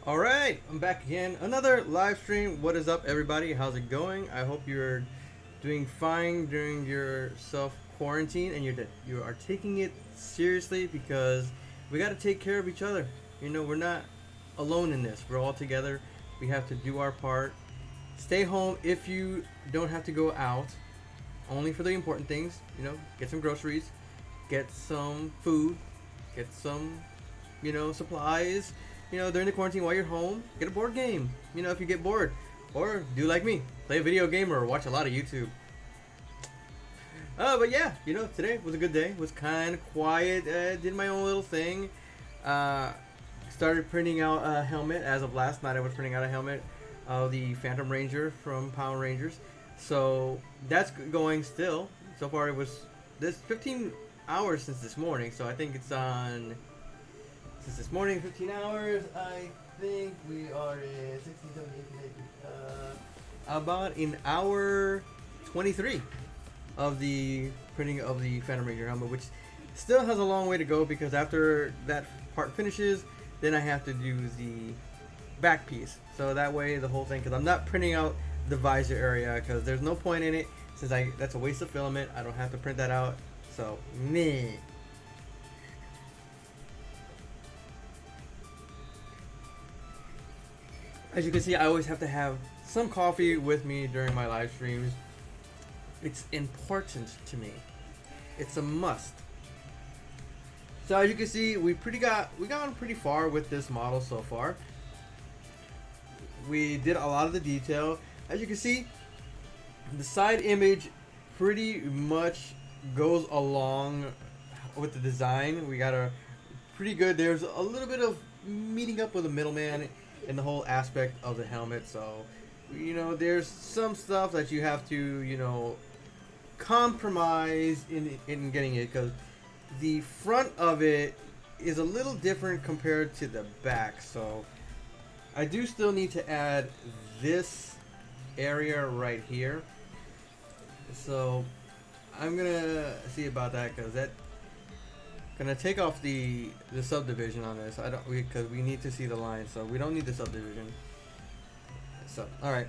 Alright, I'm back again. Another live stream. What is up, everybody? How's it going? I hope you're doing fine during your self quarantine and you are taking it seriously because we got to take care of each other. We're not alone in this. We're all together. We have to do our part. Stay home if you don't have to go out. Only for the important things. Get some groceries, get some food, get some supplies. During the quarantine while you're home, get a board game. If you get bored, or do like me, play a video game or watch a lot of YouTube. But yeah, today was a good day. Was kind of quiet. Did my own little thing. Uh, Started printing out a helmet. As of last night, I was printing out a helmet of the Phantom Ranger from Power Rangers. So that's going still. So far, it was this 15 hours since this morning. So I think it's on. Since this morning, 15 hours, I think we are in 16, 17, 18, 19, about an hour 23 of the printing of the Phantom Ranger helmet, which still has a long way to go because after that part finishes, then I have to do the back piece. So that way, the whole thing, because I'm not printing out the visor area because there's no point in it since that's a waste of filament. I don't have to print that out. So, meh. As you can see, I always have to have some coffee with me during my live streams. It's important to me. It's a must. So as you can see, we gone pretty far with this model so far. We did a lot of the detail. As you can see, the side image pretty much goes along with the design. We got a pretty good. There's a little bit of meeting up with a middleman in the whole aspect of the helmet. So, there's some stuff that you have to, compromise in getting it because the front of it is a little different compared to the back. So, I do still need to add this area right here. So, I'm gonna see about that because that. Gonna take off the subdivision on this. Because we need to see the line, so we don't need the subdivision. So all right.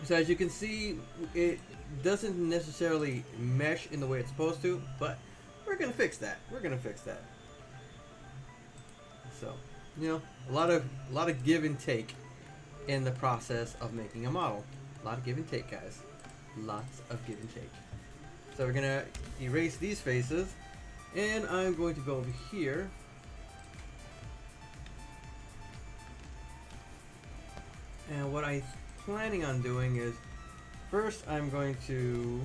So as you can see, it doesn't necessarily mesh in the way it's supposed to, but we're gonna fix that. So a lot of give and take in the process of making a model. A lot of give and take, guys. Lots of give and take. So we're gonna erase these faces, and I'm going to go over here. And what I'm planning on doing is, first I'm going to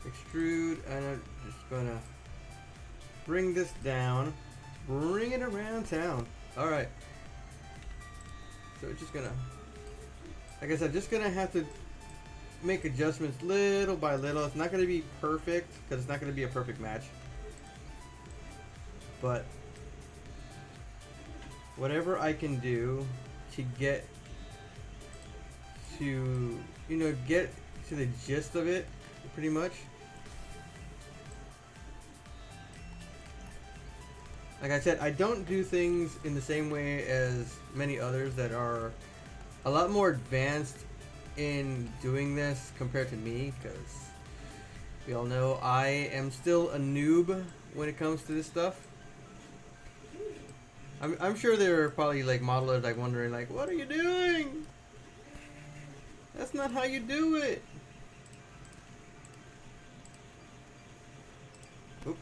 extrude, and I'm just gonna bring this down, bring it around town. All right. So it's just gonna. Like I said, just gonna have to make adjustments little by little. It's not gonna be perfect because it's not gonna be a perfect match. But whatever I can do to get to get to the gist of it, pretty much. Like I said, I don't do things in the same way as many others that are a lot more advanced in doing this compared to me, because we all know I am still a noob when it comes to this stuff. I'm sure there are probably like modelers like wondering like, what are you doing? That's not how you do it. Oops.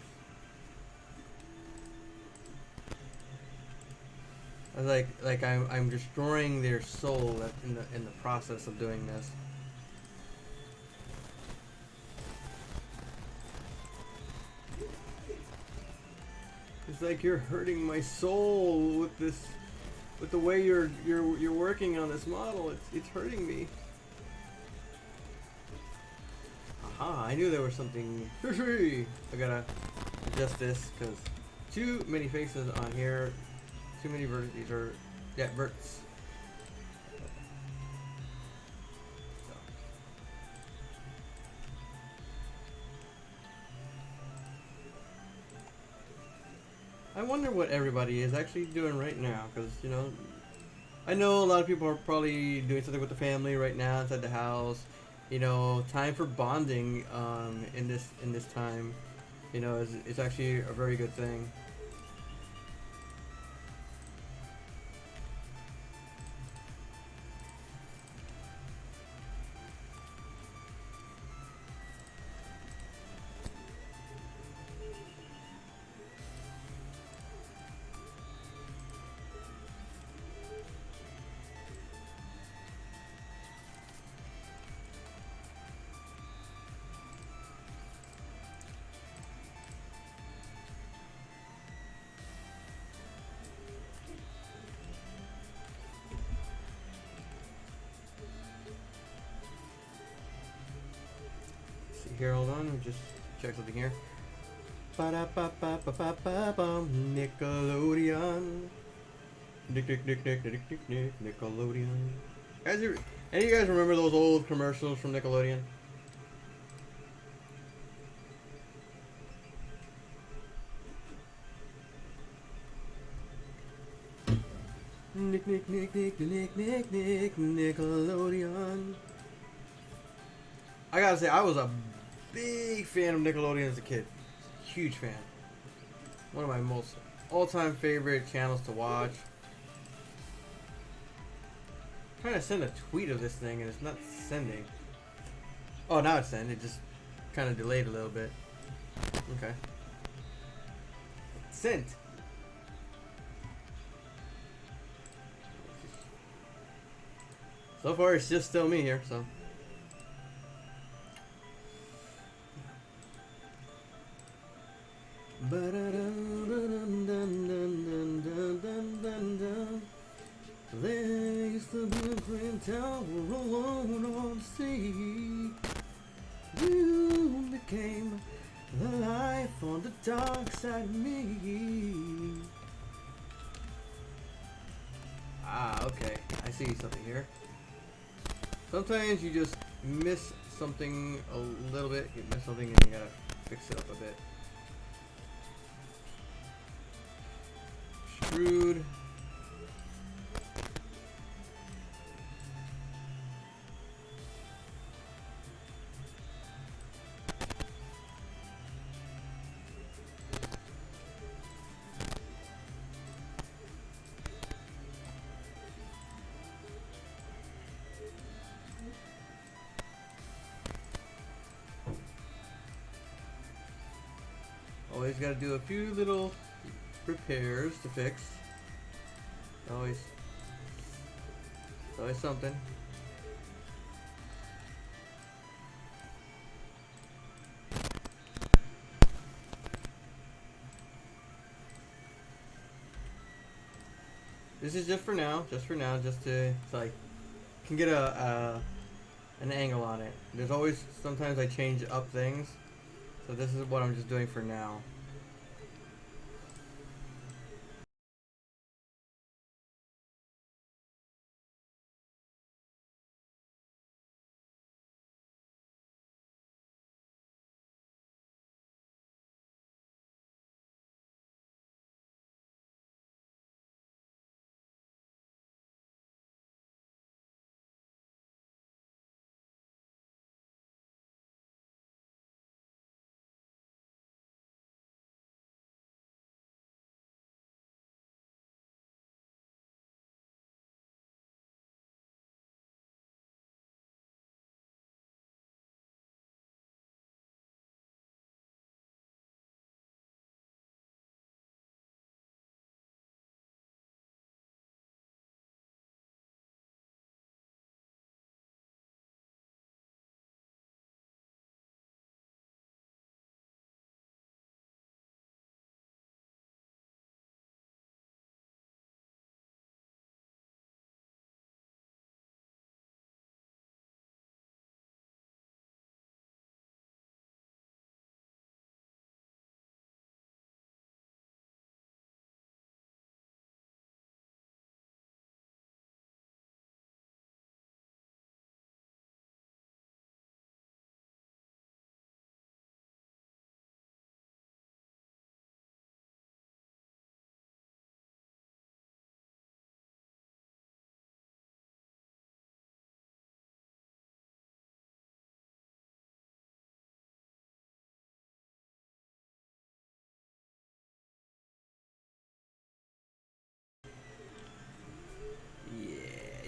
I'm destroying their soul in the process of doing this. It's like you're hurting my soul with this, with the way you're working on this model. It's hurting me. Aha! I knew there was something. I gotta adjust this because too many faces on here. Too many vertices or verts. wonder what everybody is actually doing right now, because I know a lot of people are probably doing something with the family right now inside the house. Time for bonding in this time. Is actually a very good thing. See here, hold on. Let me just check something here. Ba-da-ba-ba-ba-ba-ba-bum, Nickelodeon. Nick, Nickelodeon. Any of you guys remember those old commercials from Nickelodeon? Nickelodeon. I gotta say, I was a big fan of Nickelodeon as a kid. Huge fan. One of my most all-time favorite channels to watch. I'm trying to send a tweet of this thing and it's not sending. Oh, now it's sending. It just kind of delayed a little bit. Okay. Sent. So far, it's just still me here, so. There used to be a grand tower alone on the sea. You became the life on the dark side of me. Ah, okay. I see something here. Sometimes you just miss something a little bit. You miss something and you gotta fix it up a bit. Screwed. Always got to do a few little repairs to fix. Always something. This is just for now, just to so I can get an angle on it. There's always sometimes I change up things, so this is what I'm just doing for now.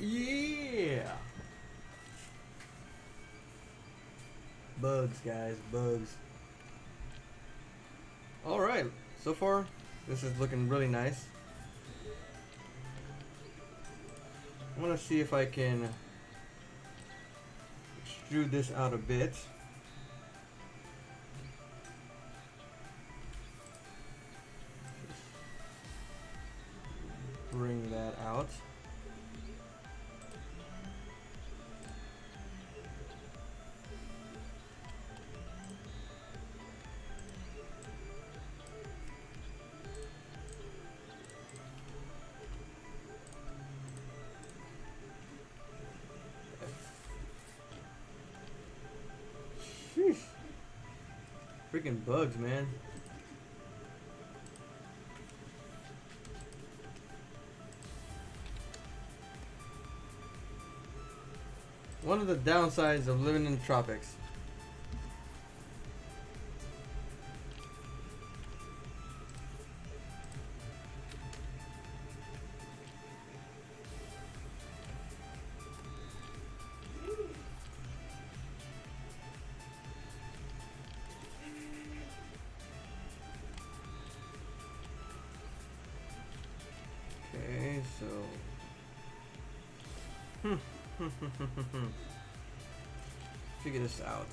Yeah. Bugs, guys, bugs. All right. So far, this is looking really nice. I want to see if I can extrude this out a bit. Bring that out. Sheesh. Freaking bugs, man. One of the downsides of living in the tropics. Okay, so figure this out.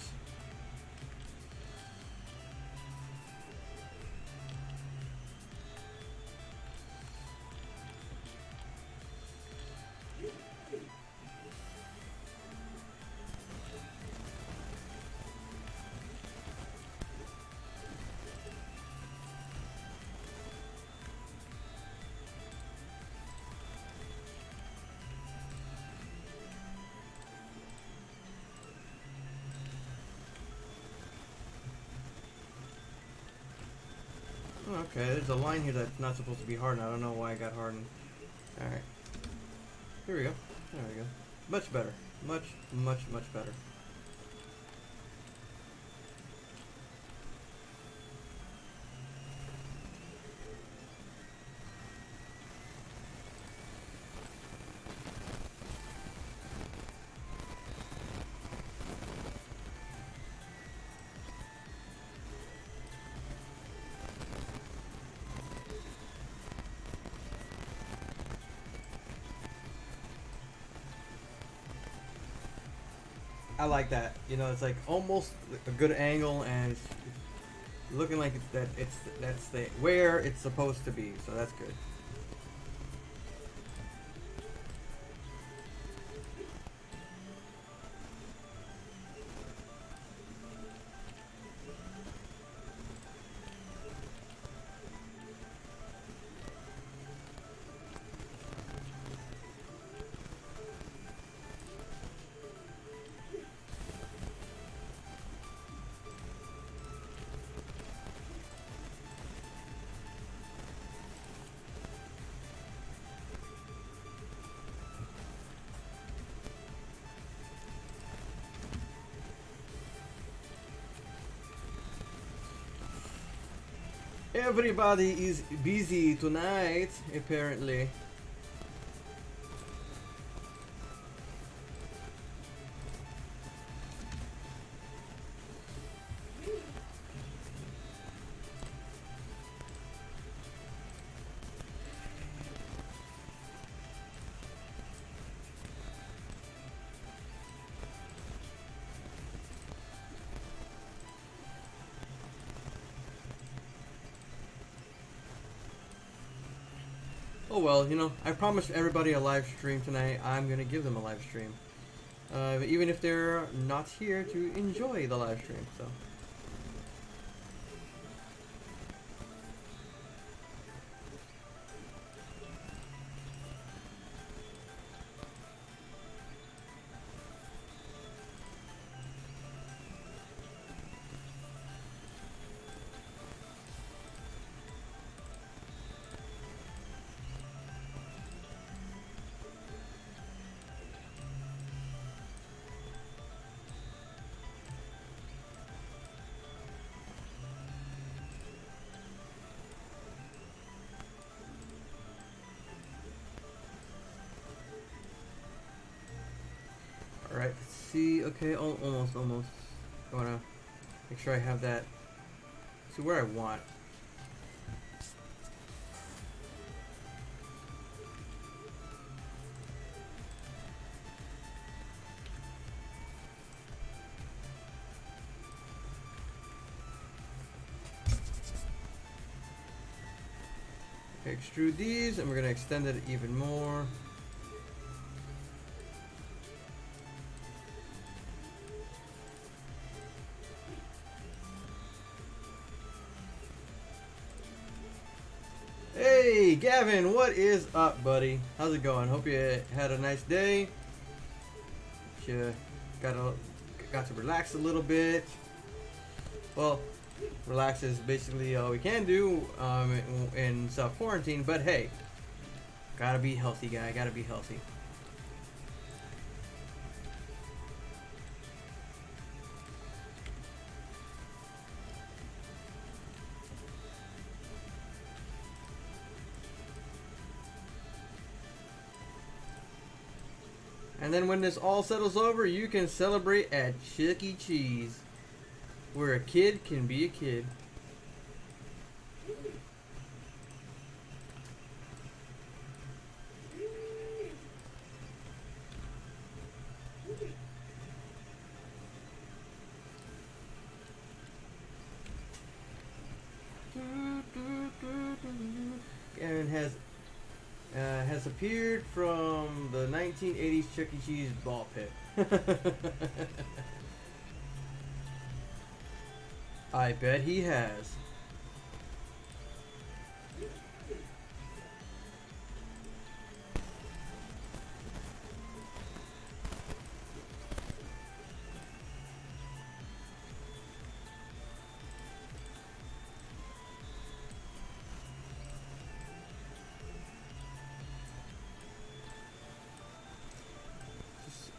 Okay, there's a line here that's not supposed to be hardened. I don't know why I got hardened. Alright. Here we go. There we go. Much better. Much, much, much better. I like that. You know, it's like almost a good angle, and it's looking like that's the where it's supposed to be. So that's good. Everybody is busy tonight, apparently. Oh well, you know, I promised everybody a live stream tonight. I'm gonna give them a live stream, even if they're not here to enjoy the live stream. So. Alright, let's see. Okay, almost. I wanna make sure I have that. See where I want. Extrude these, and we're gonna extend it even more. Hey, Gavin, what is up, buddy? How's it going? Hope you had a nice day. You got to relax a little bit. Well, relax is basically all we can do in self-quarantine, but hey, gotta be healthy, guy. Gotta be healthy. And then when this all settles over, you can celebrate at Chuck E. Cheese, where a kid can be a kid. And has appeared from the 1980s Chuck E. Cheese ball pit. I bet he has.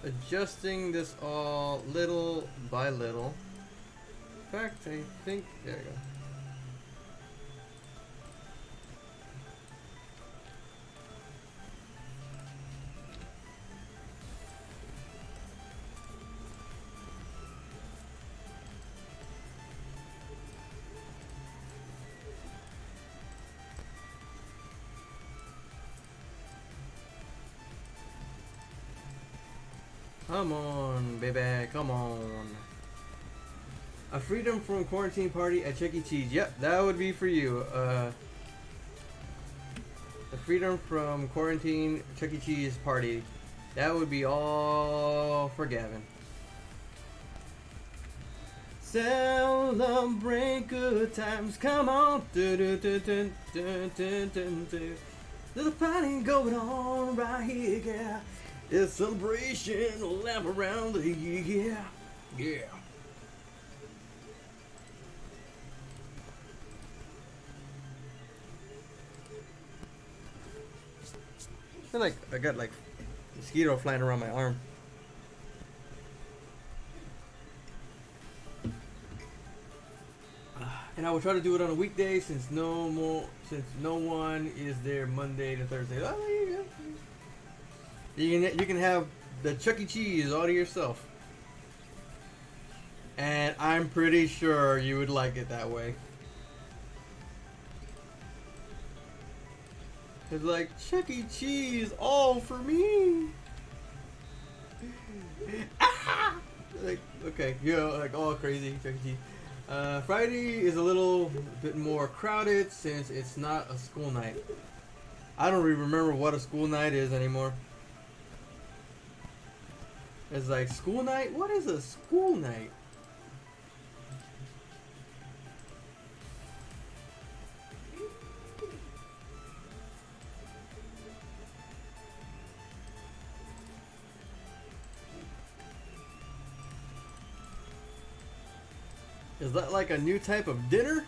Adjusting this all little by little. In fact, I think there we go. Come on, baby, come on. A freedom from quarantine party at Chuck E. Cheese. Yep, that would be for you. The freedom from quarantine Chuck E. Cheese party. That would be all for Gavin. Celebrate good times. Come on. There's a party going on right here, yeah. It's a celebration lap around the year. Yeah. I feel like I got like mosquito flying around my arm. And I will try to do it on a weekday since no one is there Monday to Thursday. Oh, there you go. You can have the Chuck E. Cheese all to yourself. And I'm pretty sure you would like it that way. It's like Chuck E. Cheese all for me. Ah! Like, okay, you know, like all crazy Chuck E. Cheese. Friday is a little bit more crowded since it's not a school night. I don't even remember what a school night is anymore. It's like school night? What is a school night? Is that like a new type of dinner?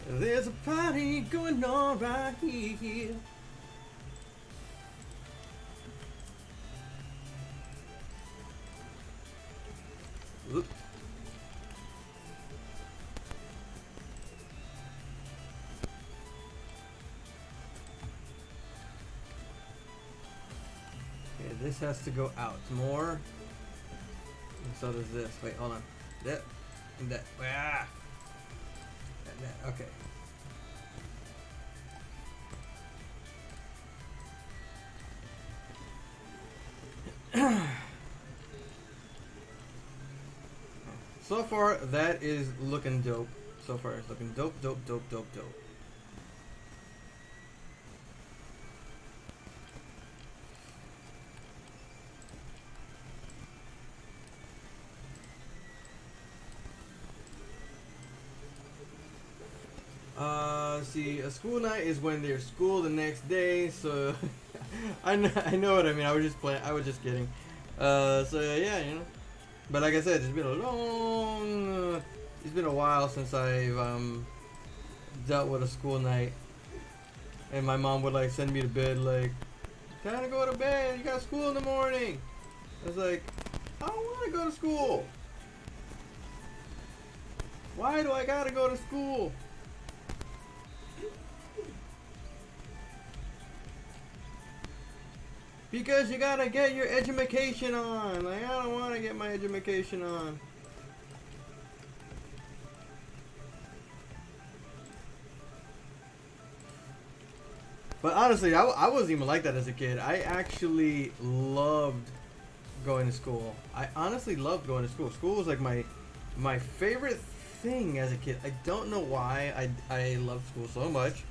There's a party going on right here. Oop. this has to go out more. And so does this. Wait, hold on. That and that. Ah. That. Okay. So far, that is looking dope. So far, it's looking dope. See, a school night is when there's school the next day. So, I know what I mean. I was just playing. I was just kidding. So yeah, you know. But like I said, it's been a while since I've dealt with a school night, and my mom would like send me to bed like, time to go to bed. You got school in the morning. I was like, I don't want to go to school. Why do I gotta go to school? Because you gotta get your education on. Like, I don't want to get my education on. But honestly, I wasn't even like that as a kid. I actually loved going to school. I honestly loved going to school. School was like my favorite thing as a kid. I don't know why I loved school so much.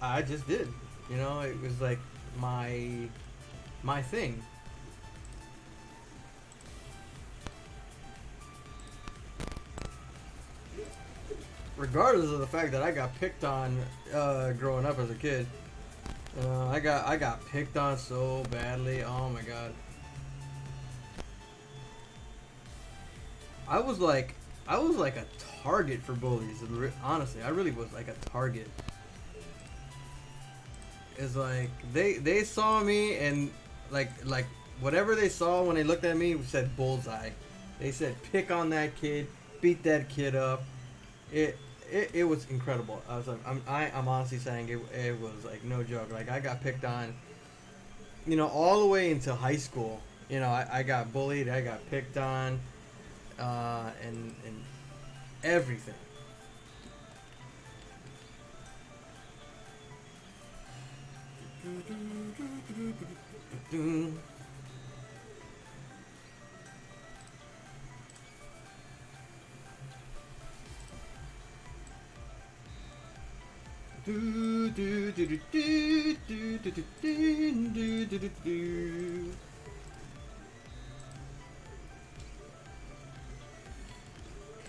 I just did. You know, it was like my thing. Regardless of the fact that I got picked on growing up as a kid. I got picked on so badly. Oh my god. I was like a target for bullies. Honestly, I really was like a target. It's like they saw me and like whatever they saw when they looked at me said bullseye. They said pick on that kid, beat that kid up. It was incredible. I was like, I'm honestly saying it was like no joke. Like I got picked on, you know, all the way into high school. You know, I got bullied, I got picked on, and everything.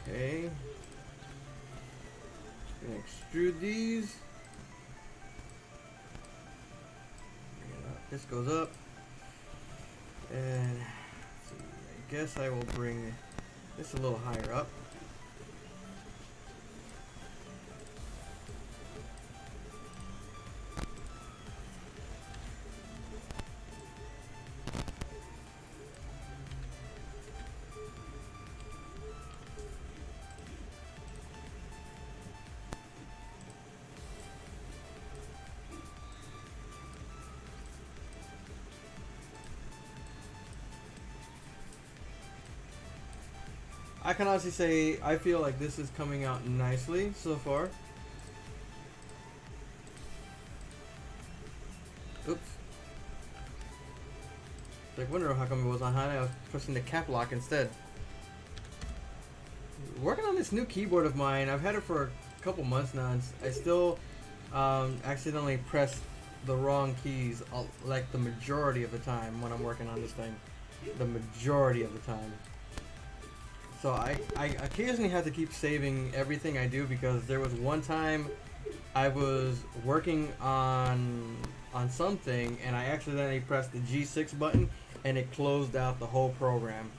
Okay. Gonna extrude these. This goes up. And let's see, I guess I will bring this a little higher up. I can honestly say I feel like this is coming out nicely so far. Oops. Like, wonder how come it was on high. I was pressing the cap lock instead. Working on this new keyboard of mine. I've had it for a couple months now. And I still accidentally press the wrong keys like the majority of the time when I'm working on this thing. The majority of the time. So I occasionally have to keep saving everything I do because there was one time I was working on something and I accidentally pressed the G6 button and it closed out the whole program.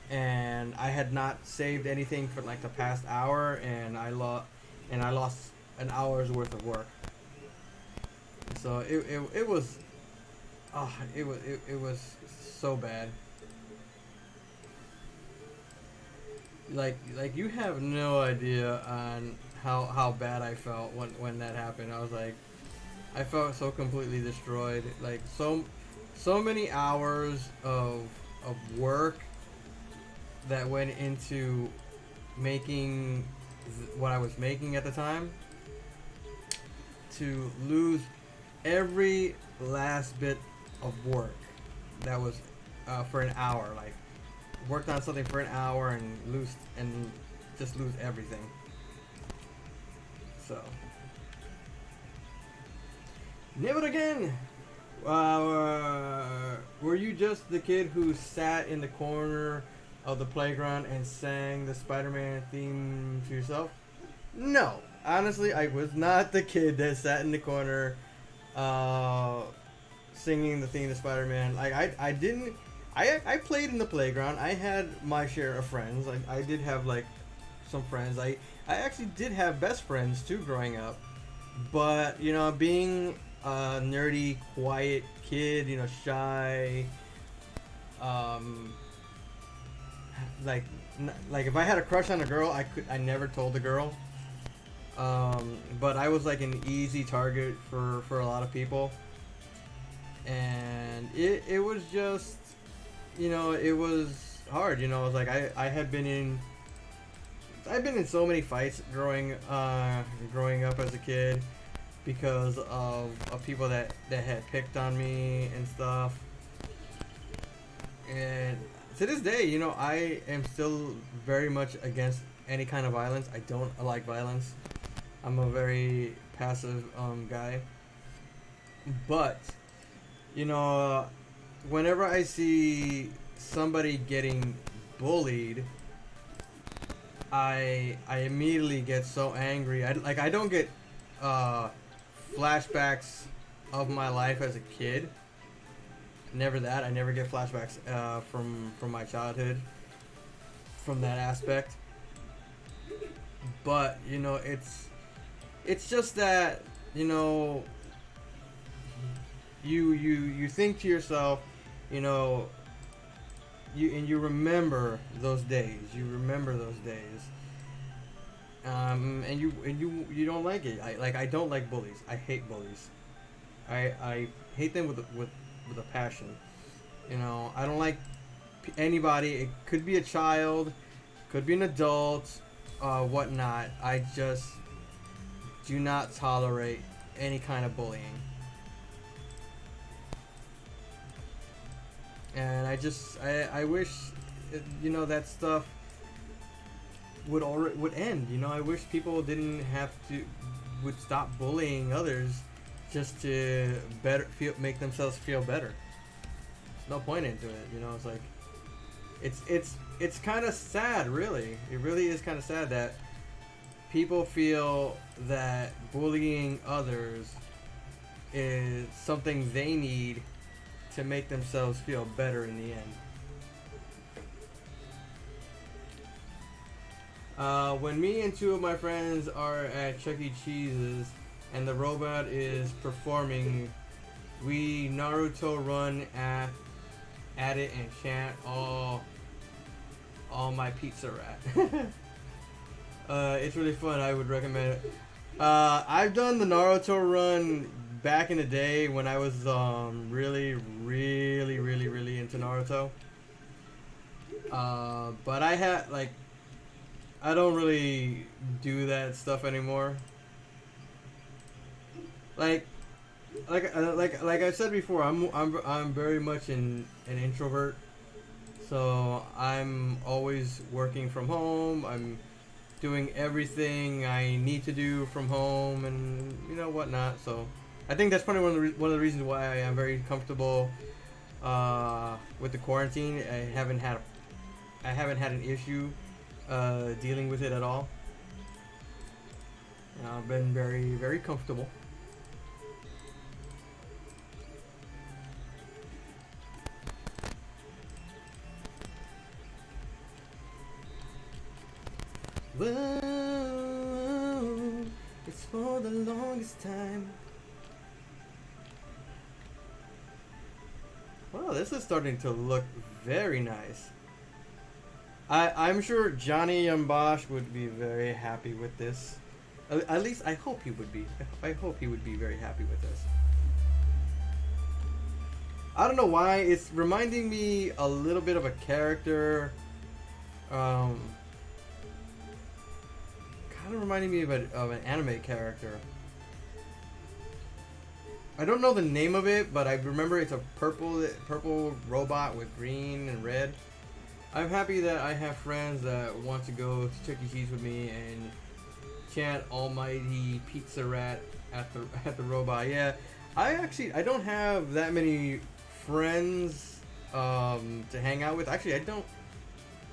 And I had not saved anything for like the past hour and I lost an hour's worth of work. So it was so bad. Like you have no idea on how bad I felt when that happened. I was like, I felt so completely destroyed. Like so so many hours of work that went into making what I was making at the time, to lose every last bit of work that was for an hour. Like, worked on something for an hour and just lose everything. So never again. Were you just the kid who sat in the corner of the playground and sang the Spider-Man theme to yourself? No, honestly, I was not the kid that sat in the corner, singing the theme to Spider-Man. Like, I didn't. I played in the playground. I had my share of friends. I did have like some friends. I actually did have best friends too growing up. But being a nerdy, quiet kid, shy, um, like like if I had a crush on a girl, I never told the girl. But I was like an easy target for a lot of people, and it was just it was hard. I was like I've been in so many fights growing up as a kid because of people that had picked on me and stuff. And to this day, I am still very much against any kind of violence. I don't like violence. I'm a very passive guy. But, whenever I see somebody getting bullied, I immediately get so angry. I don't get flashbacks of my life as a kid. Never that. I never get flashbacks from my childhood from that aspect. But it's just that you think to yourself, you remember those days. You remember those days. And you don't like it. I don't like bullies. I hate bullies. I hate them with a passion. I don't like anybody. It could be a child, could be an adult, whatnot. I just do not tolerate any kind of bullying. And I wish that stuff would end. I wish people didn't would stop bullying others just to make themselves feel better. There's no point into it. It's like it's kind of sad, really. It really is kind of sad that people feel that bullying others is something they need to make themselves feel better in the end. When me and two of my friends are at Chuck E. Cheese's and the robot is performing, we Naruto run at it and chant all my pizza rat. It's really fun. I would recommend it. I've done the Naruto run back in the day when I was really into Naruto. But I don't really do that stuff anymore. Like I said before, I'm very much an introvert. So I'm always working from home. I'm doing everything I need to do from home, and whatnot. So I think that's probably one of the reasons why I am very comfortable with the quarantine. I haven't had an issue dealing with it at all. I've been very, very comfortable. Whoa, it's for the longest time. Well, this is starting to look very nice. I'm sure Johnny Yambosh would be very happy with this. At least I hope he would be. I hope he would be very happy with this. I don't know why it's reminding me a little bit of a character. Um, Kind of reminding me of an anime character. I don't know the name of it, but I remember it's a purple robot with green and red. I'm happy that I have friends that want to go to Chuck E. Cheese with me and chant "Almighty Pizza Rat" at the robot. Yeah, I don't have that many friends to hang out with. Actually, I don't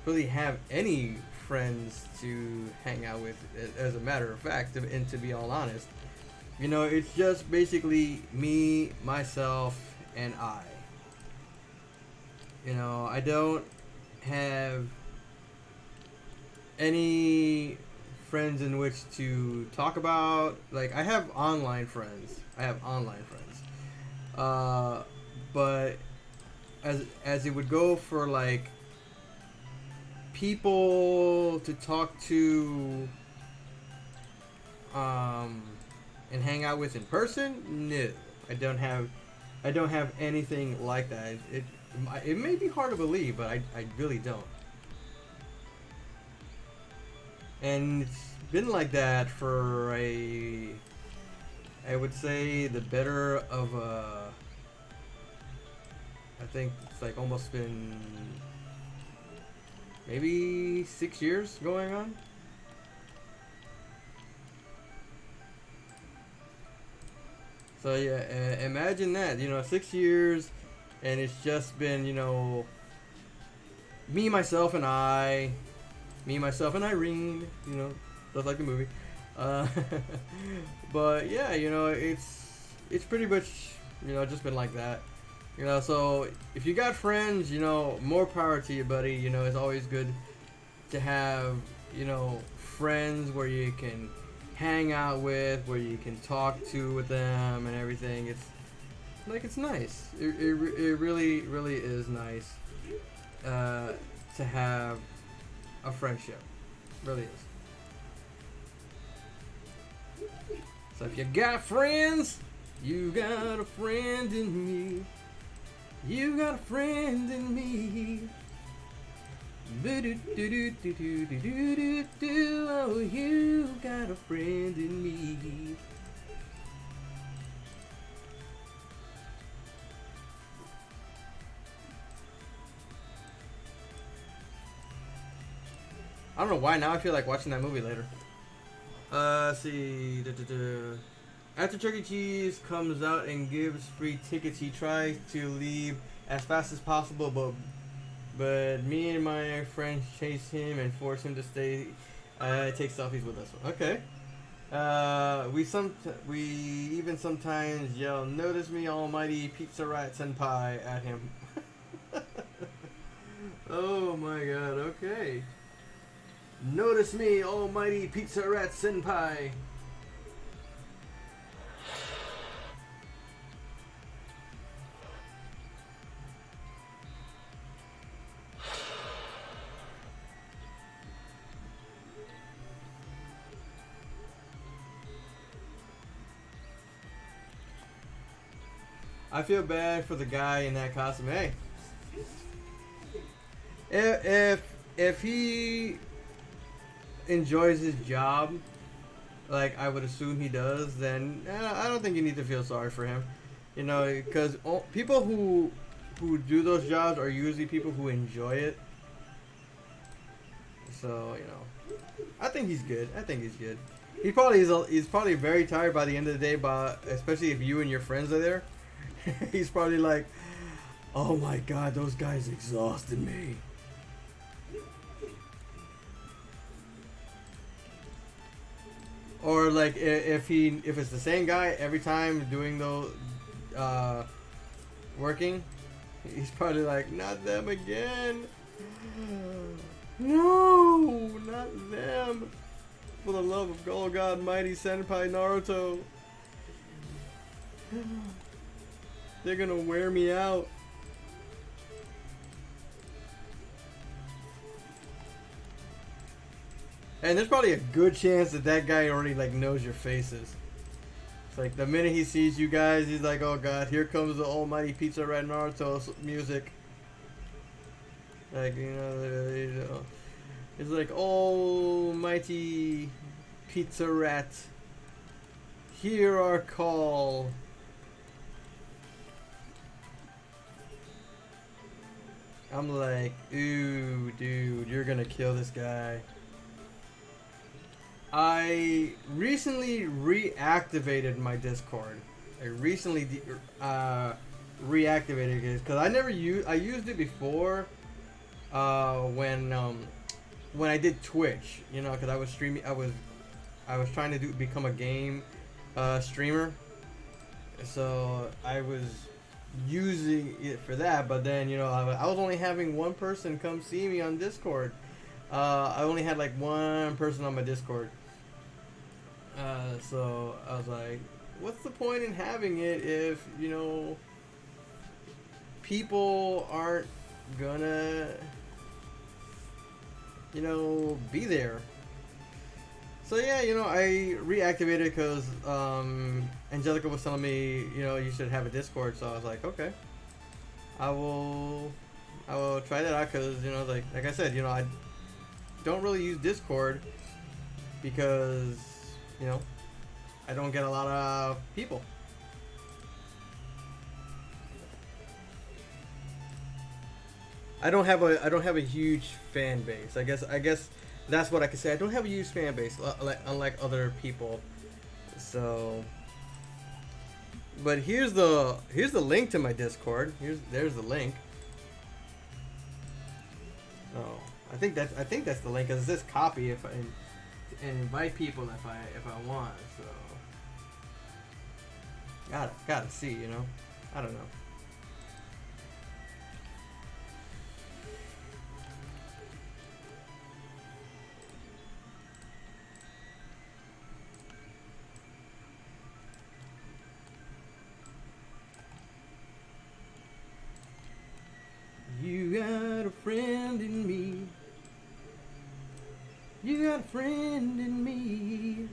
really have any friends to hang out with, as a matter of fact, and to be all honest. You know, it's just basically me, myself, and I. You know, I don't have any friends in which to talk about. Like, I have online friends. But as it would go for, like, people to talk to and hang out with in person, no, I don't have anything like that. It may be hard to believe, but I really don't. And it's been like that for I would say the better of I think it's like almost been maybe 6 years going on. So yeah, imagine that, 6 years, and it's just been, me, myself, and Irene, just like the movie. Uh, but yeah, it's pretty much, just been like that. So if you got friends, more power to you, buddy. It's always good to have, friends where you can hang out with, where you can talk to with them and everything. It's nice. It really, really is nice to have a friendship. It really is. So if you got friends, you got a friend in me. You got a friend in me. Oh, you got a friend in me. I don't know why now I feel like watching that movie later. Let's see. After Chuck E. Cheese comes out and gives free tickets, he tries to leave as fast as possible, but me and my friends chase him and force him to stay. Take selfies with us. Okay. We even sometimes yell, "Notice me, almighty pizza rat senpai" at him. Oh my god. Okay. Notice me, almighty pizza rat senpai. I feel bad for the guy in that costume. Hey, if he enjoys his job, like I would assume he does, then I don't think you need to feel sorry for him. Because people who do those jobs are usually people who enjoy it. So I think he's good. He's probably very tired by the end of the day, but especially if you and your friends are there. He's probably like, "Oh my god, those guys exhausted me." Or like if it's the same guy every time doing those working, he's probably like, "Not them again. No, not them. For the love of God, God mighty Senpai Naruto. They're gonna wear me out." And there's probably a good chance that guy already knows your faces. Like the minute he sees you guys, he's like, "Oh God, here comes the almighty Pizza Rat Naruto music." Like it's like almighty Pizza Rat. Hear our call. I'm like, ooh, dude, you're gonna kill this guy. I recently reactivated my Discord. I recently reactivated it because I used it before when I did Twitch, you know, because I was streaming. I was trying to become a game streamer, so I was using it for that. But then, you know, I was only having one person come see me on Discord. I only had like one person on my Discord. So I was like, what's the point in having it if, you know, people aren't gonna, you know, be there. So yeah, you know, I reactivated because Angelica was telling me, you know, you should have a Discord. So I was like, okay, I will try that out because, you know, like I said, you know, I don't really use Discord because, you know, I don't get a lot of people. I don't have a huge fan base. I guess that's what I could say. I don't have a huge fan base, unlike other people. So, but here's the link to my Discord. There's the link. Oh, I think that's the link because it says copy if I and invite people if I want. So gotta see, you know. I don't know. You got a friend in me. You got a friend in me.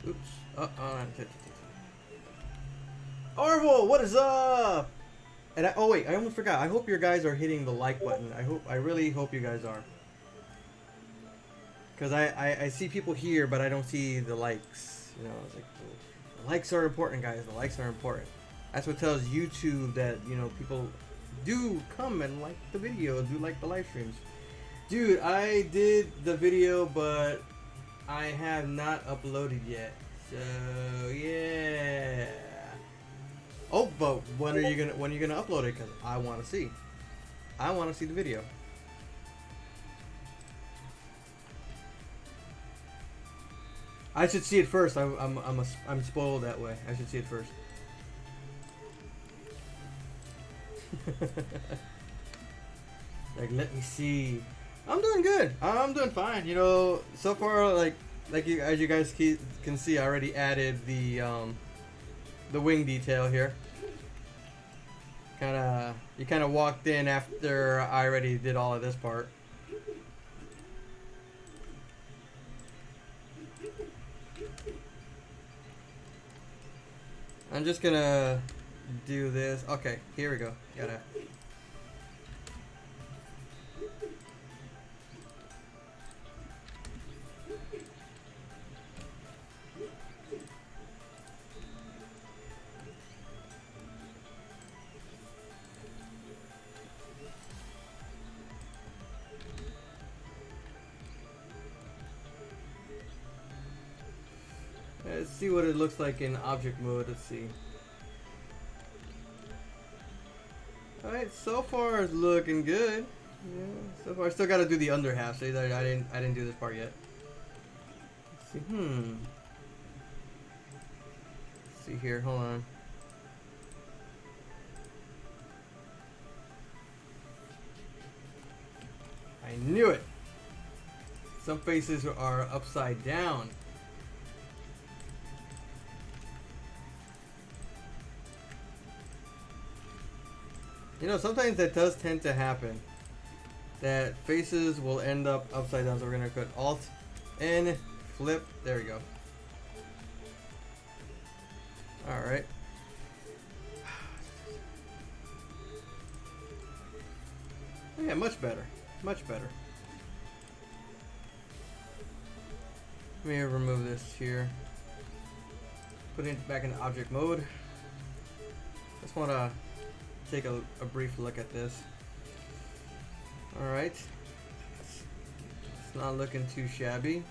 Oops. Orville, what is up? And oh wait, I almost forgot. I hope your guys are hitting the like button. I really hope you guys are. Because I see people here, but I don't see the likes. You know, it's like, the likes are important, guys. The likes are important. That's what tells YouTube that, you know, people do come and like the video, do like the live streams. Dude, I did the video, but I have not uploaded yet. So yeah. Oh, but when are you gonna upload it? Cause I want to see. I want to see the video. I should see it first. I'm spoiled that way. I should see it first. Like, let me see. I'm doing good. I'm doing fine. You know, so far, as you guys can see, I already added the wing detail here. You kind of walked in after I already did all of this part. I'm just gonna do this. Okay, here we go. Gotta. Let's see what it looks like in object mode. Let's see. Alright, so far it's looking good. Yeah, so far I still gotta do the under half, so I didn't do this part yet. Let's see, Let's see here, hold on. I knew it! Some faces are upside down. You know, sometimes that does tend to happen. That faces will end up upside down, so we're gonna put Alt N, flip, there we go. Alright. Yeah, much better. Much better. Let me remove this here. Put it back into object mode. Just want to take a brief look at this. Alright. It's not looking too shabby.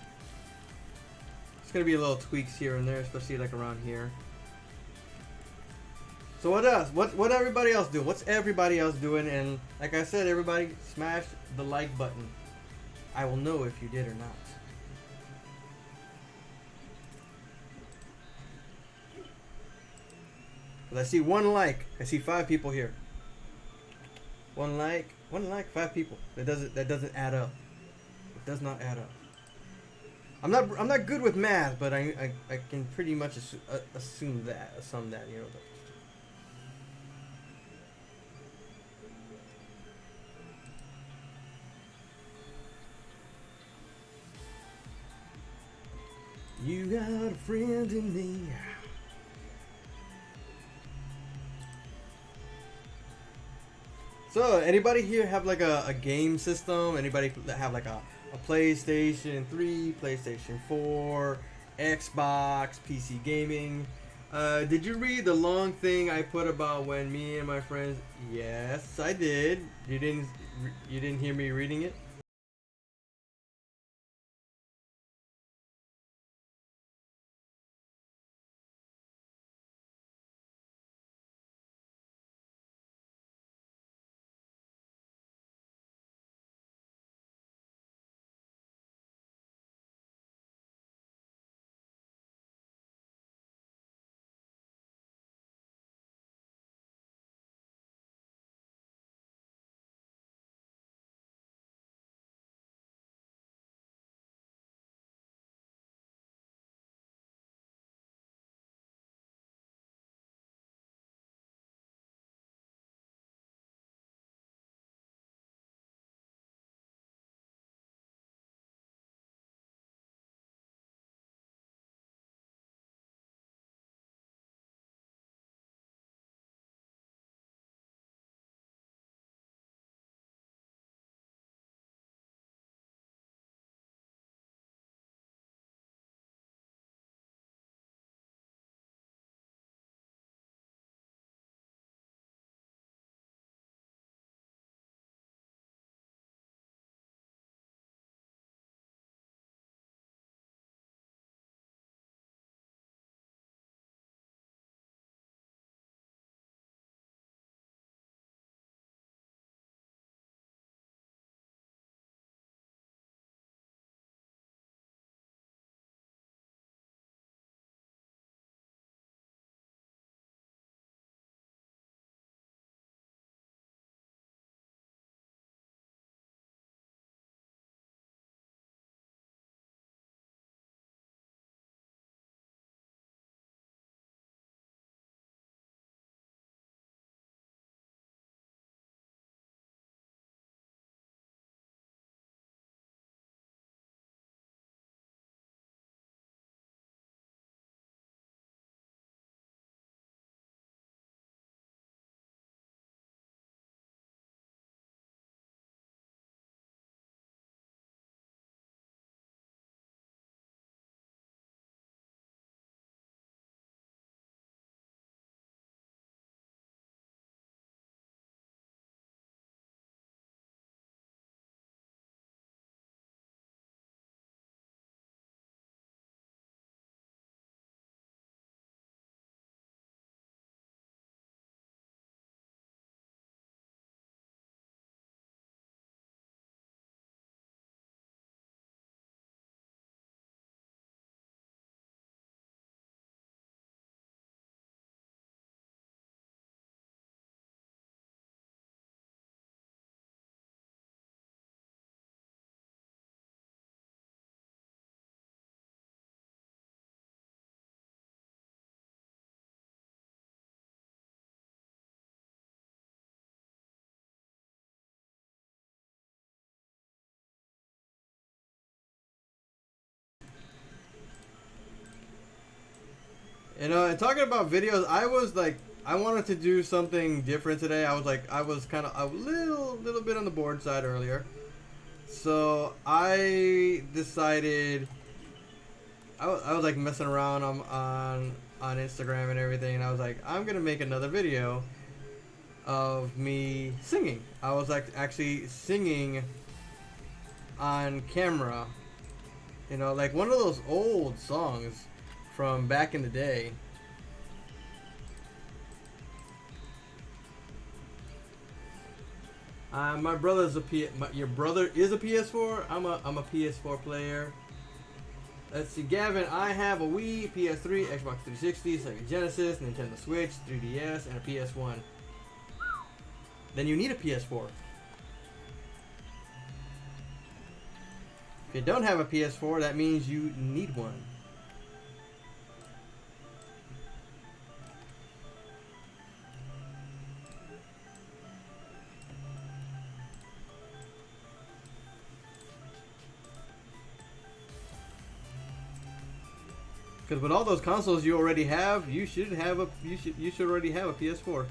It's going to be a little tweaks here and there, especially like around here. So what else? What everybody else do? What's everybody else doing? And like I said, everybody smash the like button. I will know if you did or not. But I see one like. I see 5 people here. One like, 5 people. That doesn't add up. It does not add up. I'm not good with math, but I can pretty much assume that, you know. You got a friend in me. So, anybody here have like a game system? Anybody that have like a PlayStation 3, PlayStation 4, Xbox, PC gaming? Did you read the long thing I put about when me and my friends? Yes, I did. You didn't hear me reading it? You know, and talking about videos, I was like, I wanted to do something different today. I was like, I was kind of a little bit on the bored side earlier, so I decided I was like messing around on Instagram and everything, and I was like, I'm gonna make another video of me singing. I was like actually singing on camera, you know, like one of those old songs from back in the day. My brother's your brother is a PS4. I'm a PS4 player. Let's see, Gavin. I have a Wii, PS3, Xbox 360, Sega Genesis, Nintendo Switch, 3DS, and a PS1. Then you need a PS4. If you don't have a PS4, that means you need one. Because with all those consoles you already have, you should already have a PS4.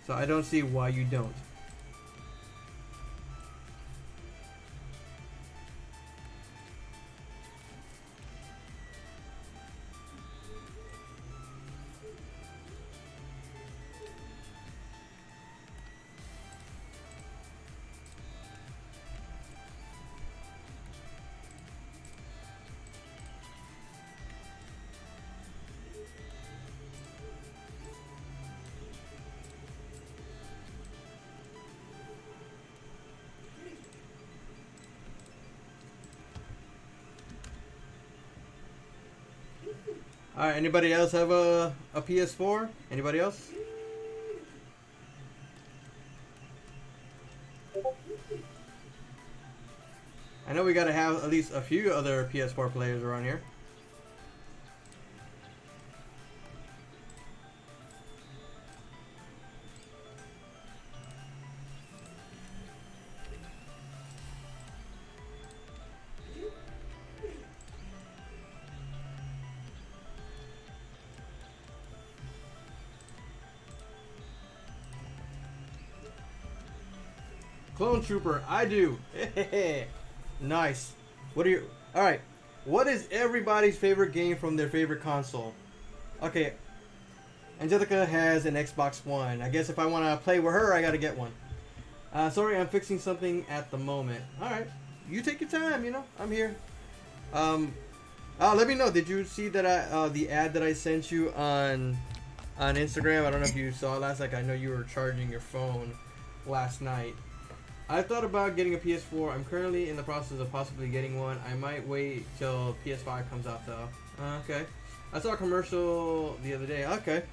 So I don't see why you don't. Alright, anybody else have a PS4? Anybody else? I know we gotta have at least a few other PS4 players around here. Clone Trooper, I do. Nice. What are you? All right. What is everybody's favorite game from their favorite console? Okay. Angelica has an Xbox One. I guess if I want to play with her, I got to get one. Sorry, I'm fixing something at the moment. All right. You take your time. You know, I'm here. Let me know. Did you see that the ad that I sent you on Instagram? I don't know if you saw it last night. I know you were charging your phone last night. I thought about getting a PS4. I'm currently in the process of possibly getting one. I might wait till PS5 comes out though. Okay. I saw a commercial the other day. Okay.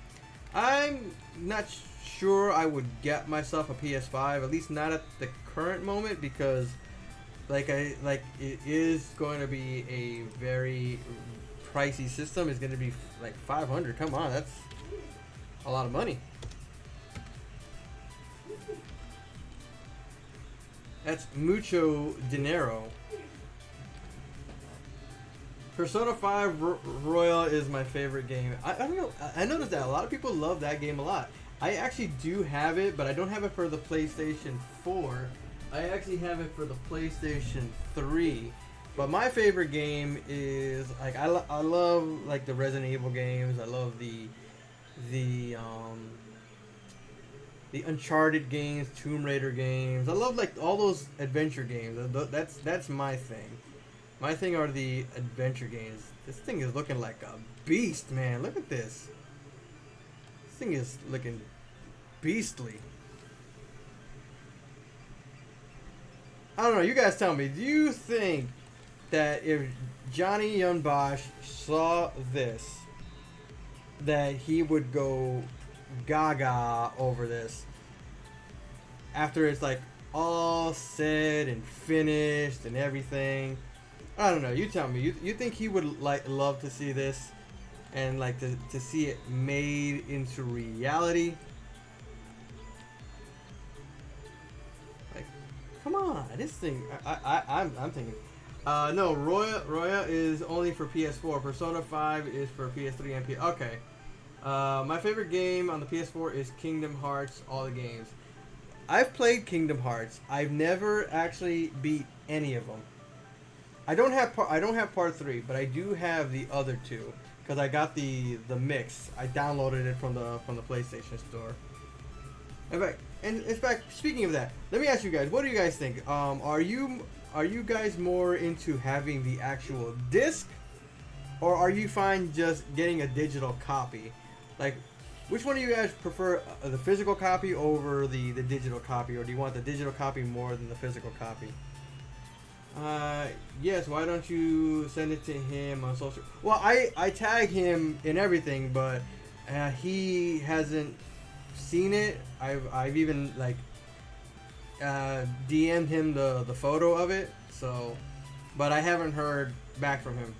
I'm not sure I would get myself a PS5, at least not at the current moment, because it is going to be a very pricey system. It's going to be like $500. Come on, that's a lot of money. That's mucho dinero. Persona 5 Royal is my favorite game. I don't know. I noticed that a lot of people love that game a lot. I actually do have it, but I don't have it for the PlayStation 4. I actually have it for the PlayStation 3. But my favorite game is like I love like the Resident Evil games. I love the Uncharted games, Tomb Raider games. I love like all those adventure games. That's my thing. My thing are the adventure games. This thing is looking like a beast, man. Look at this. This thing is looking beastly. I don't know. You guys tell me. Do you think that if Johnny Young Bosch saw this, that he would go gaga over this after it's like all said and finished and everything? I don't know, you tell me. You think he would like love to see this and like to see it made into reality? Like, Come on, this thing. I'm thinking. No, Roya is only for PS4. Persona 5 is for PS3 and PS. Okay. My favorite game on the PS4 is Kingdom Hearts. All the games. I've played Kingdom Hearts. I've never actually beat any of them. I don't have part 3, but I do have the other two because I got the mix. I downloaded it from the PlayStation Store. In fact, speaking of that, let me ask you guys, what do you guys think? Are you guys more into having the actual disc, or are you fine just getting a digital copy? Like, which one do you guys prefer, the physical copy over the digital copy, or do you want the digital copy more than the physical copy? Yes, why don't you send it to him on social? Well, I tag him in everything, but he hasn't seen it. I've even like DM'd him the photo of it, so, but I haven't heard back from him.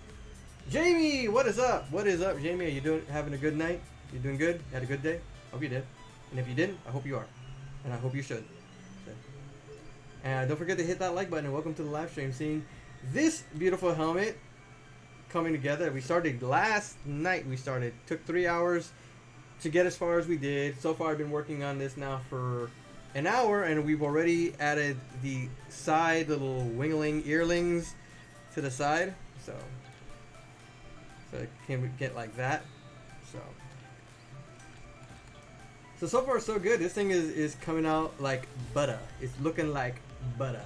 Jamie, what is up? What is up, Jamie? Are you having a good night? You doing good? Had a good day? Hope you did. And if you didn't, I hope you are, and I hope you should. So. And don't forget to hit that like button, and welcome to the live stream. Seeing this beautiful helmet coming together. We started last night. Took 3 hours to get as far as we did. So far, I've been working on this now for an hour, and we've already added the side little wingling earlings to the side. So it can get like that. So far so good. This thing is coming out like butter. It's looking like butter.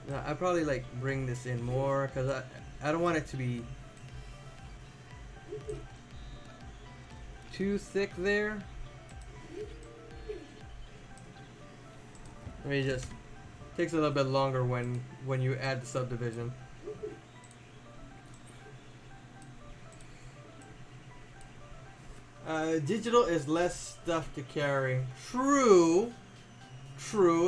Now, I'll probably like bring this in more because I don't want it to be too thick there. I mean, it just takes a little bit longer when you add the subdivision. Digital is less stuff to carry. True,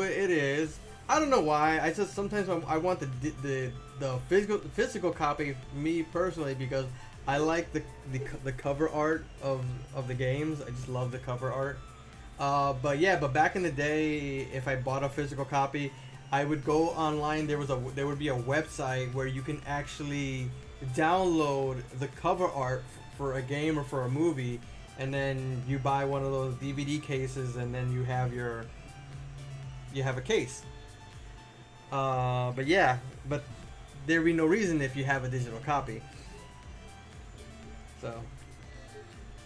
it is. I don't know why. I just sometimes I want the physical copy. Me personally, because I like the cover art of the games. I just love the cover art. But back in the day, if I bought a physical copy, I would go online. There would be a website where you can actually download the cover art for a game or for a movie, and then you buy one of those DVD cases, and then you have a case. But there'd be no reason if you have a digital copy. So,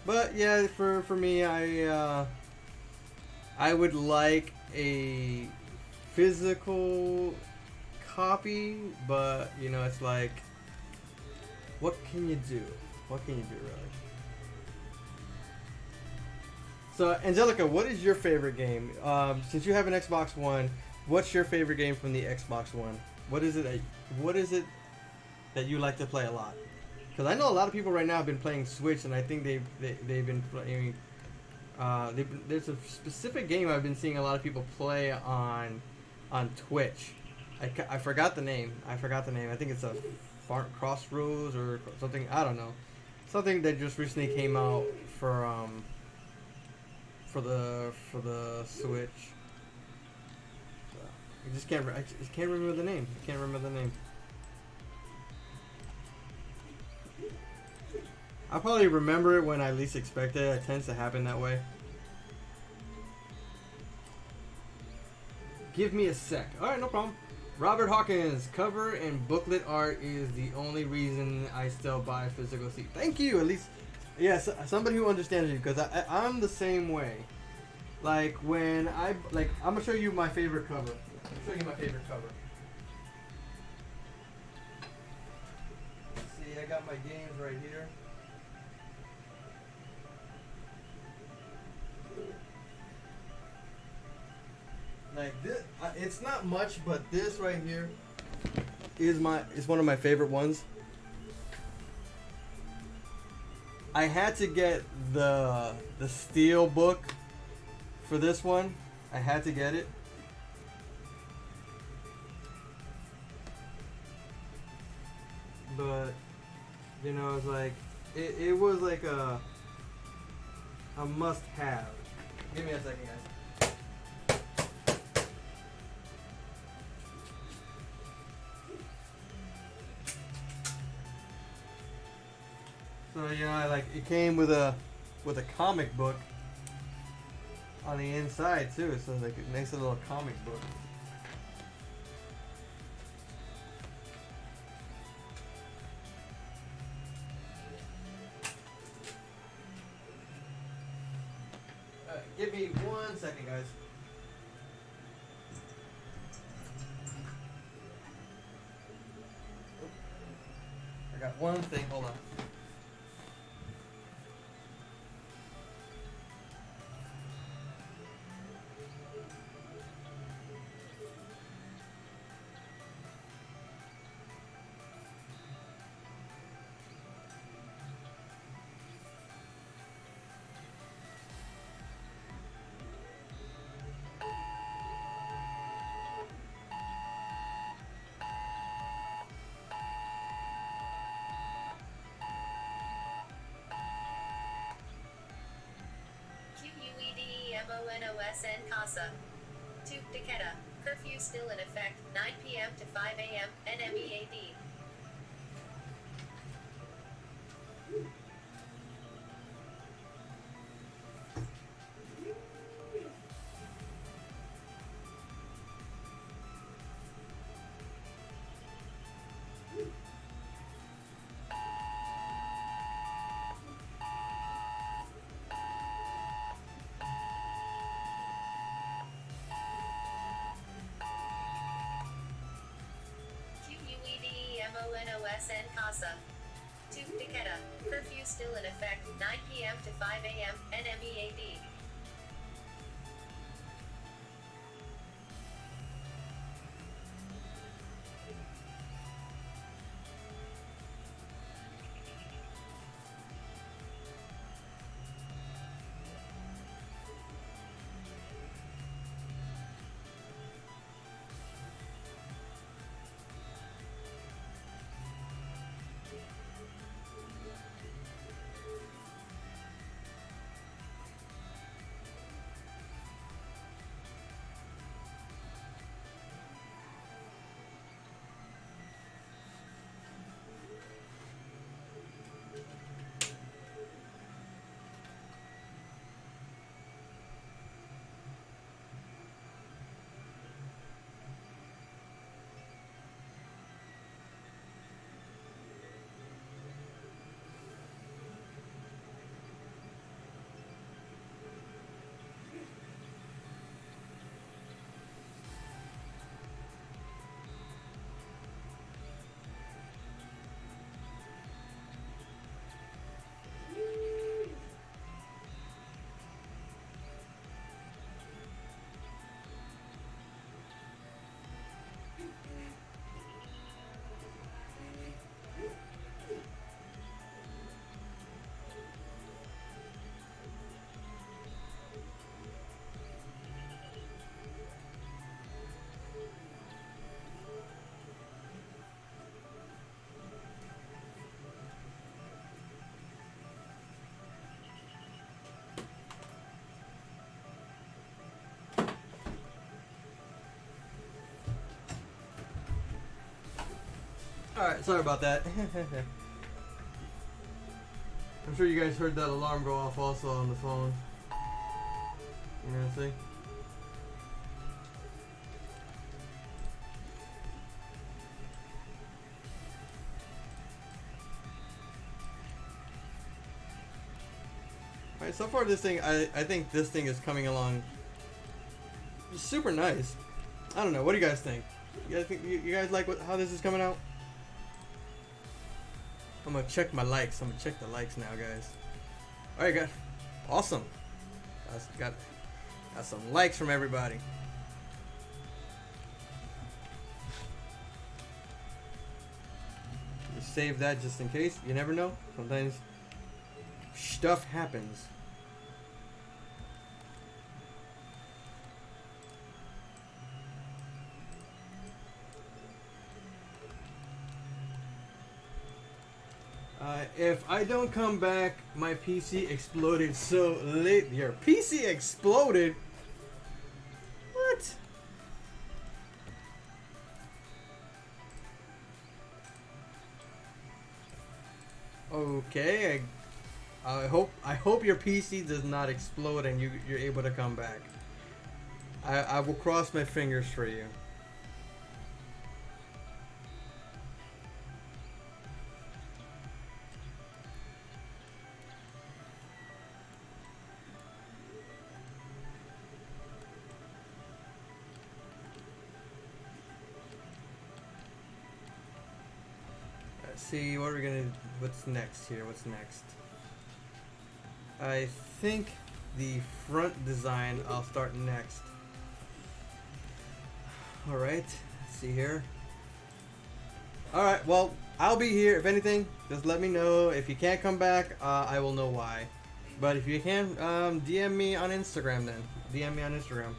but yeah, for me, I would like a physical copy, but you know, it's like, what can you do? What can you do, really? So, Angelica, what is your favorite game? Since you have an Xbox One, what's your favorite game from the Xbox One? What is it that you like to play a lot? Because I know a lot of people right now have been playing Switch, and I think they've been playing. There's a specific game I've been seeing a lot of people play on Twitch. I forgot the name. I think it's a Crossroads or something. I don't know. Something that just recently came out for the Switch. I just can't remember the name. I'll probably remember it when I least expect it. It tends to happen that way. Give me a sec. Alright, no problem. Robert Hawkins, cover and booklet art is the only reason I still buy physical CD. Thank you, at least. Yes, somebody who understands you, because I'm the same way. Like, when I'm going to show you my favorite cover. See, I got my games right here. Like this, it's not much, but this right here is one of my favorite ones. I had to get the steel book for this one. I had to get it. But you know, it's like it was like a must-have. Give me a second, guys. So you know, it came with a comic book on the inside too. So like a nice little comic book. Give me 1 second, guys. I got one thing. Hold on. QUEDEMONOSN CASA. To Decatur. Curfew still in effect, 9 p.m. to 5 a.m. NMEAD. QUEDEMONOSN CASA. To Decatur. Curfew still in effect, 9 p.m. to 5 a.m. NMEAD. Alright, sorry about that. I'm sure you guys heard that alarm go off also on the phone. You know what I'm saying? Alright, so far this thing, I think this thing is coming along super nice. I don't know, what do you guys think? You guys like how this is coming out? I'm gonna check my likes. I'm gonna check the likes now, guys. All right, guys. Awesome. Got some likes from everybody. Just save that just in case. You never know. Sometimes stuff happens. If I don't come back, my PC exploded so late. Your PC exploded? What? Okay, I hope your PC does not explode and you're able to come back. I will cross my fingers for you. Let's see what we're gonna. What's next here? What's next? I think the front design I'll start next. All right. Let's see here. All right. Well, I'll be here. If anything, just let me know. If you can't come back, I will know why. But if you can, DM me on Instagram then. DM me on Instagram.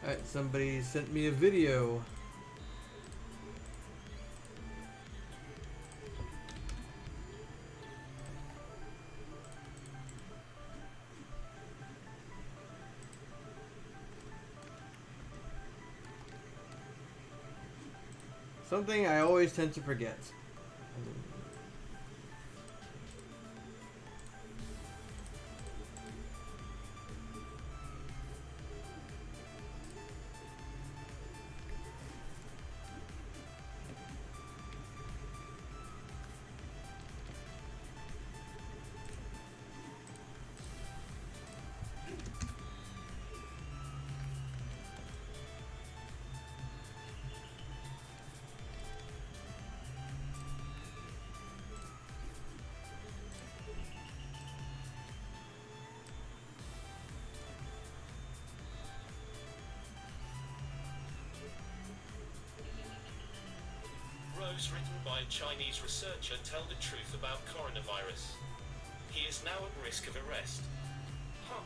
Alright, somebody sent me a video. Something I always tend to forget. Written by a Chinese researcher tell the truth about coronavirus. He is now at risk of arrest. Huh.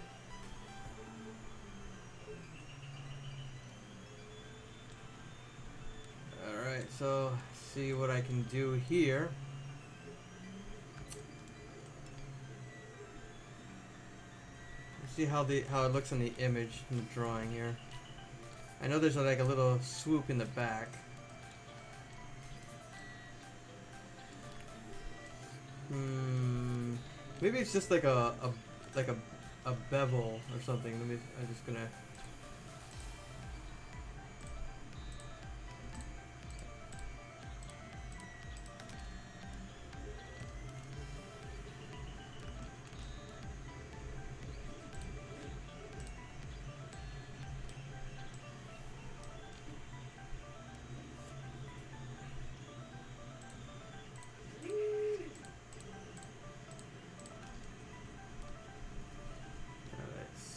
Alright, so see what I can do here. See how it looks in the image in the drawing here. I know there's like a little swoop in the back. Maybe it's just like a bevel or something. I'm just gonna.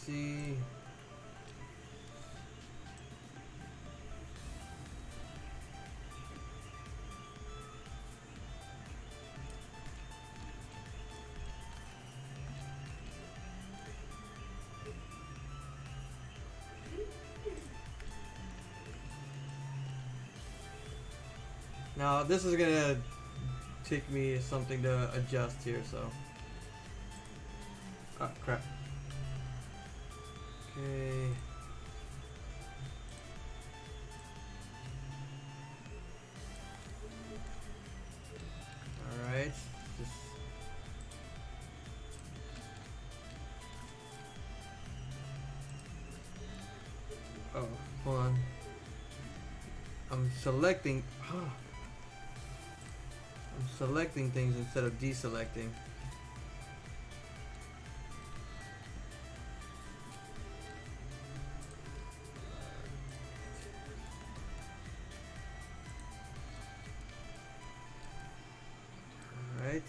See. Now this is gonna take me something to adjust here, so. Oh crap. Okay. Alright. Just oh, hold on. I'm selecting I'm selecting things instead of deselecting. Alright.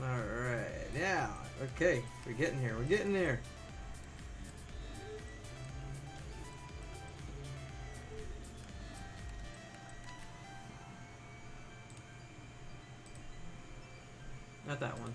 Alright, now, okay, we're getting here, we're getting there. Not that one.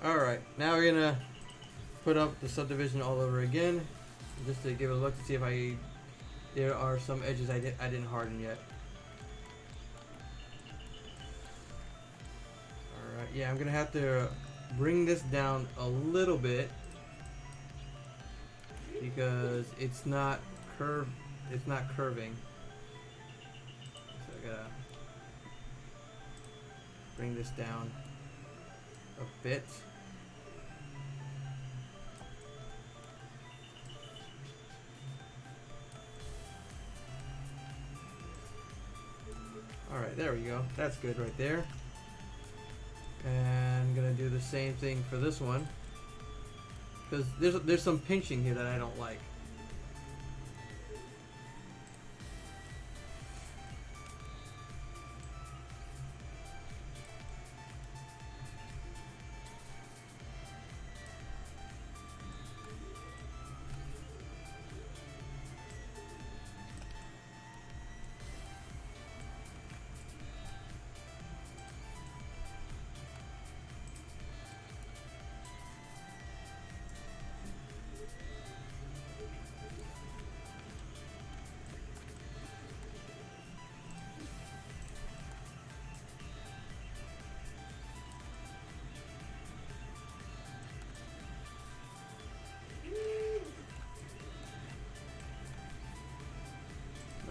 Alright, now we're gonna put up the subdivision all over again, just to give it a look to see if there are some edges I didn't harden yet. Alright, yeah, I'm gonna have to bring this down a little bit because it's not curving. So I gotta bring this down a bit. Alright, there we go. That's good right there. And I'm gonna do the same thing for this one. Because there's some pinching here that I don't like.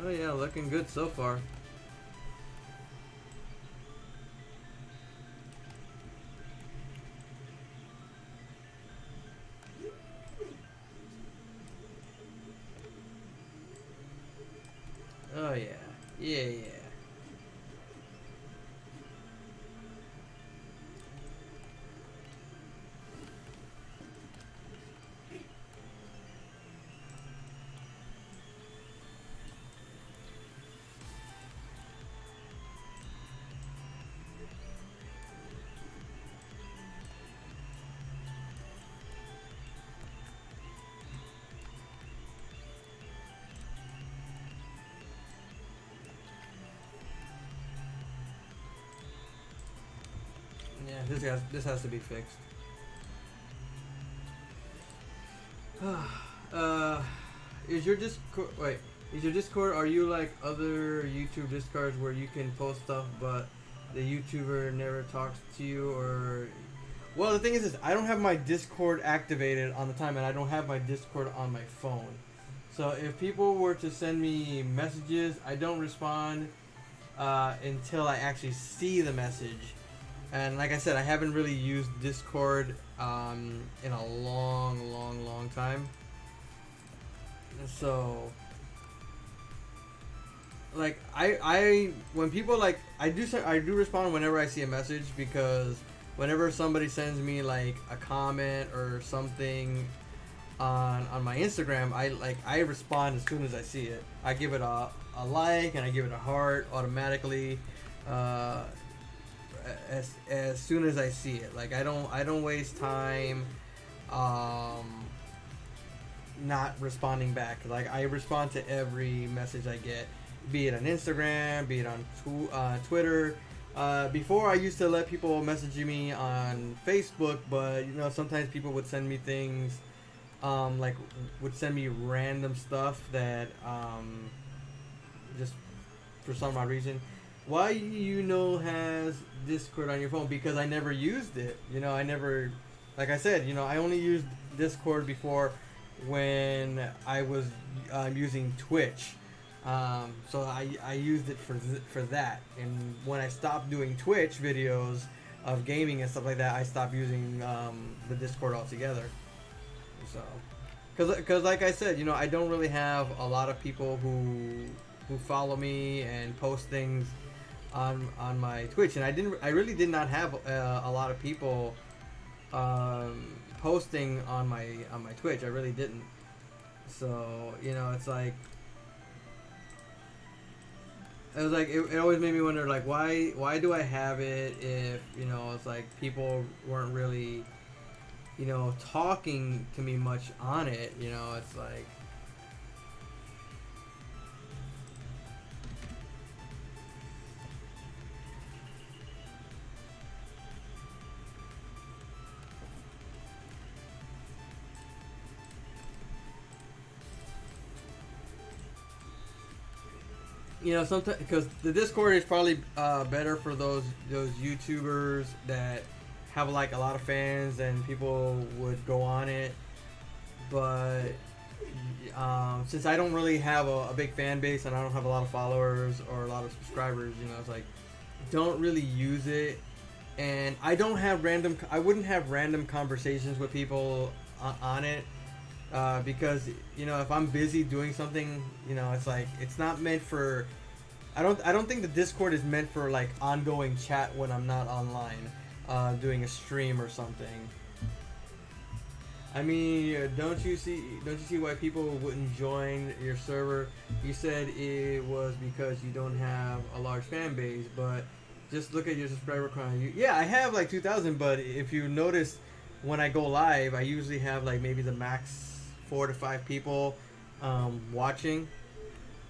Oh yeah, looking good so far. Yeah, this has to be fixed. Is your Discord wait? Is your Discord? Are you like other YouTube Discords where you can post stuff, but the YouTuber never talks to you? Or well, the thing is, I don't have my Discord activated on the time, and I don't have my Discord on my phone. So if people were to send me messages, I don't respond until I actually see the message. And like I said, I haven't really used Discord in a long time. So, like I when people like I do respond whenever I see a message, because whenever somebody sends me like a comment or something on my Instagram, I respond as soon as I see it. I give it a like, and I give it a heart automatically as soon as I see it. Like I don't waste time not responding back. Like I respond to every message I get, be it on Instagram, be it on Twitter. Before I used to let people message me on Facebook, but you know sometimes people would send me things like would send me random stuff that just for some odd reason. Why has Discord on your phone? Because I never used it. You know, I never, like I said, you know, I only used Discord before when I was using Twitch. So I used it for that. And when I stopped doing Twitch videos of gaming and stuff like that, I stopped using the Discord altogether. So, because like I said, you know, I don't really have a lot of people who follow me and post things on my Twitch, and I really did not have a lot of people posting on my Twitch. I really didn't. So you know, it's like it always made me wonder, like why do I have it if you know it's like people weren't really you know talking to me much on it. You know, it's like. You know, sometimes because the Discord is probably better for those YouTubers that have like a lot of fans and people would go on it. But since I don't really have a big fan base and I don't have a lot of followers or a lot of subscribers, you know, it's like don't really use it. And I don't have I wouldn't have random conversations with people on it. Because you know if I'm busy doing something, you know it's like it's not meant for. I don't think the Discord is meant for like ongoing chat when I'm not online, doing a stream or something. I mean, don't you see why people wouldn't join your server? You said it was because you don't have a large fan base, but just look at your subscriber count. Yeah, I have like 2,000, but if you notice, when I go live, I usually have like maybe the max 4 to 5 people watching,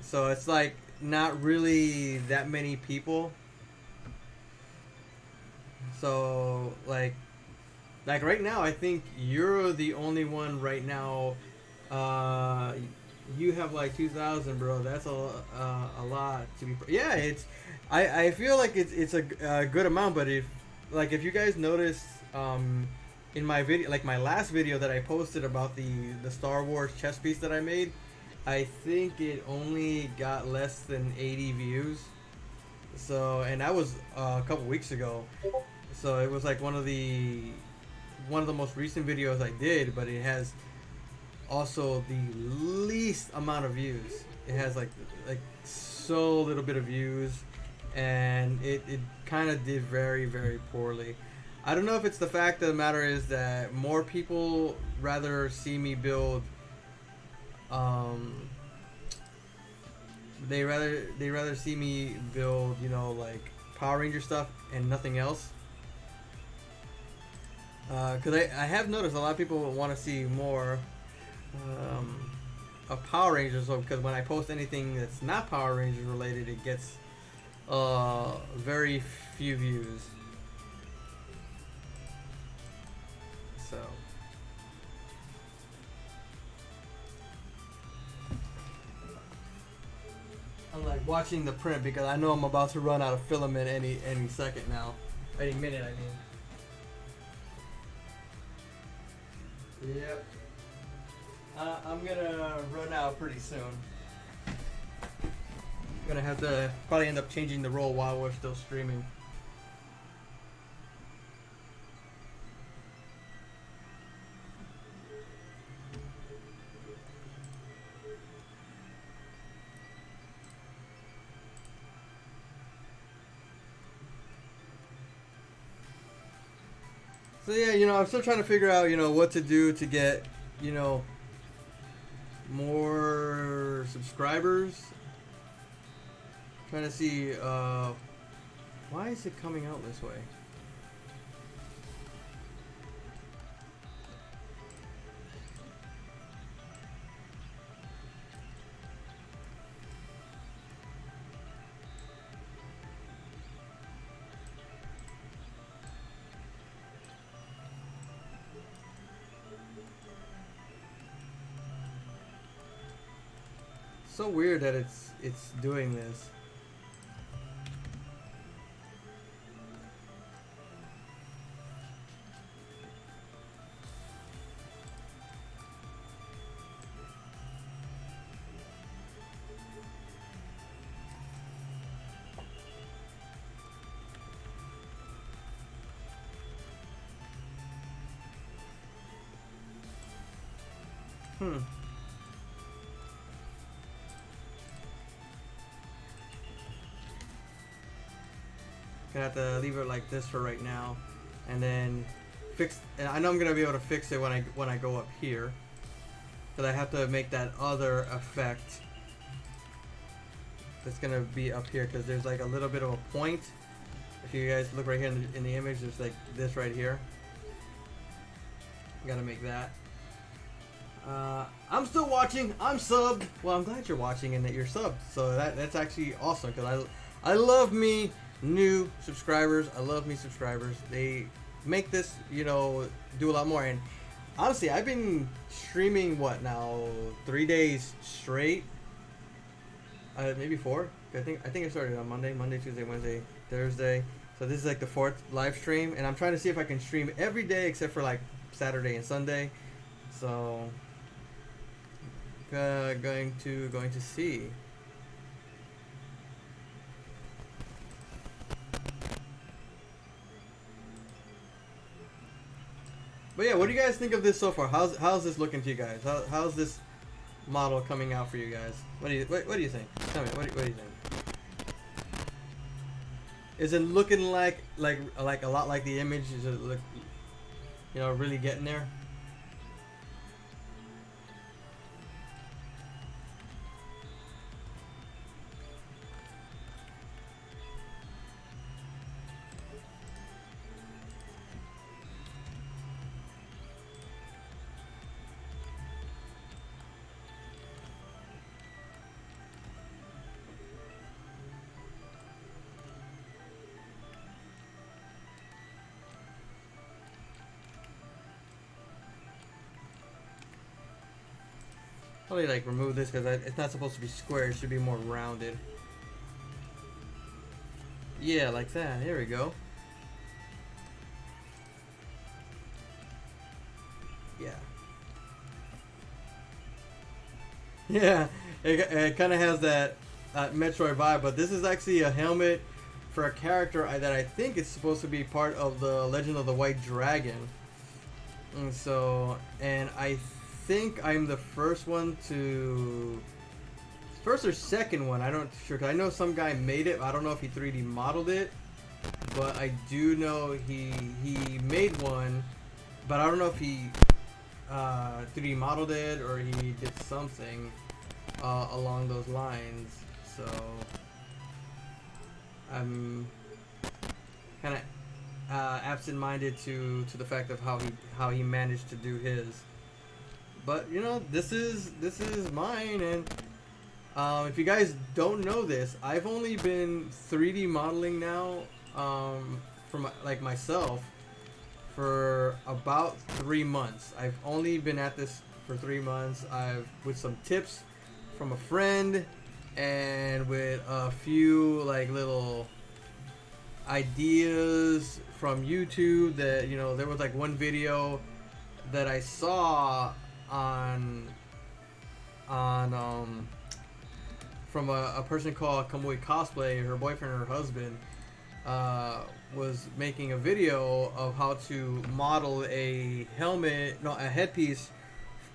so it's like not really that many people. So like right now, I think you're the only one right now. You have like 2,000, bro. That's a lot to be. Yeah, it's. I feel like it's a good amount, but if you guys notice, in my video, like my last video that I posted about the Star Wars chess piece that I made, I think it only got less than 80 views. So, and that was a couple weeks ago. So it was like one of the most recent videos I did, but it has also the least amount of views. It has like so little bit of views, and it kind of did very, very poorly. I don't know if it's the fact of the matter is that more people rather see me build. They rather see me build, you know, like Power Ranger stuff and nothing else. Because I have noticed a lot of people want to see more of Power Rangers. So because when I post anything that's not Power Rangers related, it gets very few views. So I'm like watching the print because I know I'm about to run out of filament any second now, any minute I mean. Yep. I'm gonna run out pretty soon. Gonna have to probably end up changing the roll while we're still streaming. So yeah, I'm still trying to figure out, what to do to get, more subscribers. Trying to see, why is it coming out this way? So weird that it's doing this. Gonna have to leave it like this for right now, and then fix. And I know I'm gonna be able to fix it when I go up here, but I have to make that other effect. That's gonna be up here because there's like a little bit of a point. If you guys look right here in the image, there's like this right here. Gotta make that. I'm still watching. I'm subbed. Well, I'm glad you're watching and that you're subbed. So that's actually awesome because I love me new subscribers. I love me subscribers. They make this, do a lot more. And honestly, I've been streaming what now 3 days straight. Maybe 4. I think I started on Monday, Tuesday, Wednesday, Thursday. So this is like the 4th live stream, and I'm trying to see if I can stream every day except for like Saturday and Sunday. So going to see. But yeah, what do you guys think of this so far? How's this looking to you guys? How's this model coming out for you guys? What do you think? Tell me, what do you think? Is it looking like a lot like the image? Is it look, really getting there? Probably like remove this because it's not supposed to be square. It should be more rounded. Yeah, like that. Here we go. Yeah. Yeah, it kind of has that Metroid vibe, but this is actually a helmet for a character that I think is supposed to be part of the Legend of the White Dragon. And I think I'm the first or second one. I don't sure. 'Cause I know some guy made it. I don't know if he 3D modeled it, but I do know he made one. But I don't know if he 3D modeled it or he did something along those lines. So I'm kind of absent-minded to the fact of how he managed to do his. But this is mine, and if you guys don't know this, I've only been 3D modeling now for like myself for about 3 months. I've only been at this for 3 months. I've with some tips from a friend and with a few like little ideas from YouTube that there was like one video that I saw on from a person called Camuy Cosplay. Her boyfriend or her husband was making a video of how to model a headpiece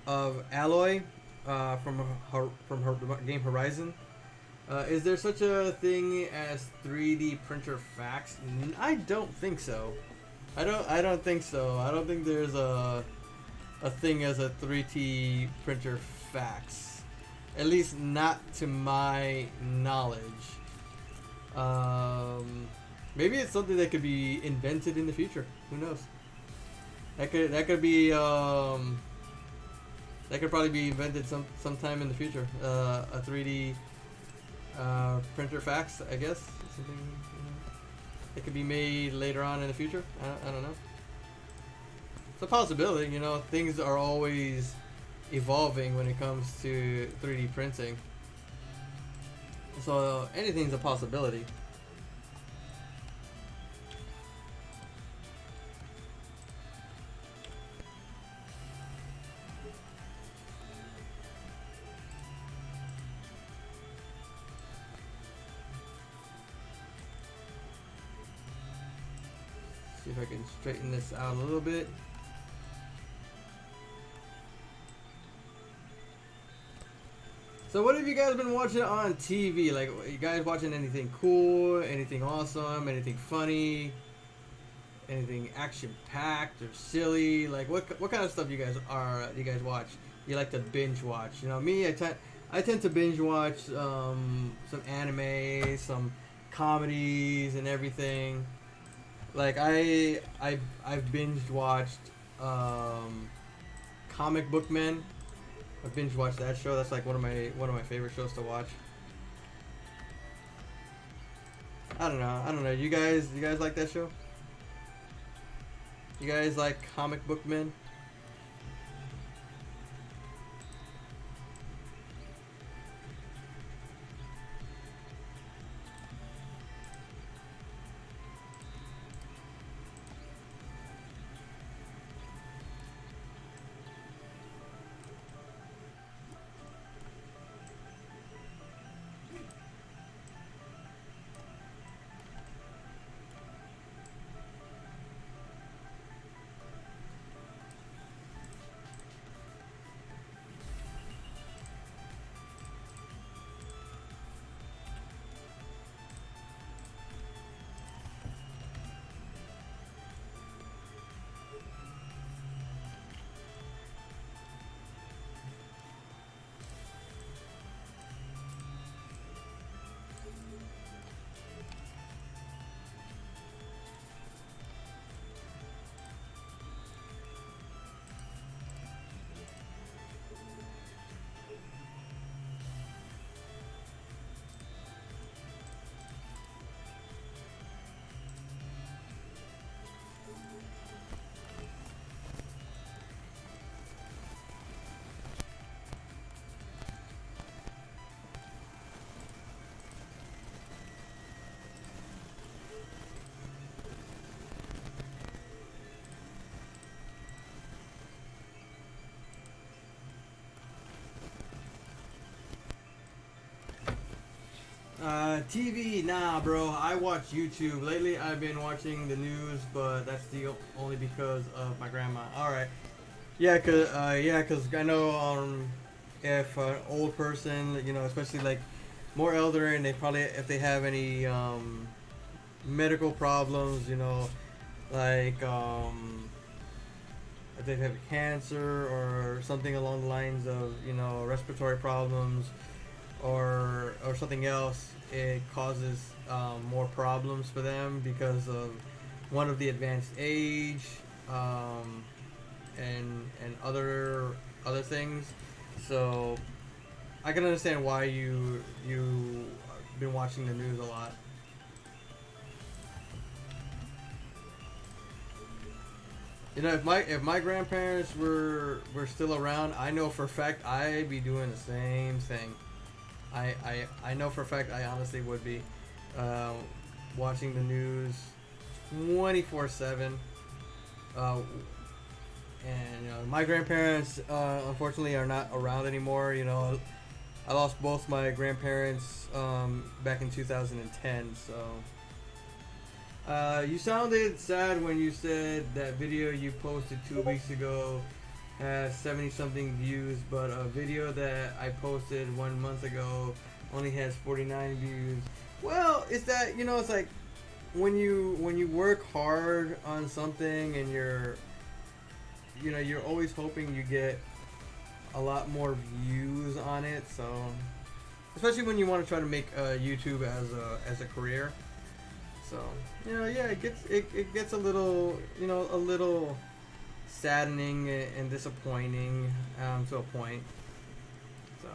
of alloy from her game Horizon. Is there such a thing as 3D printer facts? I don't think so. I don't think so. I don't think there's a thing as a 3D printer fax. At least not to my knowledge. Maybe it's something that could be invented in the future. Who knows? That could be that could probably be invented sometime in the future. A 3D printer fax, I guess. Something that could be made later on in the future. I don't know. It's a possibility. Things are always evolving when it comes to 3D printing. So anything's a possibility. See if I can straighten this out a little bit. So what have you guys been watching on TV? Like, you guys watching anything cool, anything awesome, anything funny, anything action-packed or silly? Like, what kind of stuff you guys watch? You like to binge watch? Me, I tend to binge watch some anime, some comedies, and everything. Like I've binge watched Comic Book Men. I binge watched that show. That's like one of my favorite shows to watch. I don't know. You guys like that show? You guys like Comic Book Men? TV, nah, bro. I watch YouTube. Lately, I've been watching the news, but that's only because of my grandma. All right. Yeah, cause I know if an old person, especially like more elder, and they probably if they have any medical problems, like if they have cancer or something along the lines of respiratory problems or something else, it causes more problems for them because of one of the advanced age and other things. So I can understand why you've been watching the news a lot. You know, if my grandparents were still around, I know for a fact I'd be doing the same thing. I know for a fact I honestly would be watching the news 24/7. And you know, my grandparents unfortunately are not around anymore. You know, I lost both my grandparents back in 2010. So you sounded sad when you said that video you posted 2 weeks ago has 70 something views, but a video that I posted 1 month ago only has 49 views. Well, it's that, you know, it's like when you work hard on something and you're always hoping you get a lot more views on it. So especially when you want to try to make YouTube as a career. So you know, yeah, it gets a little, you know, a little saddening and disappointing to a point. So.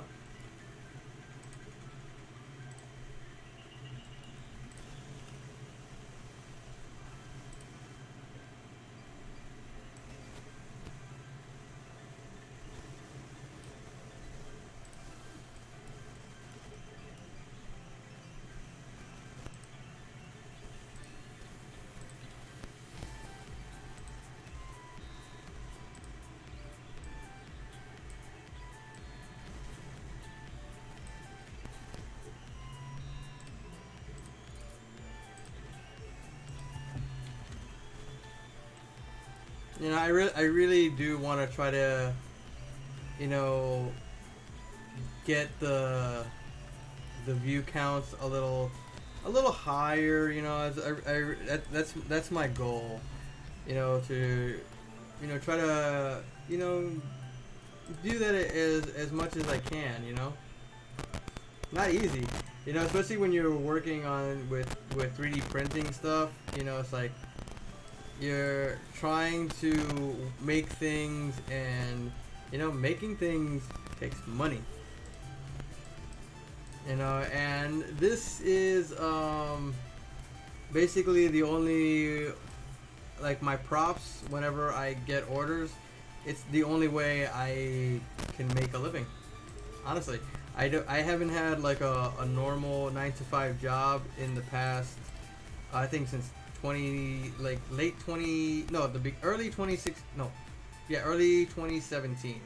You know, I really do want to try to, you know, get the view counts a little higher. You know, that's my goal. You know, to, you know, try to, you know, do that as much as I can. You know, not easy. You know, especially when you're working on with 3D printing stuff. You know, it's like you're trying to make things, and you know, making things takes money. You know, and this is basically the only, like, my props whenever I get orders. It's the only way I can make a living. Honestly, I haven't had like a normal 9 to 5 job in the past. I think since early 2017.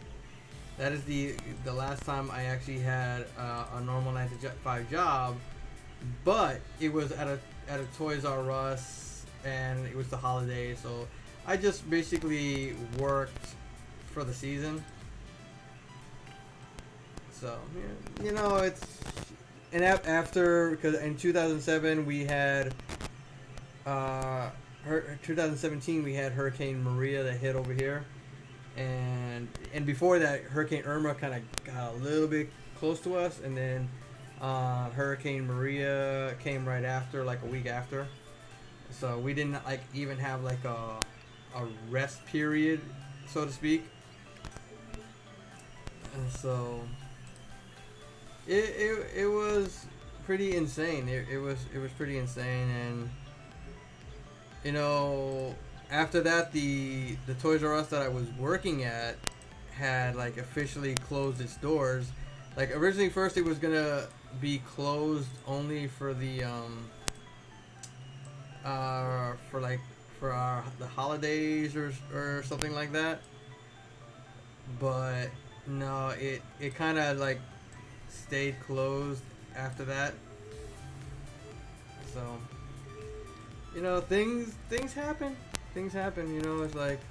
That is the last time I actually had a normal 9 to 5 job, but it was at a Toys R Us, and it was the holidays, so I just basically worked for the season. So yeah, you know, it's, and after, because in 2007 we had 2017 we had Hurricane Maria that hit over here, and before that Hurricane Irma kind of got a little bit close to us, and then Hurricane Maria came right after, like a week after. So we didn't like even have like a rest period, so to speak. And so it was pretty insane. It was pretty insane. And you know, after that, the Toys R Us that I was working at had like officially closed its doors. Like originally, first it was gonna be closed only for the the holidays or something like that. But no, it kind of like stayed closed after that. So you know, things happen. Things happen. You know, it's like,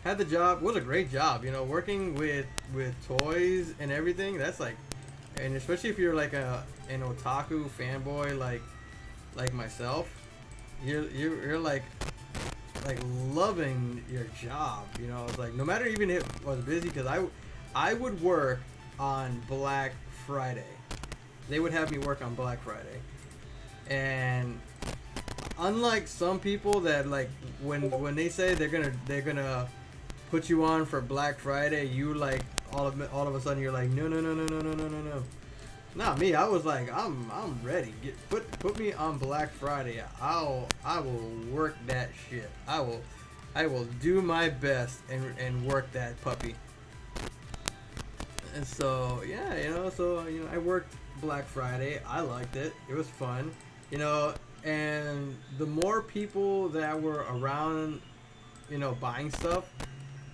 had the job, was a great job. You know, working with toys and everything. That's like, and especially if you're like an otaku fanboy like myself, you're like loving your job. You know, it's like no matter even if I was busy, because I would work on Black Friday. They would have me work on Black Friday, and unlike some people that like when they say they're gonna put you on for Black Friday, you like all of a sudden you're like no. Not me. I was like, I'm ready. Put me on Black Friday. I will work that shit. I will do my best and work that puppy. And so yeah, I worked Black Friday. I liked it. It was fun. And the more people that were around, buying stuff,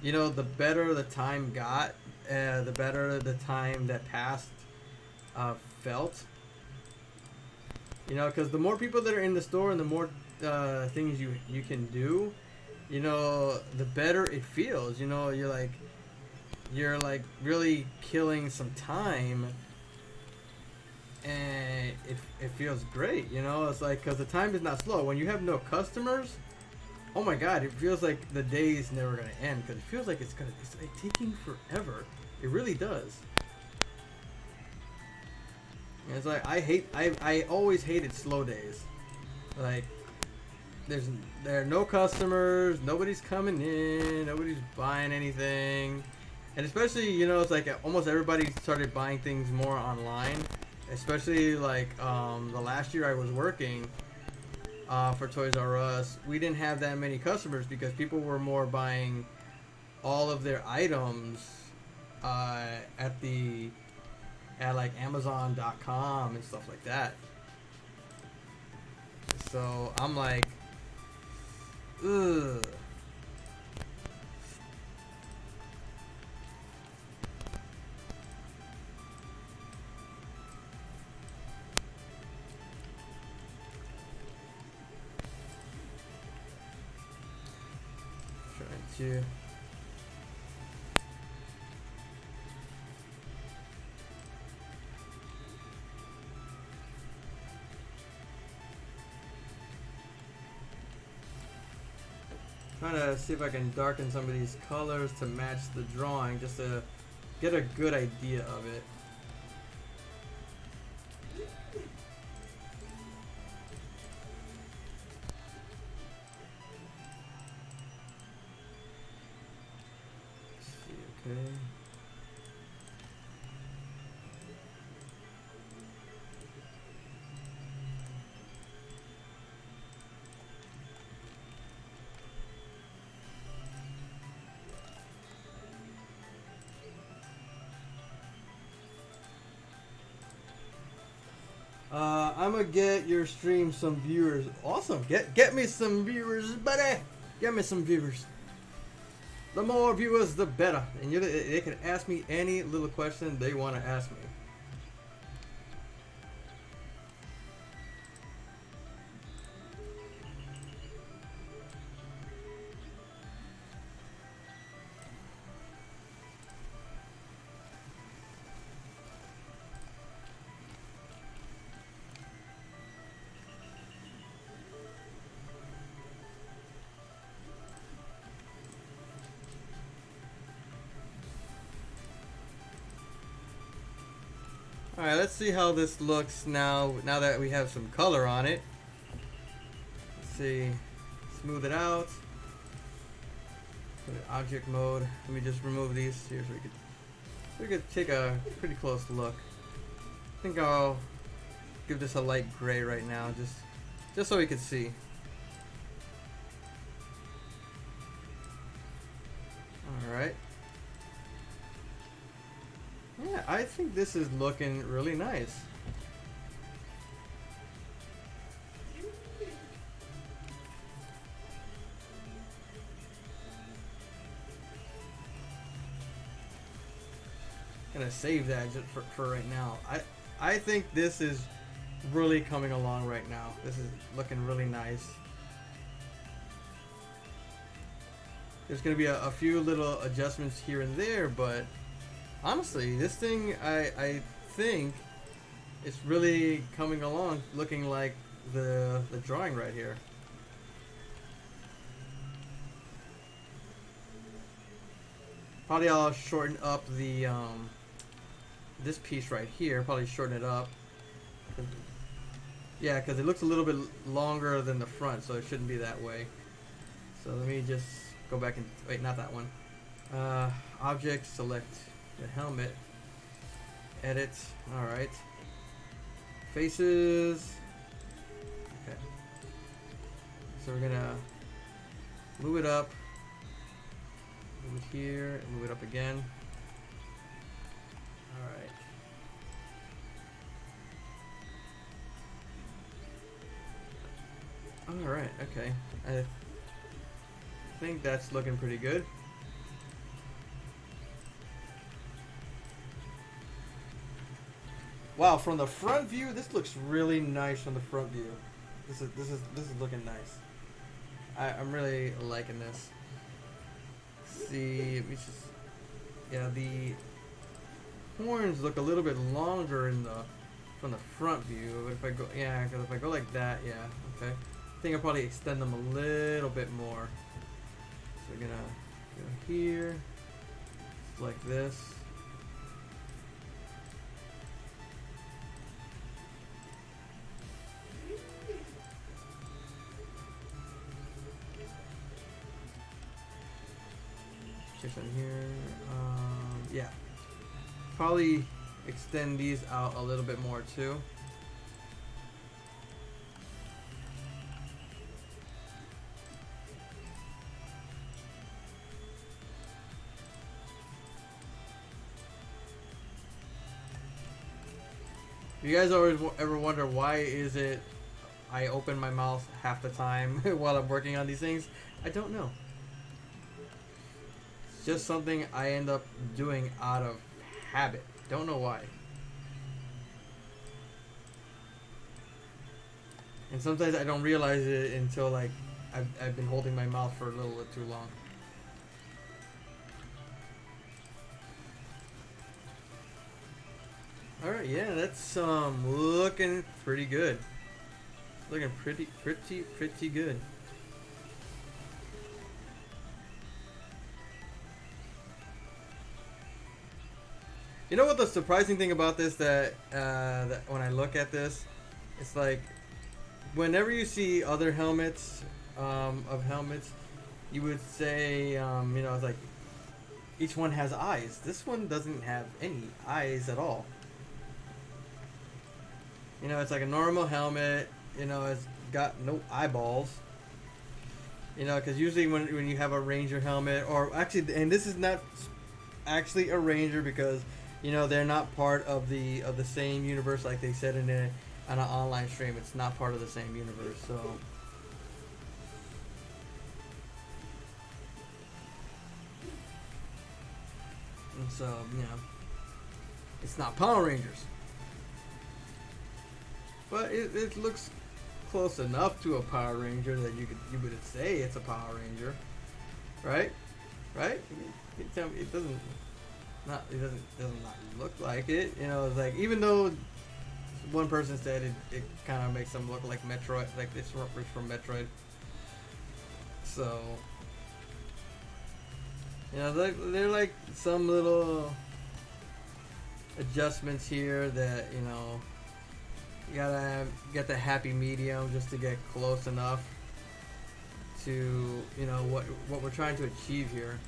the better the time got, the better the time that passed felt. Because the more people that are in the store and the more things you can do, the better it feels. You're like really killing some time, and it feels great. It's like, because the time is not slow when you have no customers. Oh my god, it feels like the day is never gonna end, because it feels like it's like taking forever. It really does. And it's like I always hated slow days. Like there are no customers, nobody's coming in, nobody's buying anything, and especially it's like almost everybody started buying things more online. Especially like the last year I was working for Toys R Us, we didn't have that many customers because people were more buying all of their items at like Amazon.com and stuff like that. So I'm like, ugh. Trying to. Trying to see if I can darken some of these colors to match the drawing, just to get a good idea of it. Let's see, okay. I'm gonna get your stream some viewers. Awesome. Get me some viewers, buddy. Get me some viewers. The more viewers, the better. And they can ask me any little question they want to ask me. Alright, let's see how this looks now that we have some color on it. Let's see. Smooth it out. Put it in object mode. Let me just remove these here so we could take a pretty close look. I think I'll give this a light gray right now, just so we can see. Alright. Yeah, I think this is looking really nice. Gonna save that just for right now. I think this is really coming along right now. This is looking really nice. There's gonna be a few little adjustments here and there, but honestly, this thing, I think it's really coming along, looking like the drawing right here. Probably I'll shorten up the this piece right here. Probably shorten it up. Yeah, because it looks a little bit longer than the front, so it shouldn't be that way. So let me just go back and wait, not that one. Object, select the helmet, edit. All right. Faces. Okay. So we're gonna move it up. Move it here. And move it up again. All right. All right. Okay. I think that's looking pretty good. Wow, from the front view, this looks really nice from the front view. This is looking nice. I'm really liking this. See, let me just, yeah, the horns look a little bit longer in the from the front view. But if I go, yeah, because if I go like that, yeah, okay. I think I'll probably extend them a little bit more. So we're gonna go here, just like this. Just on here, yeah. Probably extend these out a little bit more too. You guys always ever wonder why is it I open my mouth half the time while I'm working on these things? I don't know. It's just something I end up doing out of habit. Don't know why. And sometimes I don't realize it until like I've been holding my mouth for a little bit too long. Alright, yeah, that's looking pretty good. Looking pretty good. You know what the surprising thing about this that when I look at this, it's like whenever you see other helmets of helmets, you would say you know, it's like each one has eyes. This one doesn't have any eyes at all. You know, it's like a normal helmet. You know, it's got no eyeballs. You know, because usually when you have a Ranger helmet, or actually, and this is not actually a Ranger because you know they're not part of the same universe like they said on an online stream. It's not part of the same universe, so. And so, you know, it's not Power Rangers. But it looks close enough to a Power Ranger that you would say it's a Power Ranger, right? Right? You tell me it doesn't not look like it. You know, it's like even though one person said it kind of makes them look like Metroid, like it's from Metroid. So you know, they're like some little adjustments here that you know. You gotta get the happy medium just to get close enough to, you know, what we're trying to achieve here.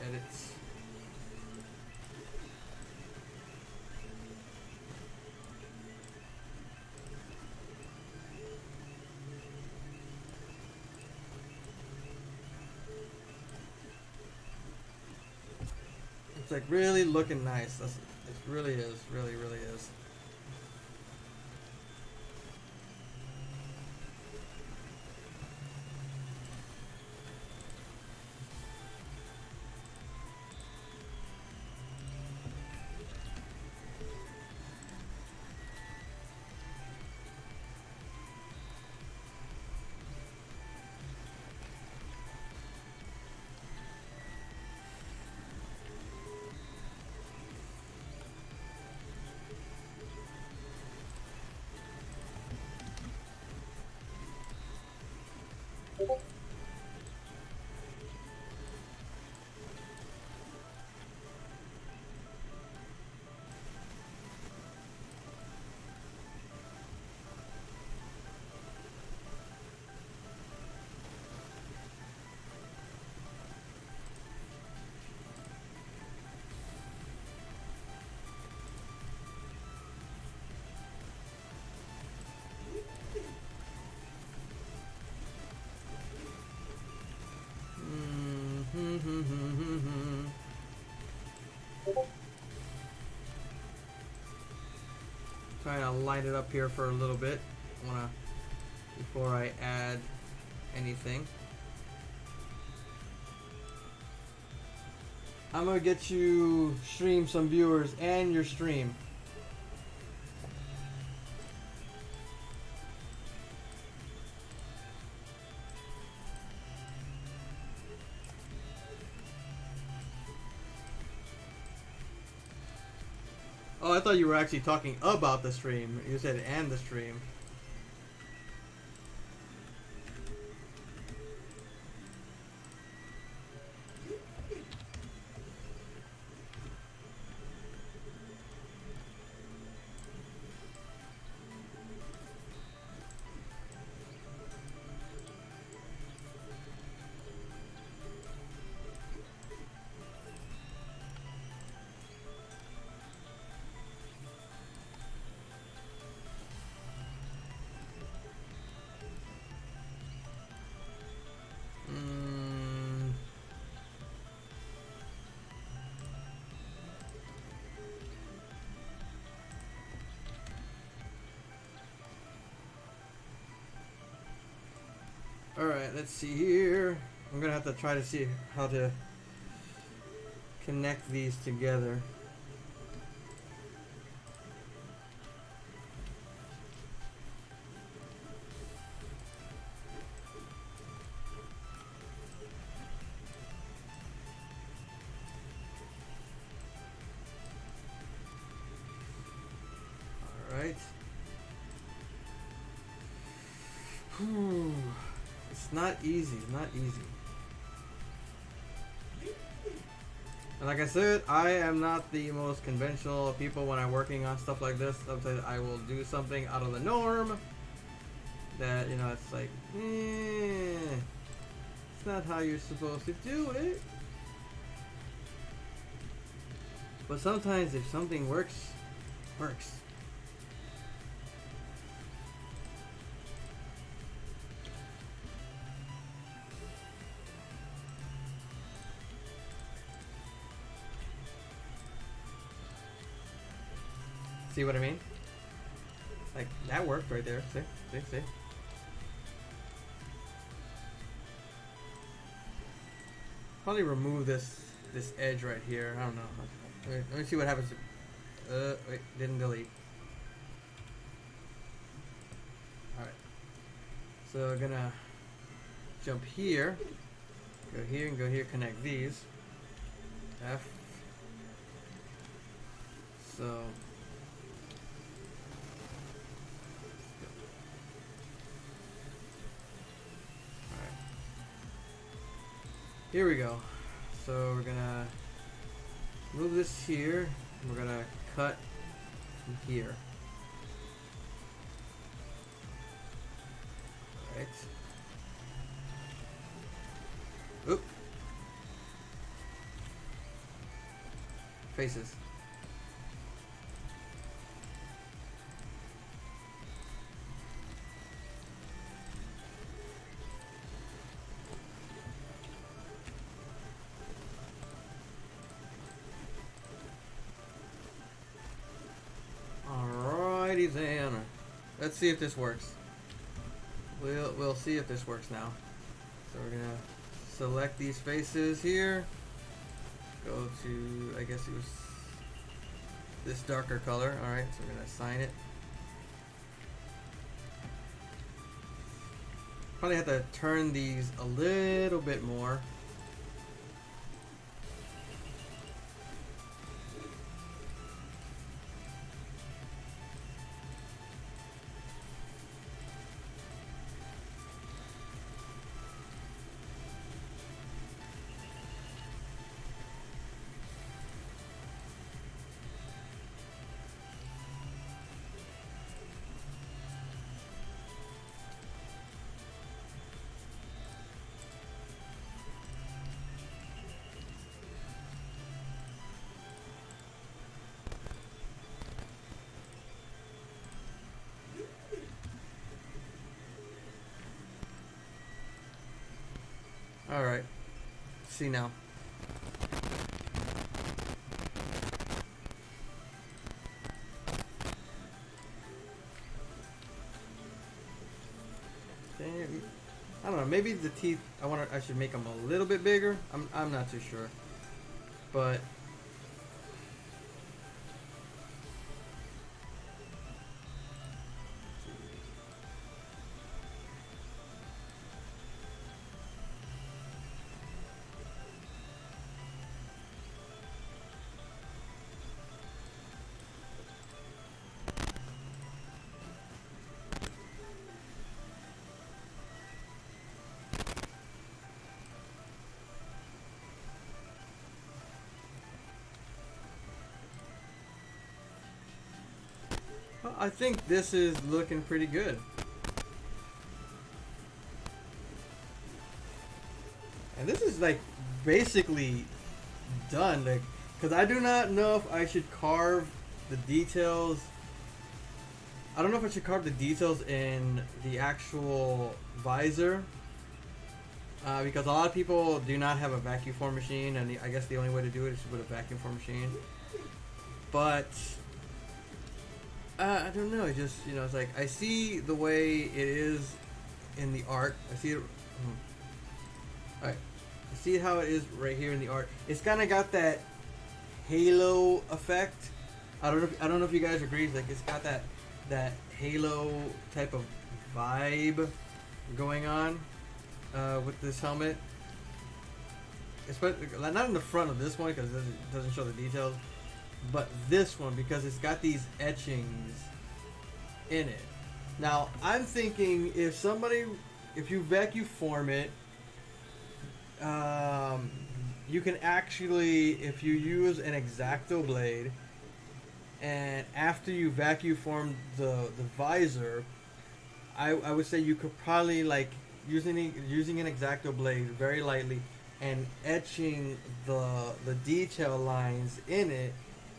Edits. It's like really looking nice. It really is, really is. Trying to line it up here for a little bit. Before I add anything. I'm gonna get you stream some viewers and your stream. Oh, I thought you were actually talking about the stream. You said and the stream. Alright, let's see here. I'm gonna have to try to see how to connect these together. Alright. It's not easy, not easy. And like I said, I am not the most conventional of people when I'm working on stuff like this. Sometimes I will do something out of the norm that, you know, it's like, it's not how you're supposed to do it. But sometimes if something works, works. See what I mean? Like, that worked right there. See? Probably remove this edge right here. I don't know. Let me see what happens. Wait, didn't delete. Alright. So we're gonna jump here. Go here and go here, connect these. F. So here we go. So we're gonna move this here. And we're gonna cut from here. Right. Oop. Faces. Alrighty then. Let's see if this works. We'll see if this works now. So we're gonna select these faces here. Go to, I guess it was this darker color. Alright, so we're gonna assign it. Probably have to turn these a little bit more. Alright. See now. maybe the teeth. I should make them a little bit bigger. I'm not too sure, but. I think this is looking pretty good. And this is like basically done, like, because I do not know if I should carve the details. I don't know if I should carve the details in the actual visor, because a lot of people do not have a vacuum form machine, and I guess the only way to do it is with a vacuum form machine. But I don't know. It just, it's like I see the way it is in the art. I see it. Alright. I see how it is right here in the art. It's kind of got that halo effect. I don't know if you guys agree. It's like it's got that halo type of vibe going on with this helmet. Especially not in the front of this one because it doesn't show the details. But this one, because it's got these etchings in it. Now, I'm thinking if you vacuum form it, you can actually, if you use an X-Acto blade, and after you vacuum form the visor, I would say you could probably, like, using an X-Acto blade very lightly and etching the detail lines in it.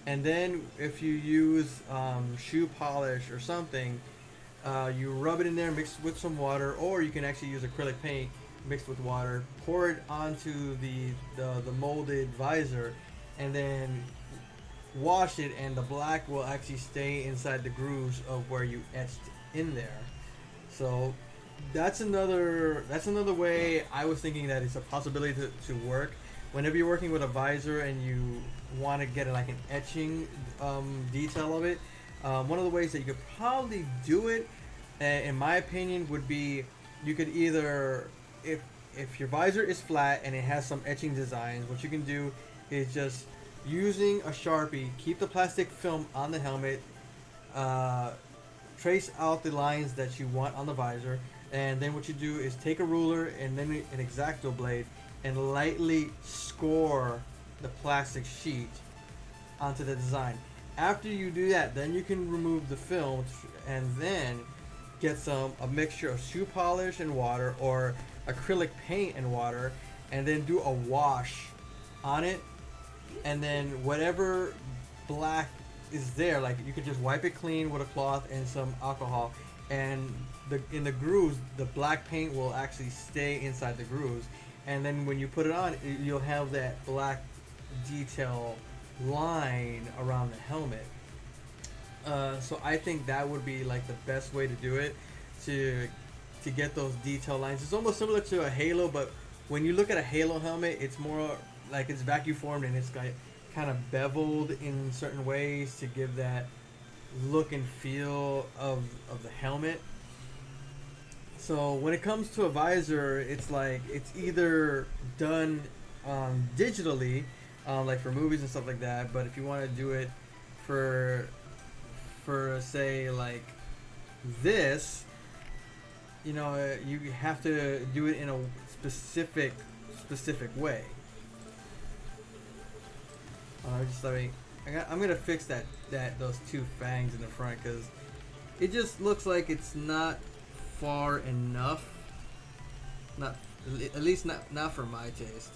And then if you use shoe polish or something, you rub it in there mixed with some water, or you can actually use acrylic paint mixed with water, pour it onto the molded visor, and then wash it, and the black will actually stay inside the grooves of where you etched in there. So that's another way I was thinking that it's a possibility to work. Whenever you're working with a visor and you want to get like an etching detail of it, one of the ways that you could probably do it, in my opinion, would be you could either, if your visor is flat and it has some etching designs, what you can do is just using a Sharpie, keep the plastic film on the helmet, trace out the lines that you want on the visor, and then what you do is take a ruler and then an X-Acto blade and lightly score the plastic sheet onto the design. After you do that, then you can remove the film and then get a mixture of shoe polish and water, or acrylic paint and water, and then do a wash on it, and then whatever black is there, like, you could just wipe it clean with a cloth and some alcohol, and in the grooves, the black paint will actually stay inside the grooves. And then when you put it on, you'll have that black detail line around the helmet. So I think that would be like the best way to do it, to get those detail lines. It's almost similar to a halo, but when you look at a halo helmet, it's more like it's vacuum formed and it's kind of beveled in certain ways to give that look and feel of the helmet. So when it comes to a visor, it's like it's either done digitally, like for movies and stuff like that. But if you want to do it for say like this, you have to do it in a specific way. I'm gonna fix those two fangs in the front, because it just looks like it's not far enough. At least not for my taste.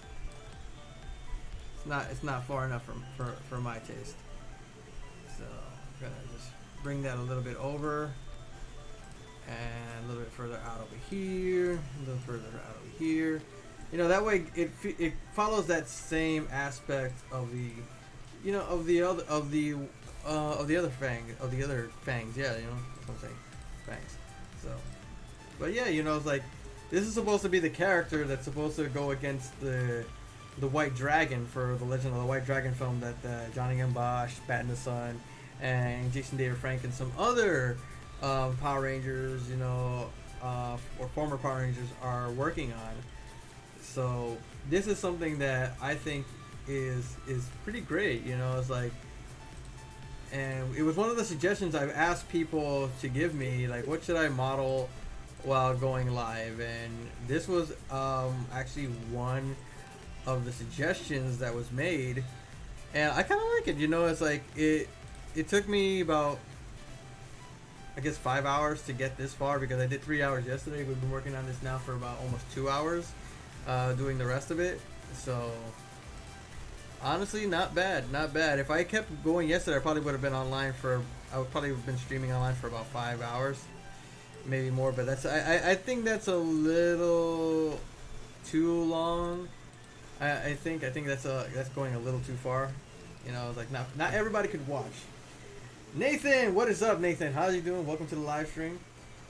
It's not far enough for my taste. So I'm gonna just bring that a little bit over, and a little bit further out over here, a little further out over here. That way it follows that same aspect of the other fangs. Yeah, that's what I'm saying, fangs. So, but yeah, it's like this is supposed to be the character that's supposed to go against the White Dragon for the Legend of the White Dragon film that Johnny M. Bosch, Bat in the Sun, and Jason David Frank and some other Power Rangers, you know, or former Power Rangers are working on. So this is something that I think is pretty great. You know, it's like, and it was one of the suggestions I've asked people to give me, like, what should I model while going live, and this was actually one of the suggestions that was made, and I kind of like it. You know, it's like it took me about, I guess, 5 hours to get this far because I did 3 hours yesterday. We've been working on this now for about almost 2 hours, doing the rest of it. So honestly, not bad, not bad. If I kept going yesterday, I probably would have been online for. I would probably have been streaming online for about 5 hours, maybe more. But that's I think that's a little too long. I think that's going a little too far. You know, it's like not everybody could watch. Nathan, what is up, Nathan? How's you doing? Welcome to the live stream.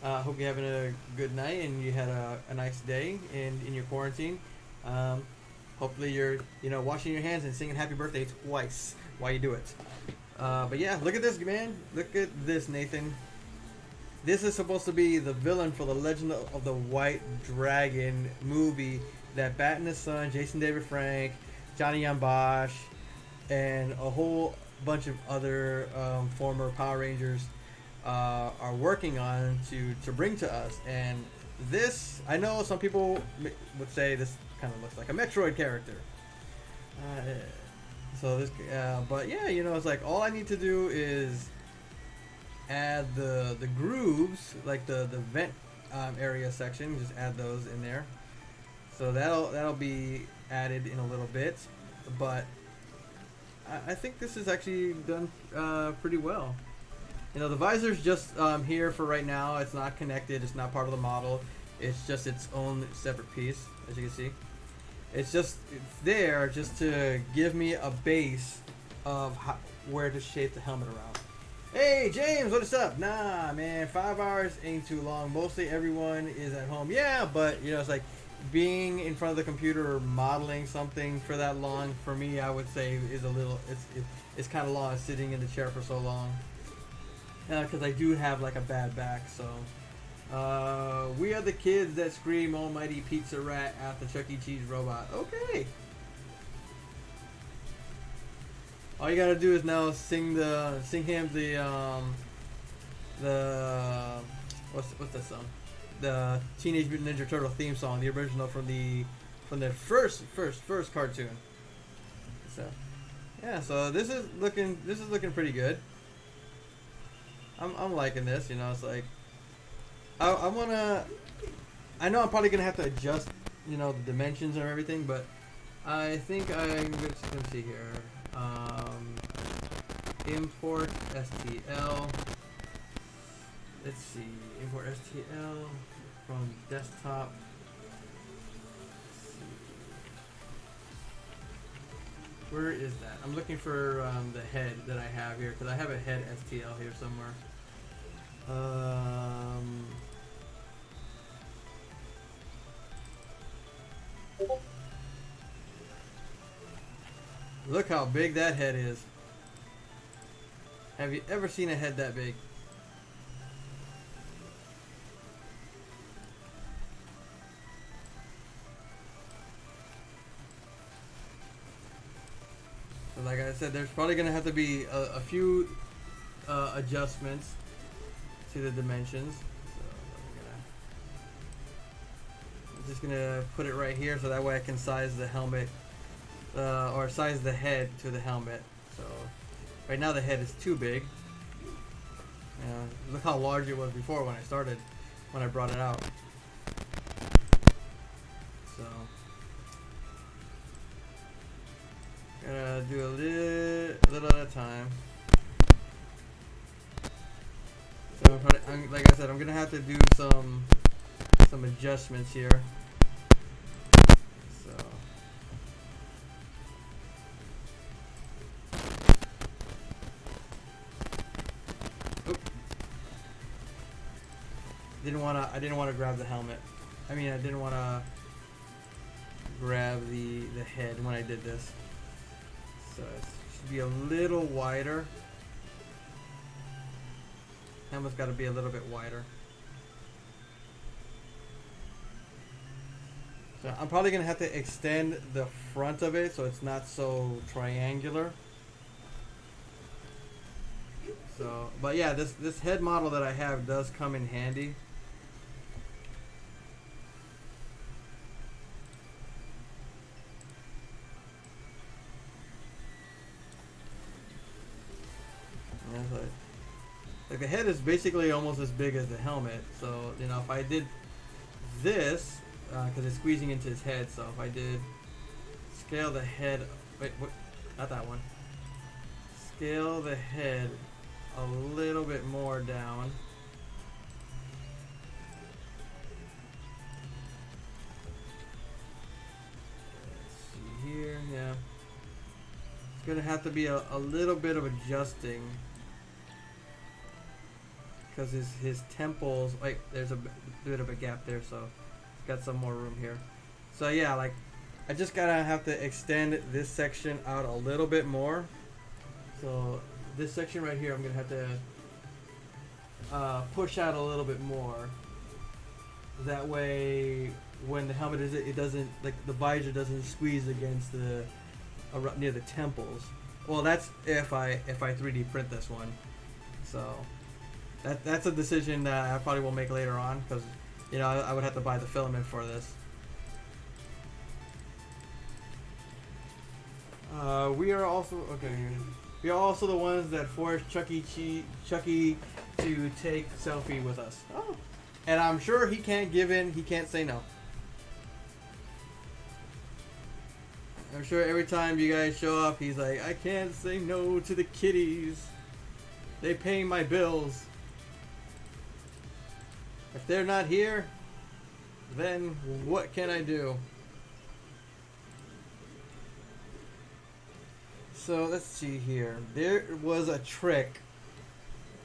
Hope you're having a good night and you had a nice day in your quarantine. Hopefully you're, you know, washing your hands and singing happy birthday twice while you do it. But yeah, look at this, man. Look at this, Nathan. This is supposed to be the villain for the Legend of the White Dragon movie that Bat in the Sun, Jason David Frank, Johnny M. Bosch, and a whole bunch of other former Power Rangers are working on to bring to us. And this, I know some people would say this kind of looks like a Metroid character. So this, but yeah, you know, it's like all I need to do is add the grooves, like the vent area section, just add those in there. So that'll be added in a little bit, but I think this is actually done pretty well. You know, the visor's just here for right now. It's not connected. It's not part of the model. It's just its own separate piece, as you can see. It's there just to give me a base of where to shape the helmet around. Hey, James, what's up? Nah, man, 5 hours ain't too long. Mostly everyone is at home. Yeah, but, you know, it's like being in front of the computer or modeling something for that long, for me, I would say is a little, it's kind of long sitting in the chair for so long. Because I do have like a bad back, so. We are the kids that scream almighty pizza rat at the Chuck E. Cheese robot. Okay. All you gotta do is now sing him the what's that song? The Teenage Mutant Ninja Turtle theme song, the original from the first cartoon. So yeah, so this is looking pretty good. I'm liking this, you know. It's like I know I'm probably gonna have to adjust, you know, the dimensions and everything, but I think I'm gonna see here. Import STL. Let's see, import STL from desktop. Let's see. Where is that? I'm looking for the head that I have here, because I have a head STL here somewhere. Look how big that head is. Have you ever seen a head that big? So like I said, there's probably going to have to be a few adjustments to the dimensions. So I'm just going to put it right here so that way I can size the helmet or size the head to the helmet. So right now the head is too big. Look how large it was before when I brought it out. So gotta do a little at a time. So like I said, I'm gonna have to do some adjustments here. So I didn't want to grab the helmet. I mean, I didn't want to grab the head when I did this. So it should be a little wider. Helmet's got to be a little bit wider. So I'm probably gonna have to extend the front of it so it's not so triangular. So, but yeah, this head model that I have does come in handy. Yeah, like the head is basically almost as big as the helmet. So you know, if I did this, because it's squeezing into his head, so if I did scale the head, wait, what? Not that one. Scale the head a little bit more down. Let's see here, yeah. It's gonna have to be a little bit of adjusting because his temples, like there's a bit of a gap there, so it's got some more room here. So yeah, like I just gotta have to extend this section out a little bit more. So this section right here, I'm gonna have to push out a little bit more. That way, when the helmet is, it doesn't, like the visor doesn't squeeze against the near the temples. Well, that's if I 3D print this one. So that's a decision that I probably will make later on, because you know I would have to buy the filament for this. We are also We are also the ones that forced Chucky to take selfie with us. Oh, and I'm sure he can't give in. He can't say no. I'm sure every time you guys show up, he's like, I can't say no to the kiddies. They pay my bills. If they're not here, then what can I do? So let's see here. There was a trick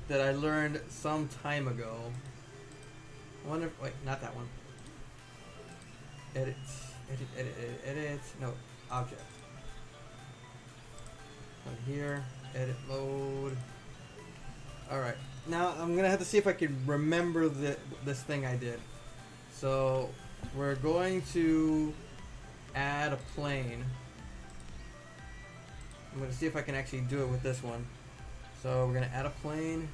that I learned some time ago. I wonder if, wait, not that one. Edit. No, object. On here, edit mode. Alright, now I'm gonna have to see if I can remember this thing I did. So we're going to add a plane. I'm going to see if I can actually do it with this one. So we're going to add a plane.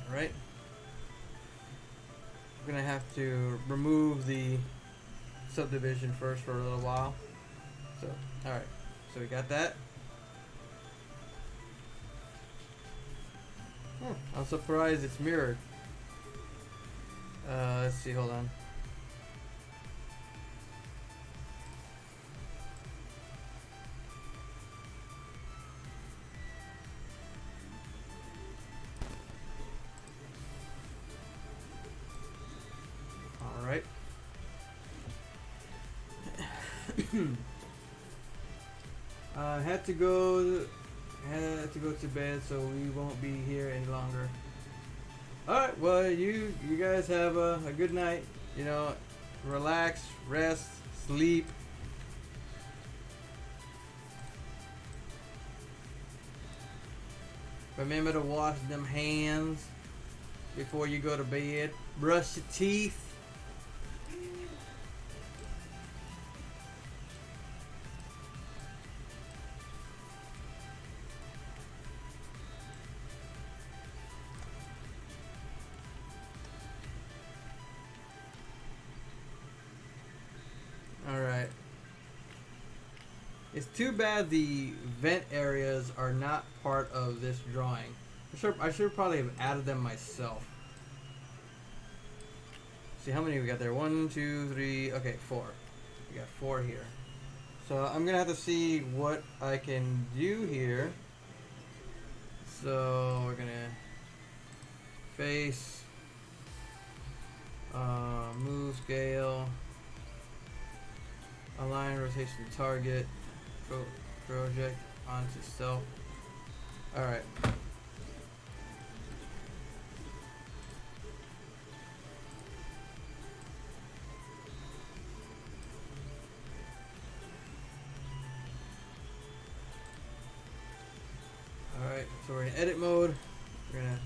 Alright. We're going to have to remove the subdivision first for a little while. So, alright. So we got that. I'm surprised it's mirrored. Let's see, hold on. Alright. Had to go to bed, so we won't be here any longer. Alright, well, you guys have a good night. You know, relax, rest, sleep. Remember to wash them hands before you go to bed. Brush your teeth. Alright. It's too bad the vent areas are not part of this drawing. I should probably have added them myself. See how many we got there? 1, 2, 3, okay, 4. We got 4 here. So I'm gonna have to see what I can do here. So we're gonna face, move scale, align rotation target, project onto self All right. All right. So we're in edit mode. We're gonna.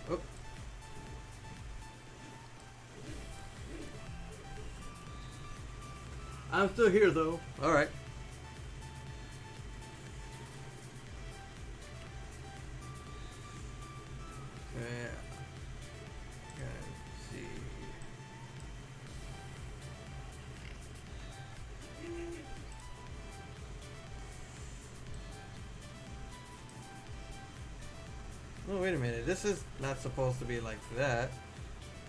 Oh. I'm still here though. All right. Yeah. Let's see. Oh, wait a minute. This is not supposed to be like that.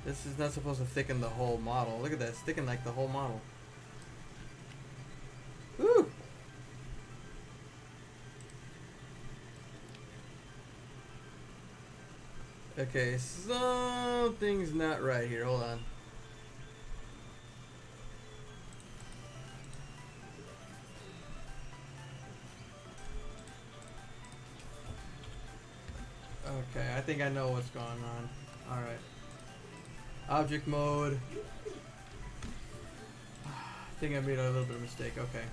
This is not supposed to thicken the whole model. Look at that. It's thickened like the whole model. Woo! Okay, something's not right here. Hold on. Okay, I think I know what's going on. Alright. Object mode. I think I made a little bit of a mistake. Okay.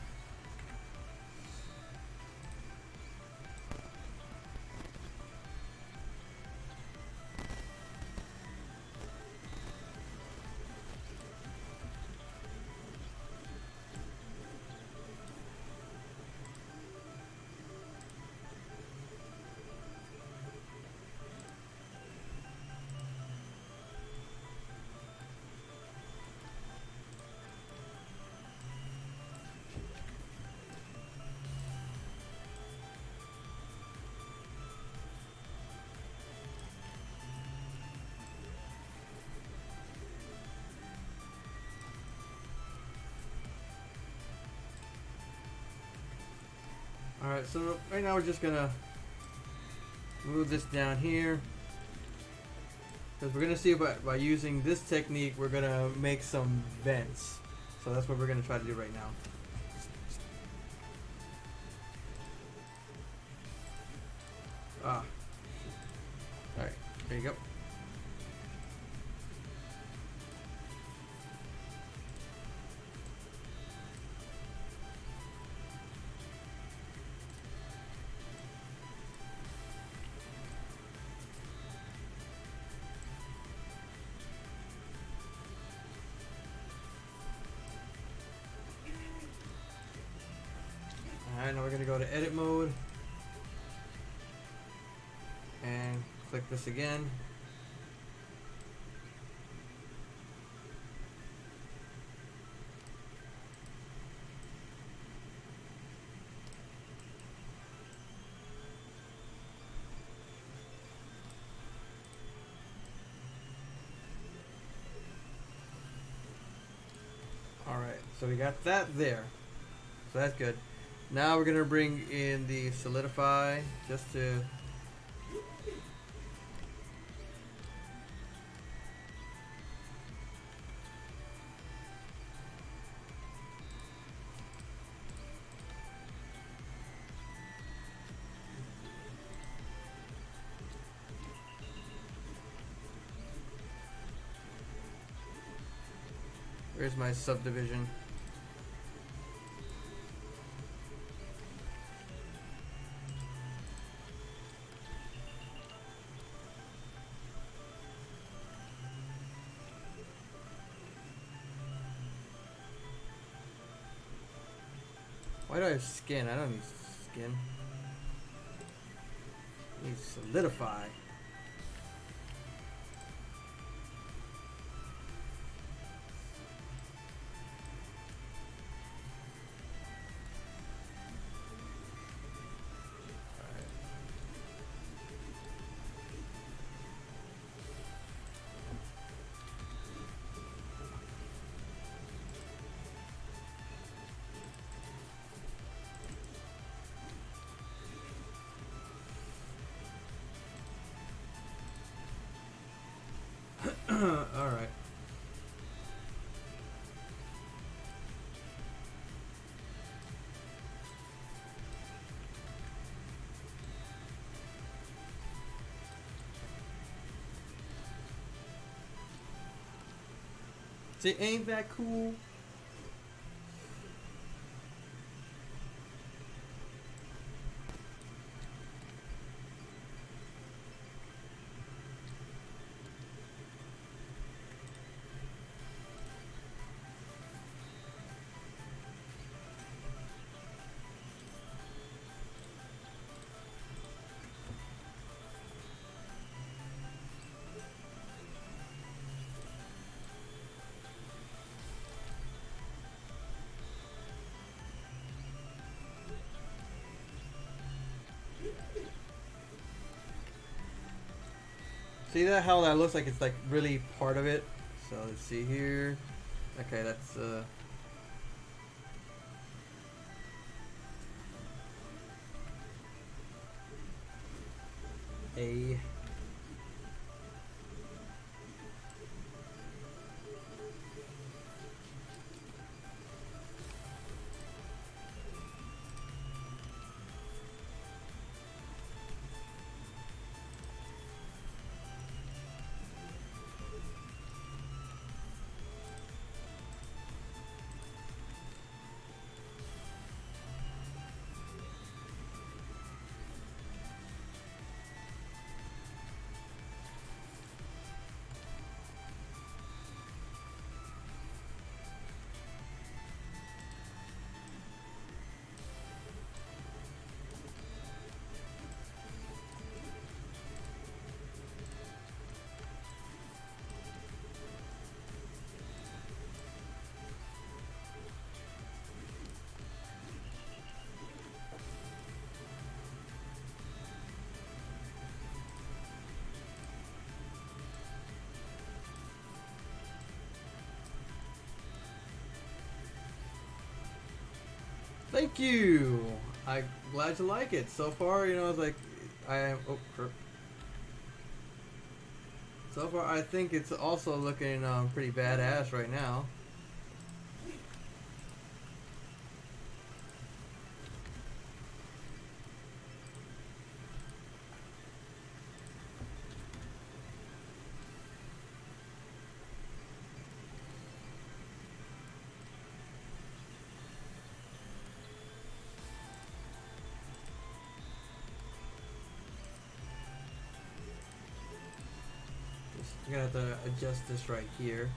Alright, so right now we're just gonna move this down here. Because we're gonna see by using this technique, we're gonna make some vents. So that's what we're gonna try to do right now. Ah. Alright, there you go. Alright, now we're gonna go to edit mode and click this again. Alright, so we got that there. So that's good. Now we're gonna bring in the solidify just to where's my subdivision? Why do I have skin? I don't need skin. I need solidify. All right. See, ain't that cool? See that how that looks like it's like really part of it? So let's see here. Okay, that's a Thank you. I'm glad you like it. So far, you know, it's like I am. Oh, crap. So far, I think it's also looking pretty badass right now. I'm gonna have to adjust this right here.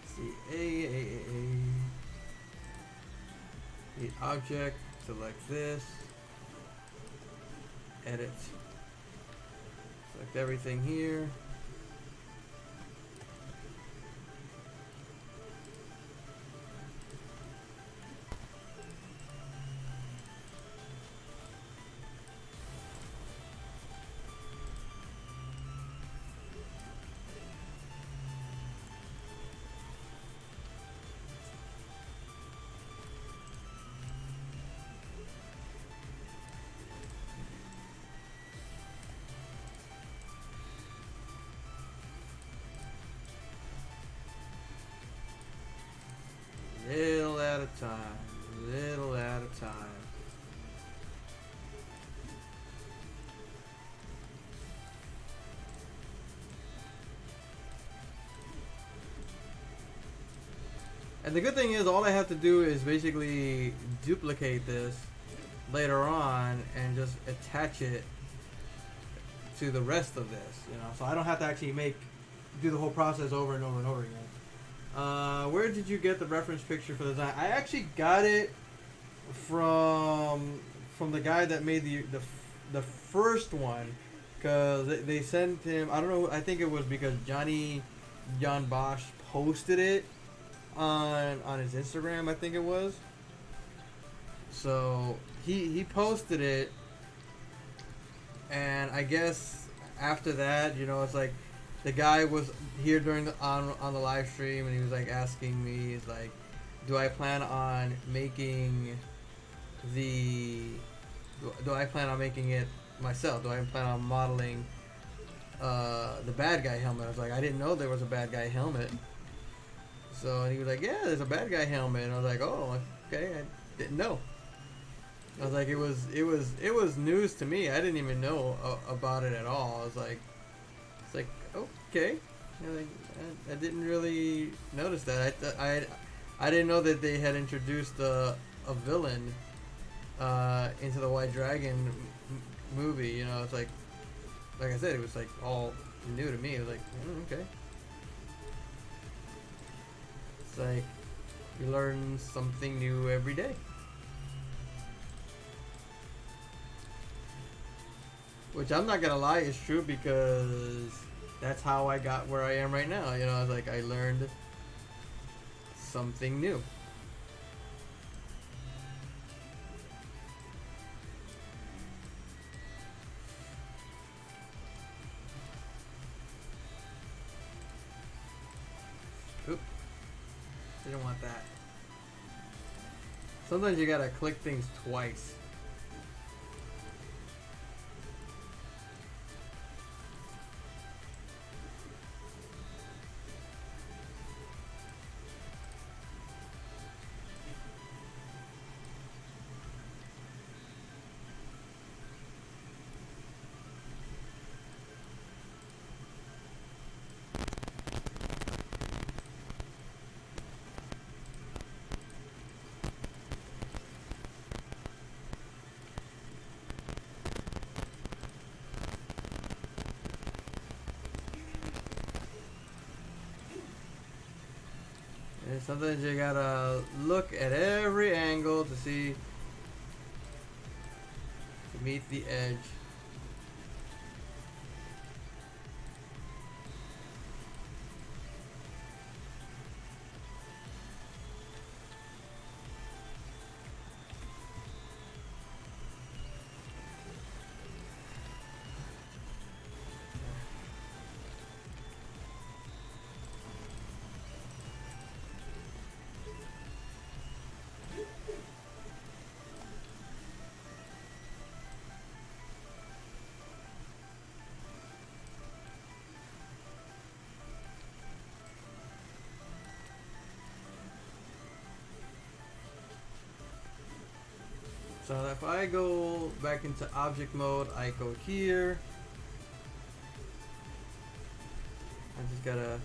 See, the object, select this, edit, select everything here. Little at a time, little at a time. And the good thing is all I have to do is basically duplicate this later on and just attach it to the rest of this, you know, so I don't have to actually do the whole process over and over and over again. Where did you get the reference picture for the design? I actually got it from the guy that made the first one, because they sent him. I don't know. I think it was because John Bosch posted it on his Instagram. I think it was. So he posted it, and I guess after that, you know, it's like the guy was here during the on the live stream, and he was like asking me, he's like, do I plan on making do I plan on making it myself? Do I plan on modeling the bad guy helmet? I was like, I didn't know there was a bad guy helmet. So, and he was like, yeah, there's a bad guy helmet. And I was like, oh, okay, I didn't know. I was like, it was news to me. I didn't even know about it at all. I was like, it's like, okay. Like, I didn't really notice that. I didn't know that they had introduced a villain into the White Dragon movie. You know, it's like I said, it was like all new to me. It was like, okay. It's like you learn something new every day. Which I'm not gonna lie is true, because that's how I got where I am right now. You know, it's like I learned something new. Oop. Didn't want that. Sometimes you gotta click things twice. And sometimes you gotta look at every angle to see, to meet the edge. So if I go back into object mode, I go here. I just gotta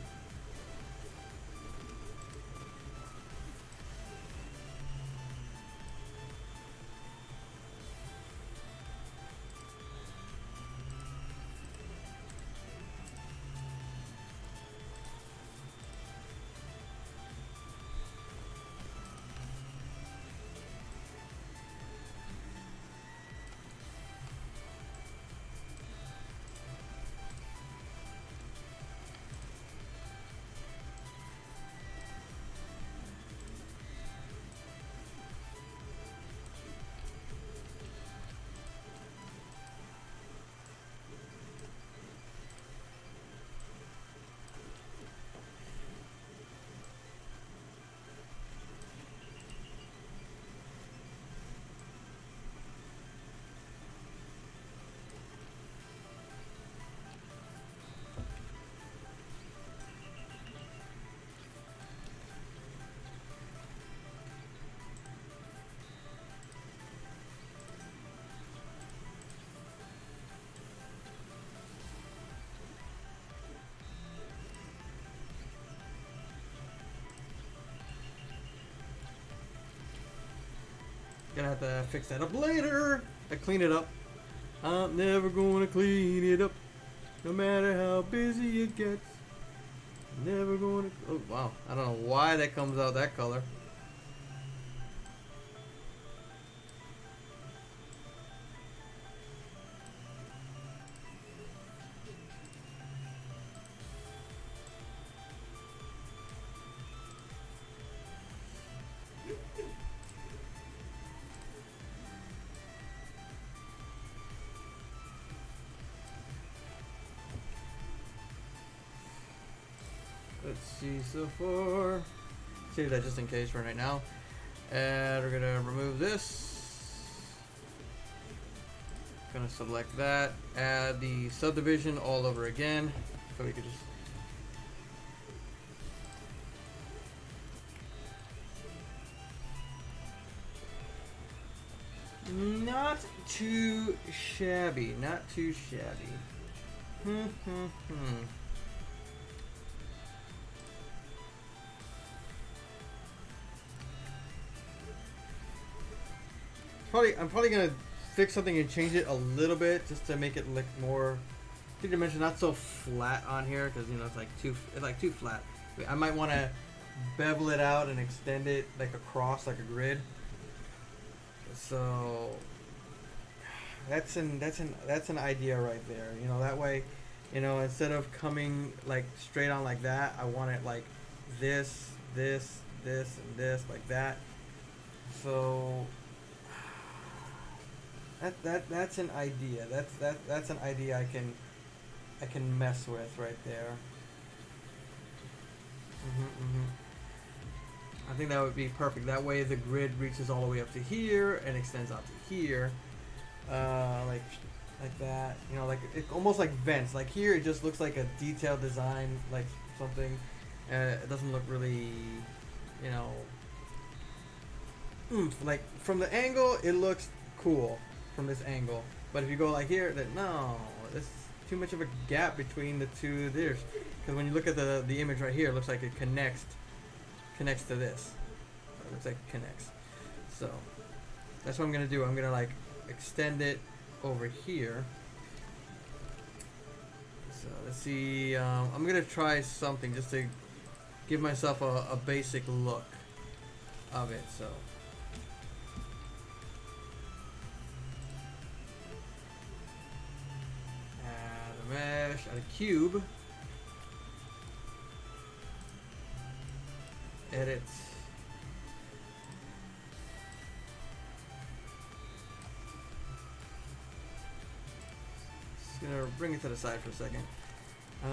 have to fix that up later. I clean it up. I'm never gonna clean it up, no matter how busy it gets. Never gonna. Oh wow! I don't know why that comes out that color. let's see, so far. Save that just in case for right now. And we're gonna remove this. Gonna select that. Add the subdivision all over again. So we could just. Not too shabby. Not too shabby. I'm probably gonna fix something and change it a little bit just to make it look more three-dimensional, not so flat on here, because you know it's like too flat. I might want to bevel it out and extend it like across, like a grid. So that's an idea right there. You know, that way, you know, instead of coming like straight on like that, I want it like this, this, this, and this, like that. So that's an idea. That's an idea I can mess with right there. I think that would be perfect. That way the grid reaches all the way up to here and extends out to here, like that. You know, like it almost like vents. Like here, it just looks like a detailed design, like something. It doesn't look really, you know, like from the angle it looks cool from this angle. But if you go like here, then no, there's too much of a gap between the two. There's because when you look at the image right here, it looks like it connects to this. It looks like it connects. So that's what I'm gonna do. I'm gonna like extend it over here. So let's see. I'm gonna try something just to give myself a basic look of it. So. Mesh, add a cube, edit, just gonna bring it to the side for a second. So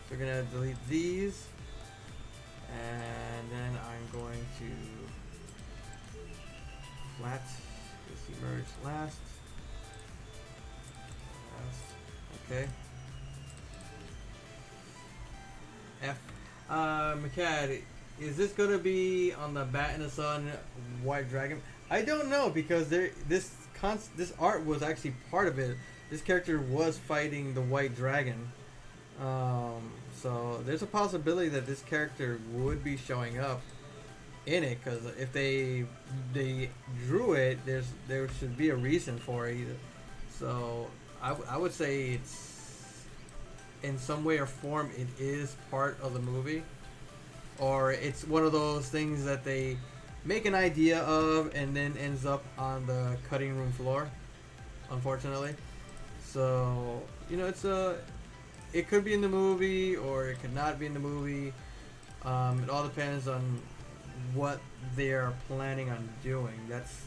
we're gonna delete these, and then I'm going to flat, let's see, merge last, okay. F. McCad, is this gonna be on the Bat in the Sun White Dragon? I don't know, because this art was actually part of it. This character was fighting the White Dragon, so there's a possibility that this character would be showing up in it, because if they drew it, there should be a reason for it either. So I would say it's in some way or form it is part of the movie, or it's one of those things that they make an idea of and then ends up on the cutting room floor, unfortunately. So you know, it could be in the movie or it could not be in the movie. It all depends on what they're planning on doing. That's,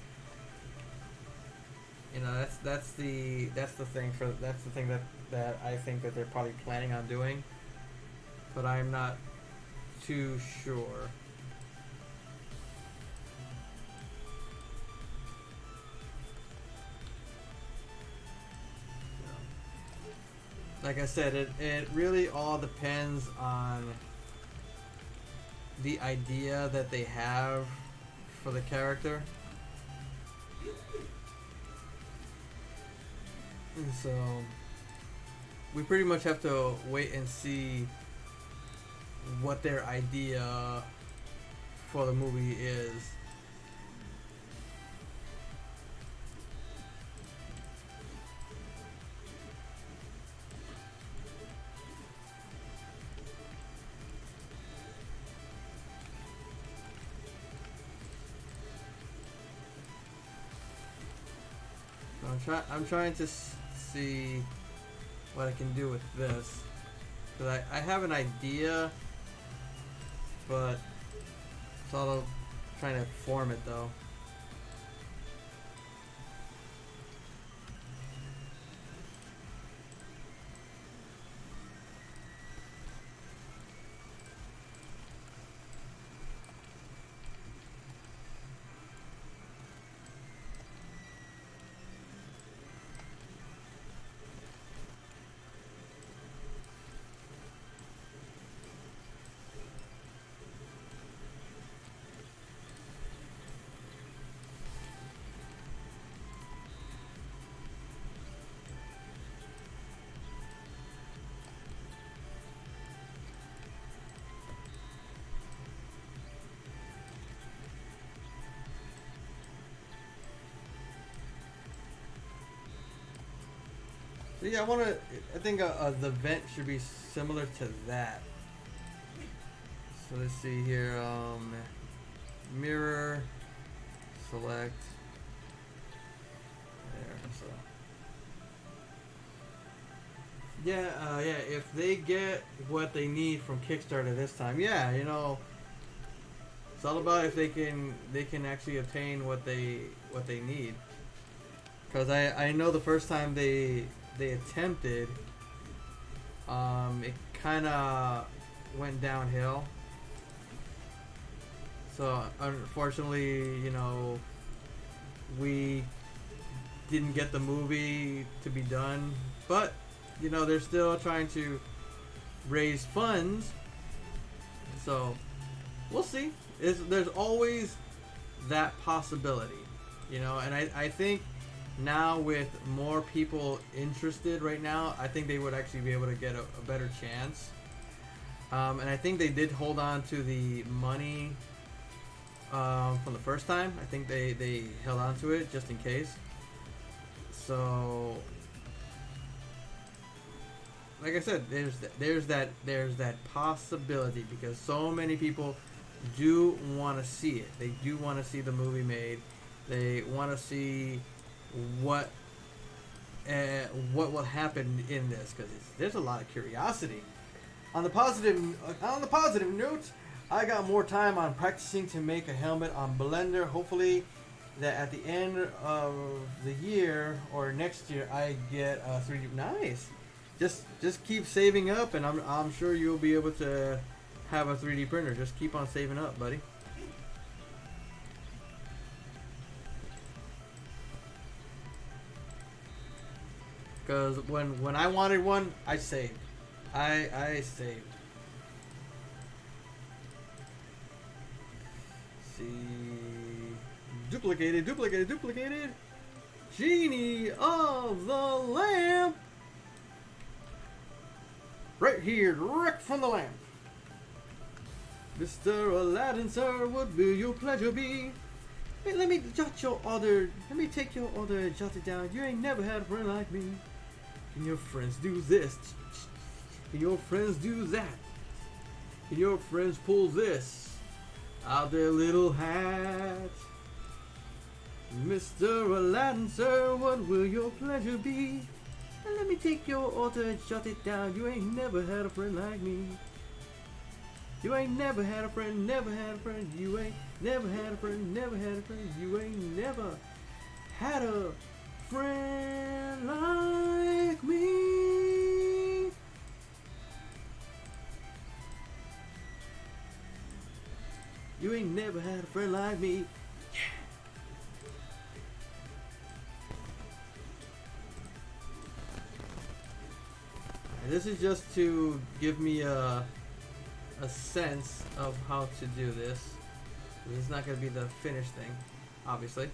you know, that's the thing that I think that they're probably planning on doing, but I'm not too sure. Like I said, it really all depends on the idea that they have for the character. And so we pretty much have to wait and see what their idea for the movie is. I'm trying to see what I can do with this, because I have an idea, but it's all trying to form it though. So yeah, I think the vent should be similar to that. So let's see here. Mirror. Select. There. So. Yeah, yeah. If they get what they need from Kickstarter this time, yeah, you know, it's all about if they can actually obtain what they need. Because I know the first time they attempted, it kind of went downhill. So unfortunately, you know, we didn't get the movie to be done, but you know they're still trying to raise funds. So we'll see. There's always that possibility, you know, and I think now with more people interested right now, I think they would actually be able to get a better chance. And I think they did hold on to the money from the first time. I think they held on to it just in case. So, like I said, there's that possibility because so many people do want to see it. They do want to see the movie made. They want to see what will happen in this because there's a lot of curiosity. On the positive note, I got more time on practicing to make a helmet on Blender. Hopefully, that at the end of the year or next year, I get a 3D. Nice. Just keep saving up, and I'm sure you'll be able to have a 3D printer. Just keep on saving up, buddy. Because when I wanted one, I saved. I saved. See, duplicated. Genie of the lamp. Right here, direct from the lamp. Mr. Aladdin, sir, what will your pleasure be? Hey, let me take your order, and jot it down. You ain't never had a friend like me. Can your friends do this? Can your friends do that? Can your friends pull this out their little hat? Mr. Aladdin, sir, what will your pleasure be? And let me take your order and jot it down. You ain't never had a friend like me. You ain't never had a friend, never had a friend. You ain't never had a friend, never had a friend. You ain't never had a friend like me. You ain't never had a friend like me. This is just to give me a sense of how to do this. This is not going to be the finished thing, obviously.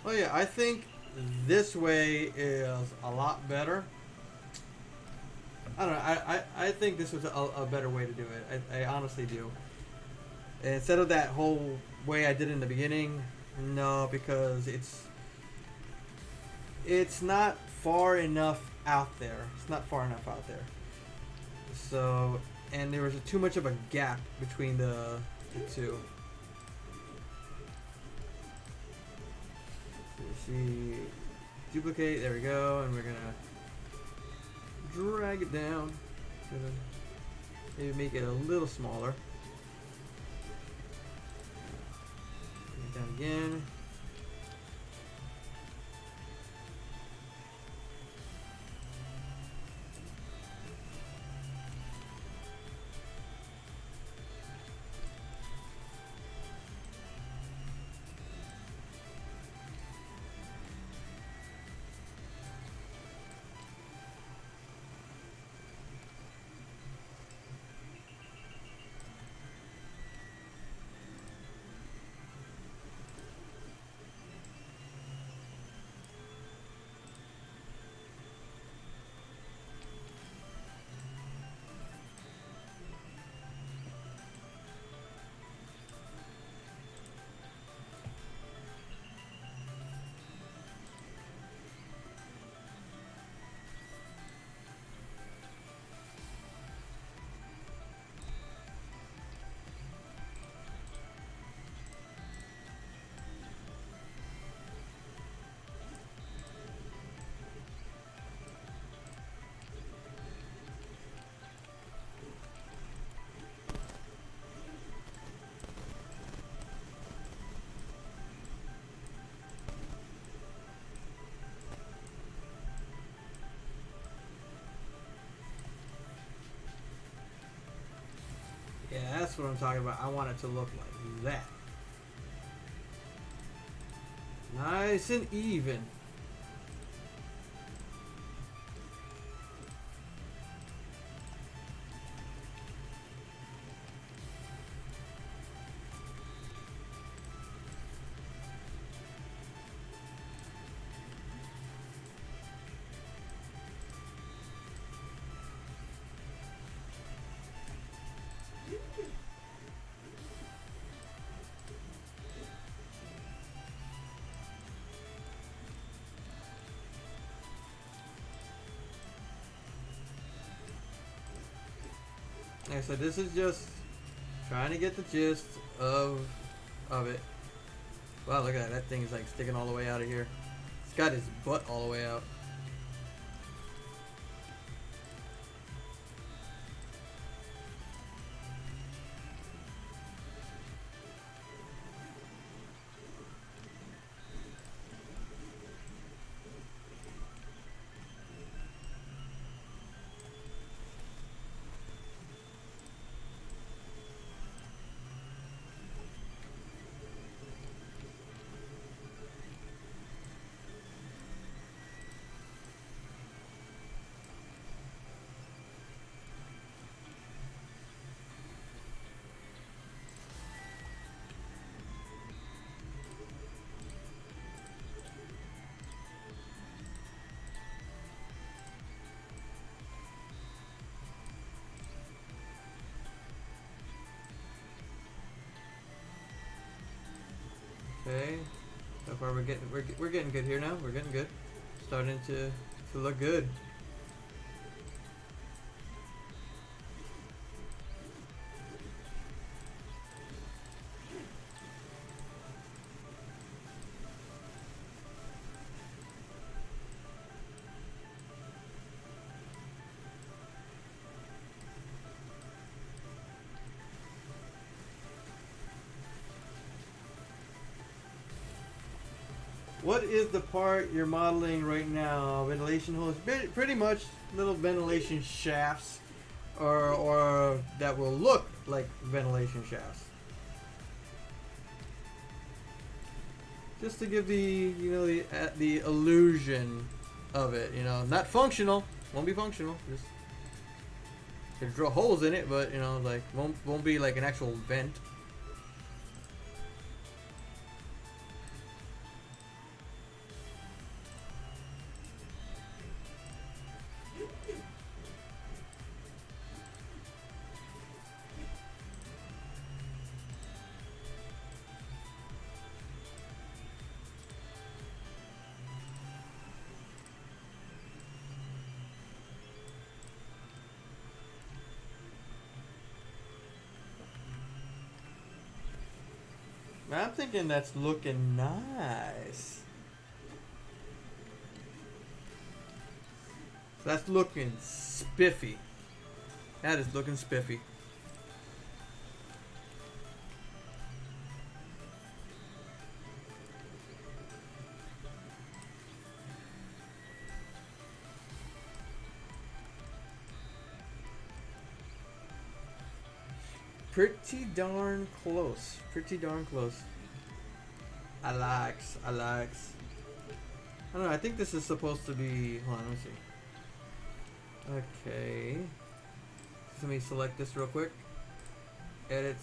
Oh yeah, I think this way is a lot better. I don't know. I think this was a better way to do it. I honestly do. Instead of that whole way I did in the beginning, no, because it's not far enough out there. It's not far enough out there. So, and there was too much of a gap between the two. So see, duplicate. There we go, and we're gonna drag it down. Maybe make it a little smaller. Bring it down again. Yeah, that's what I'm talking about. I want it to look like that. Nice and even. Like I said, this is just trying to get the gist of it. Wow, look at that. That thing is like sticking all the way out of here. It's got his butt all the way out. Okay, so far we're getting good here now. We're getting good, starting to look good. What is the part you're modeling right now? Ventilation holes, pretty much little ventilation shafts, or that will look like ventilation shafts. Just to give the the illusion of it, not functional. Won't be functional. Just to drill holes in it, but like won't be like an actual vent. I'm thinking that's looking nice. So that's looking spiffy. That is looking spiffy. Pretty darn close. Pretty darn close. I likes. I don't know. I think this is supposed to be. Hold on. Let me see. Okay. Let me select this real quick. Edit.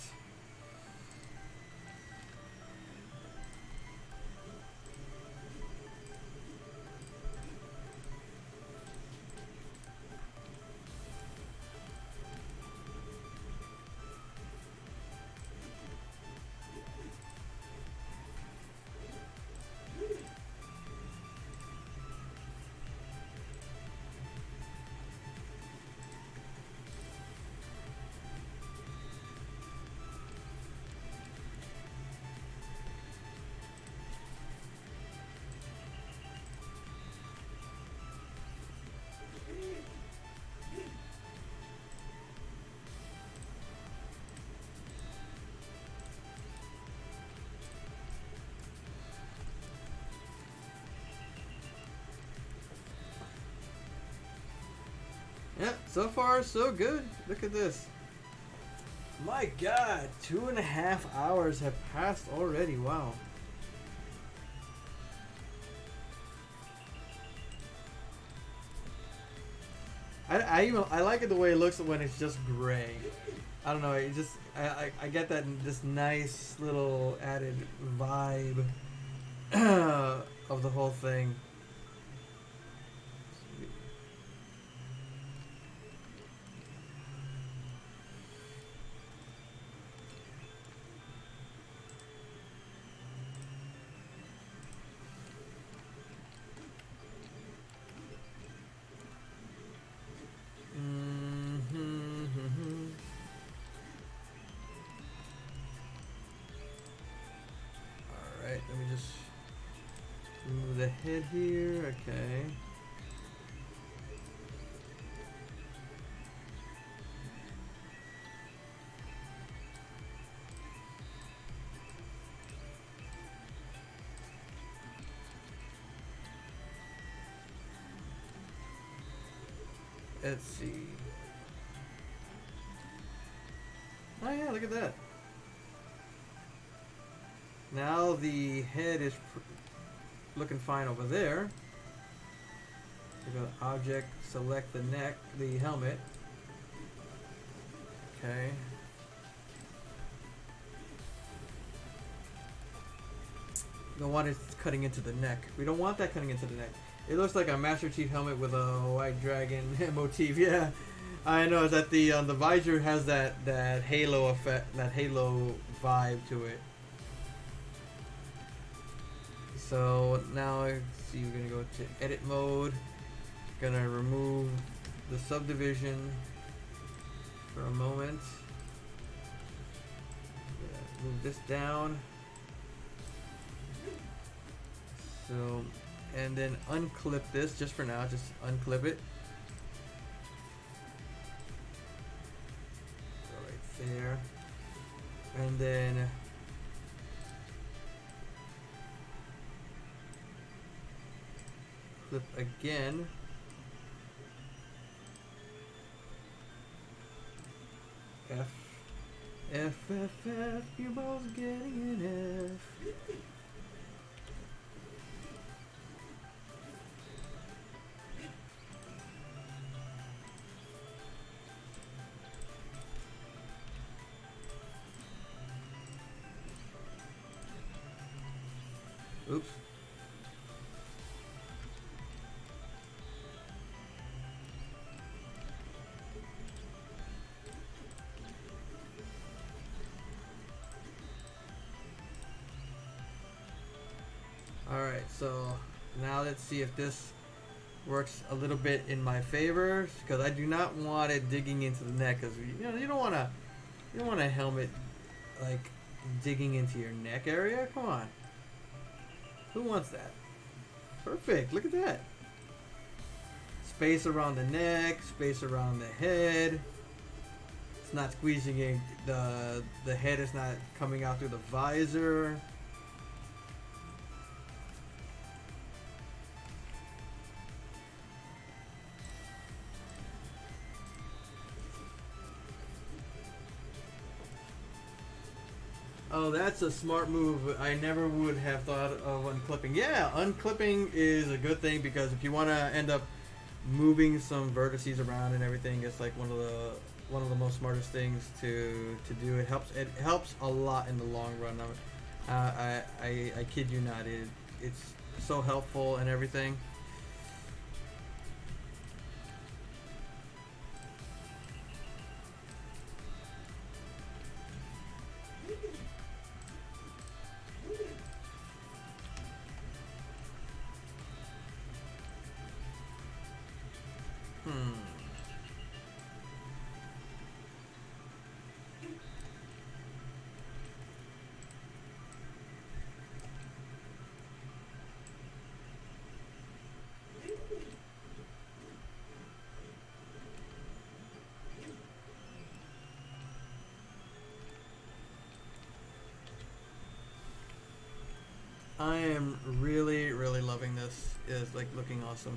Yep, so far so good. Look at this. My God, 2.5 hours have passed already. Wow. I like it the way it looks when it's just gray. I don't know. It just I get that this nice little added vibe of the whole thing. Let me just remove the head here. Okay. Let's see. Oh yeah, look at that. Now the head is looking fine over there. We go to object, select the neck, the helmet. Okay. Don't want it cutting into the neck. We don't want that cutting into the neck. It looks like a Master Chief helmet with a white dragon motif. Yeah, I know that the visor has that halo effect, that halo vibe to it. So now, let's see, we're gonna go to edit mode. Gonna remove the subdivision for a moment. Move this down. So, and then unclip this just for now. Just unclip it. Go right there. And then clip again. F, you're both getting an F. Oops. Alright, so now let's see if this works a little bit in my favor, because I do not want it digging into the neck, because you don't want a helmet like digging into your neck area. Come on, who wants that? Perfect. Look at that. space around the neck, space around the head. It's not squeezing in, the head is not coming out through the visor. Oh, that's a smart move. I never would have thought of unclipping. Yeah, unclipping is a good thing because if you want to end up moving some vertices around and everything, it's like one of the most smartest things to do. It helps a lot in the long run. I kid you not. It's so helpful and everything. I am really loving this. It's like looking awesome.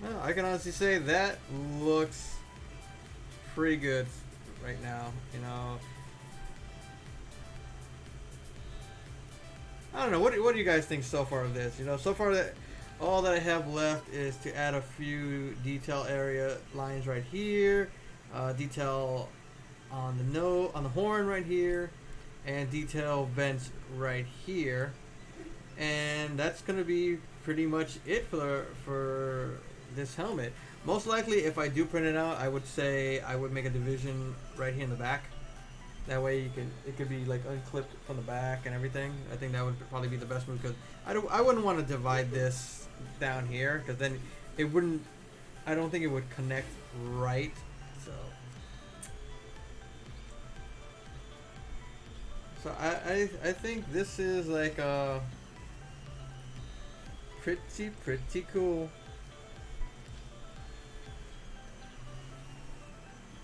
Well, I can honestly say that looks pretty good right now, you know. I don't know, what do you guys think so far of this? You know, so far that all that I have left is to add a few detail area lines right here, detail on the horn right here, and detail vents right here. And that's gonna be pretty much it for this helmet. Most likely, if I do print it out, I would say I would make a division right here in the back. That way it could be like unclipped from the back and everything. I think that would probably be the best move because I wouldn't want to divide this down here because then it wouldn't. I don't think it would connect right. So I think this is like a pretty cool.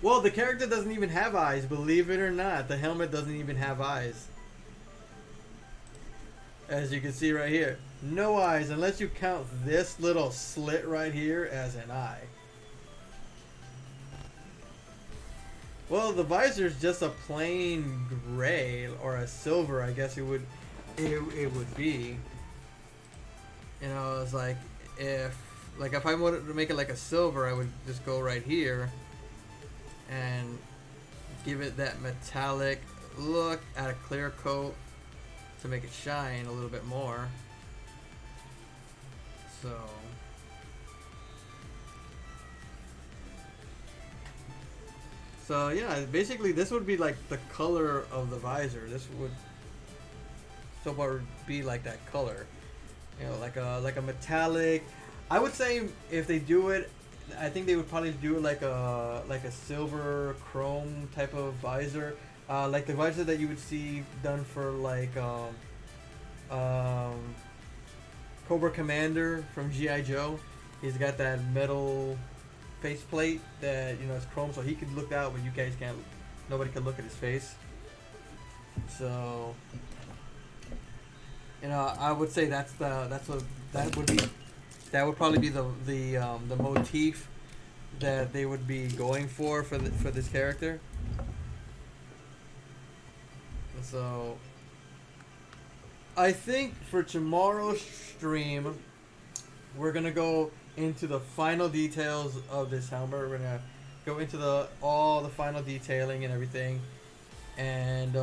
Well, the character doesn't even have eyes, believe it or not. The helmet doesn't even have eyes. As you can see right here. No eyes, unless you count this little slit right here as an eye. Well, the visor is just a plain gray, or a silver, I guess it would be. You know, it's like, if I wanted to make it like a silver, I would just go right here. And give it that metallic look, add a clear coat to make it shine a little bit more. So yeah, basically this would be like the color of the visor. This would so far be like that color, you know, like a metallic. I would say if they do it, I think they would probably do like a silver chrome type of visor. like the visor that you would see done for like um, Cobra Commander from GI Joe. He's got that metal faceplate that is chrome, so he could look out, but you guys can't. Nobody can look at his face. So, I would say that would probably be the motif that they would be going for this character. So, I think for tomorrow's stream, we're gonna go into the final details of this helmet. We're gonna go into all the final detailing and everything, and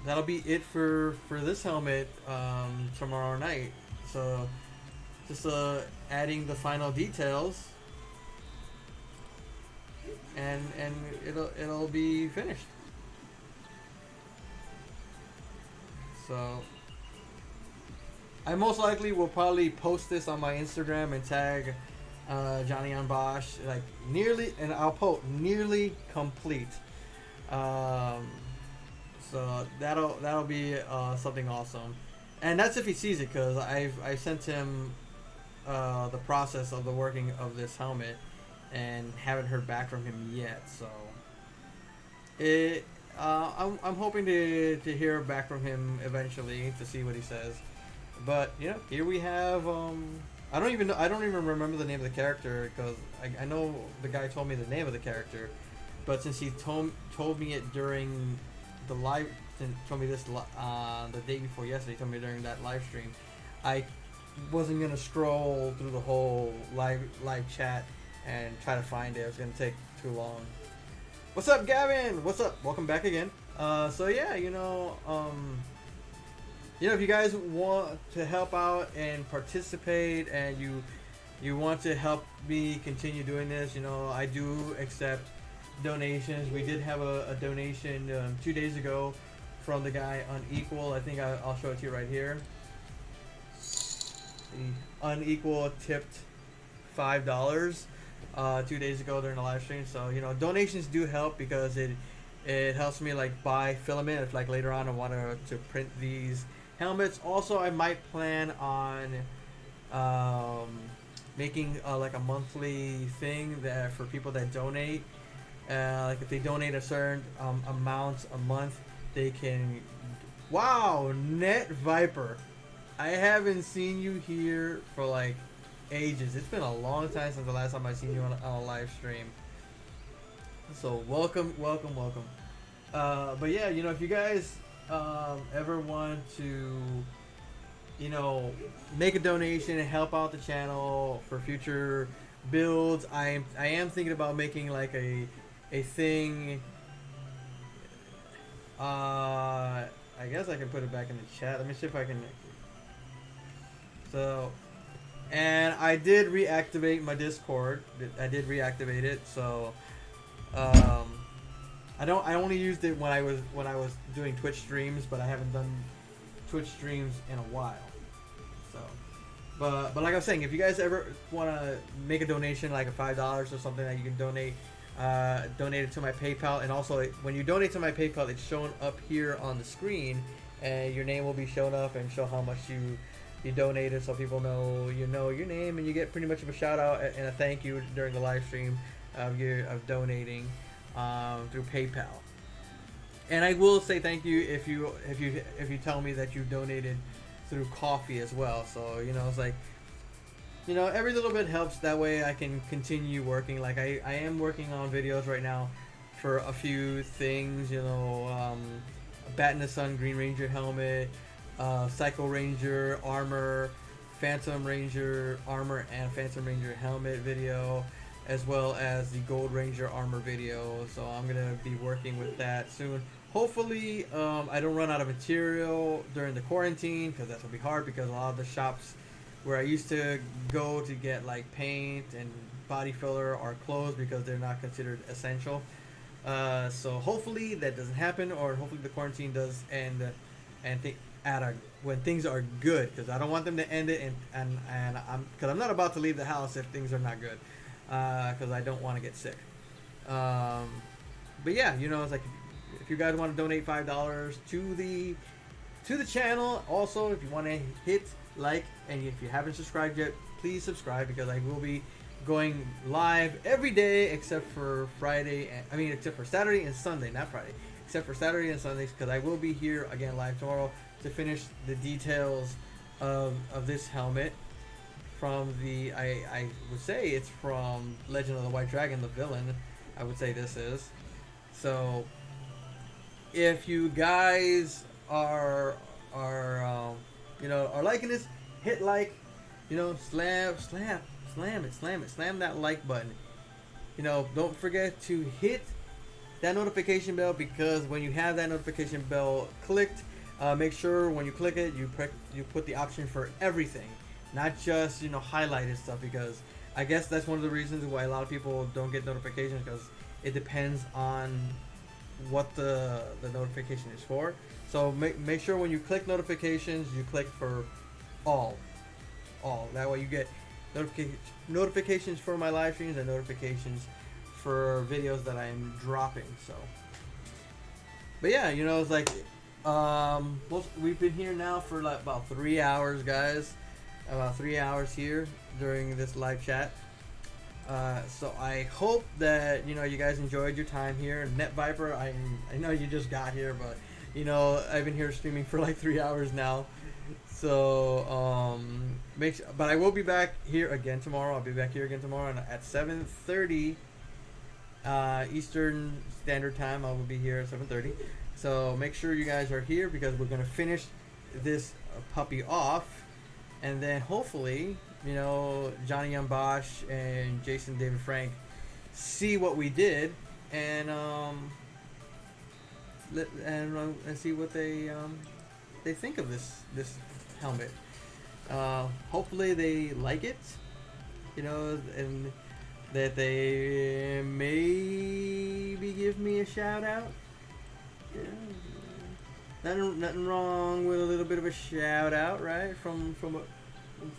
that'll be it for this helmet tomorrow night. So just adding the final details, and it'll be finished. So I most likely will probably post this on my Instagram and tag Johnny on Bosch, like and I'll post nearly complete. So that'll be something awesome, and that's if he sees it, because I sent him the process of the working of this helmet, and haven't heard back from him yet. So I'm hoping to hear back from him eventually to see what he says. But here we have. I don't even remember the name of the character, because I know the guy told me the name of the character, but since he told me it during the live, told me this the day before yesterday, told me during that live stream, I wasn't gonna scroll through the whole live chat and try to find it. It was gonna take too long. What's up, Gavin? What's up? Welcome back again. So yeah, if you guys want to help out and participate, and you want to help me continue doing this, I do accept donations. We did have a donation 2 days ago from the guy Unequal. I think I'll show it to you right here. The Unequal tipped $5 2 days ago during the live stream. So donations do help, because it helps me like buy filament if like later on I want to print these helmets. Also, I might plan on making like a monthly thing that for people that donate. Like if they donate a certain amount a month, they can. Wow, Net Viper, I haven't seen you here for like ages. It's been a long time since the last time I seen you on a live stream. So welcome. But yeah, if you guys ever want to make a donation and help out the channel for future builds, I am thinking about making like a thing. I guess I can put it back in the chat. Let me see if I can. So, and I did reactivate my Discord. I did reactivate it. So I only used it when I was doing Twitch streams, but I haven't done Twitch streams in a while. So, but like I was saying, if you guys ever want to make a donation, like a $5 or something that you can donate it to my PayPal, and also when you donate to my PayPal, it's shown up here on the screen, and your name will be shown up and show how much you donated, so people know your name, and you get pretty much of a shout out and a thank you during the live stream of donating through PayPal. And I will say thank you if you tell me that you donated through coffee as well. So it's like every little bit helps. That way I can continue working. Like I am working on videos right now for a few things. Bat in the Sun Green Ranger helmet, Psycho Ranger armor, Phantom Ranger armor and Phantom Ranger helmet video, as well as the Gold Ranger armor video. So I'm gonna be working with that soon. Hopefully I don't run out of material during the quarantine, because that's gonna be hard, because a lot of the shops where I used to go to get like paint and body filler are closed because they're not considered essential. So hopefully that doesn't happen, or hopefully the quarantine does end when things are good, because I don't want them to end it and I'm not about to leave the house if things are not good, because I don't want to get sick. But yeah, it's like if you guys want to donate $5 to the channel. Also, if you want to hit like, and if you haven't subscribed yet, please subscribe, because I will be going live every day except for Friday. Except for Saturday and Sunday, not Friday. Except for Saturday and Sundays, because I will be here again live tomorrow to finish the details of this helmet from the, I would say it's from Legend of the White Dragon, the villain. I would say this is. So if you guys are liking this, hit like, slam that like button. Don't forget to hit that notification bell, because when you have that notification bell clicked, make sure when you click it, you put the option for everything, not just highlighted stuff, because I guess that's one of the reasons why a lot of people don't get notifications, because it depends on what the notification is for. So make sure when you click notifications, you click for all. That way you get notifications for my live streams and notifications for videos that I'm dropping. So, but yeah, it's like we've been here now for like about 3 hours, guys. About 3 hours here during this live chat. So I hope that you guys enjoyed your time here. Net Viper, I know you just got here, but I've been here streaming for like 3 hours now. So but I will be back here again tomorrow. I'll be back here again tomorrow at 7:30 Eastern Standard Time. I will be here at 7:30. So make sure you guys are here, because we're gonna finish this puppy off, and then hopefully Johnny Young Bosch and Jason David Frank see what we did, and see what they think of this helmet. Hopefully they like it, and that they maybe give me a shout out. Nothing wrong with a little bit of a shout out, right? From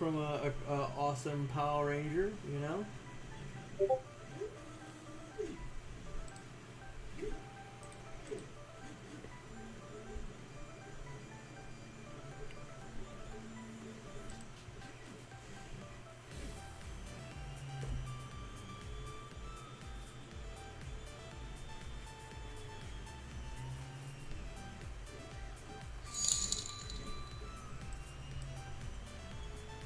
a awesome Power Ranger,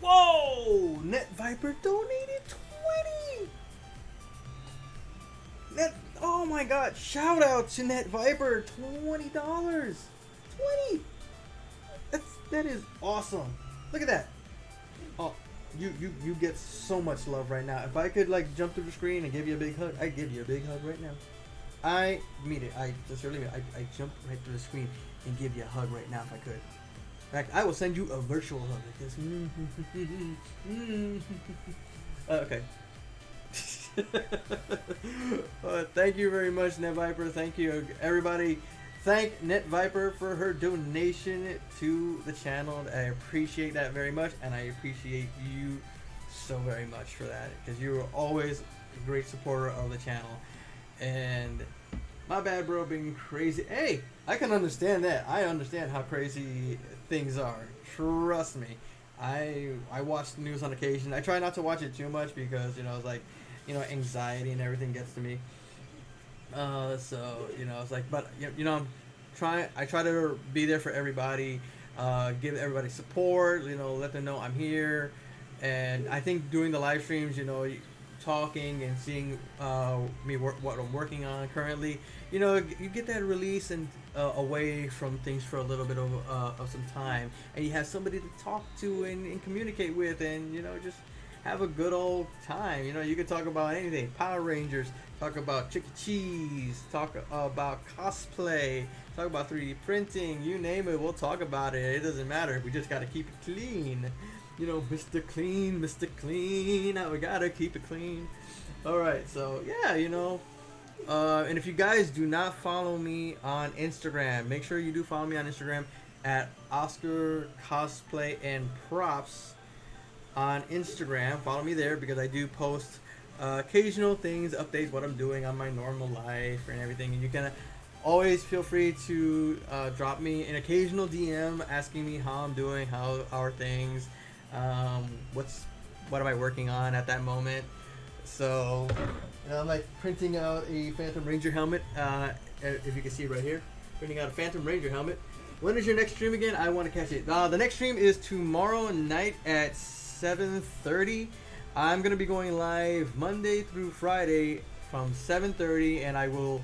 Whoa! Net Viper donated 20! Oh my god, shout out to Net Viper, $20! 20! That is awesome. Look at that. Oh, you get so much love right now. If I could like jump through the screen and give you a big hug, I'd give you a big hug right now. I mean it. I sincerely mean it. I jump right through the screen and give you a hug right now if I could. In fact, I will send you a virtual hug like this. Okay. Thank you very much, Net Viper. Thank you, everybody. Thank Net Viper for her donation to the channel. I appreciate that very much, and I appreciate you so very much for that, because you are always a great supporter of the channel. And my bad, bro, being crazy. Hey, I can understand that. I understand how crazy things are. Trust me. I watch the news on occasion. I try not to watch it too much, because it's like, anxiety and everything gets to me. So it's like, but I try to be there for everybody, give everybody support, let them know I'm here. And I think doing the live streams, talking and seeing what I'm working on currently, you get that release and away from things for a little bit of some time, and you have somebody to talk to and communicate with, and just have a good old time. You can talk about anything: Power Rangers, talk about Chuck E. Cheese, talk about cosplay, talk about 3D printing, you name it, we'll talk about it. It doesn't matter. We just gotta keep it clean. Mr. Clean, Mr. Clean. Now we gotta keep it clean. Alright, so yeah, and if you guys do not follow me on Instagram, make sure you do follow me on Instagram at Oscar Cosplay and Props on Instagram. Follow me there, because I do post occasional things, updates, what I'm doing on my normal life and everything. And you can always feel free to drop me an occasional DM asking me how I'm doing, how are things, what am I working on at that moment. So, I'm like printing out a Phantom Ranger helmet. If you can see right here, printing out a Phantom Ranger helmet. When is your next stream again? I want to catch it. The next stream is tomorrow night at 7:30. I'm gonna be going live Monday through Friday from 7:30, and I will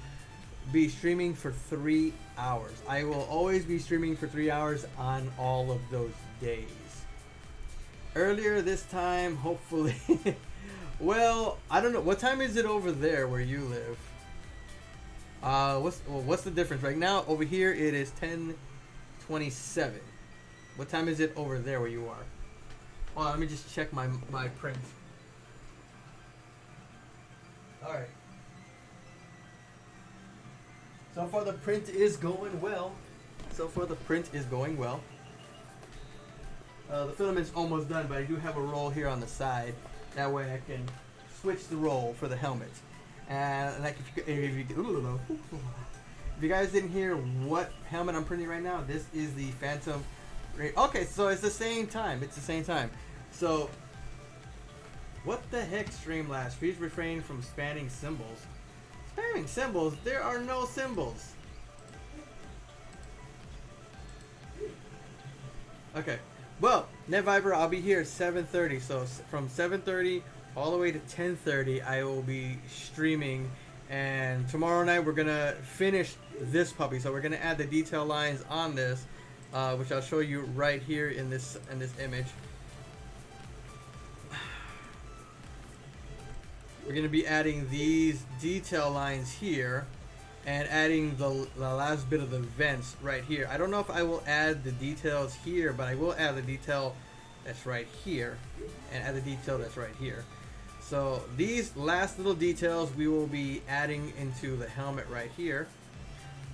be streaming for 3 hours. I will always be streaming for 3 hours on all of those days. Earlier this time, hopefully. Well, I don't know. What time is it over there where you live? What's the difference right now? Over here it is 10:27. What time is it over there where you are? Hold on, let me just check my print. All right. So far the print is going well. The filament's almost done, but I do have a roll here on the side. That way I can switch the roll for the helmet. And like if you guys didn't hear what helmet I'm printing right now, this is the Phantom. Okay, so it's the same time. So what the heck, Streamlabs? Please refrain from spamming symbols. Spamming symbols? There are no symbols. Okay. Well, NetViber, I'll be here at 7:30. So from 7:30 all the way to 10:30, I will be streaming. And tomorrow night we're gonna finish this puppy. So we're gonna add the detail lines on this, which I'll show you right here in this image. We're going to be adding these detail lines here and adding the last bit of the vents right here. I don't know if I will add the details here, but I will add the detail that's right here and add the detail that's right here. So these last little details we will be adding into the helmet right here.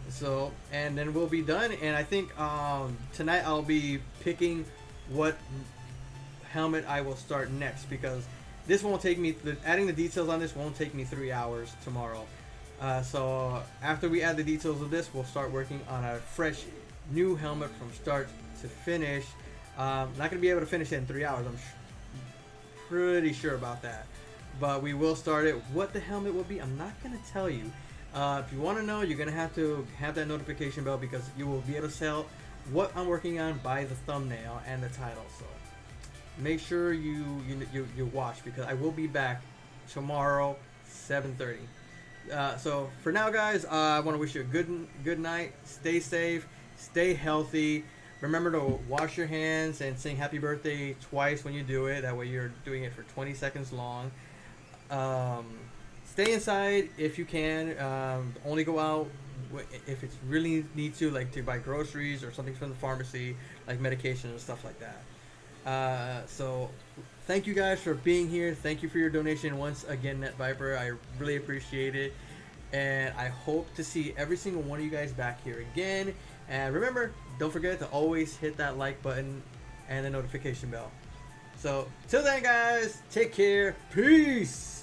So, and then we'll be done. And I think tonight I'll be picking what helmet I will start next, because this won't take me, adding the details on this won't take me 3 hours tomorrow. So after we add the details of this, we'll start working on a fresh new helmet from start to finish. Not going to be able to finish it in 3 hours. I'm pretty sure about that. But we will start it. What the helmet will be, I'm not going to tell you. If you want to know, you're going to have that notification bell, because you will be able to tell what I'm working on by the thumbnail and the title. So make sure you watch, because I will be back tomorrow 7:30. So for now, guys, I want to wish you a good night. Stay safe, stay healthy. Remember to wash your hands and sing happy birthday twice when you do it. That way you're doing it for 20 seconds long. Stay inside if you can. Only go out if it's really need to, like to buy groceries or something from the pharmacy, like medication and stuff like that. So thank you guys for being here. Thank you for your donation once again, NetViper. I really appreciate it, and I hope to see every single one of you guys back here again. And remember, don't forget to always hit that like button and the notification bell. So till then, guys, take care. Peace.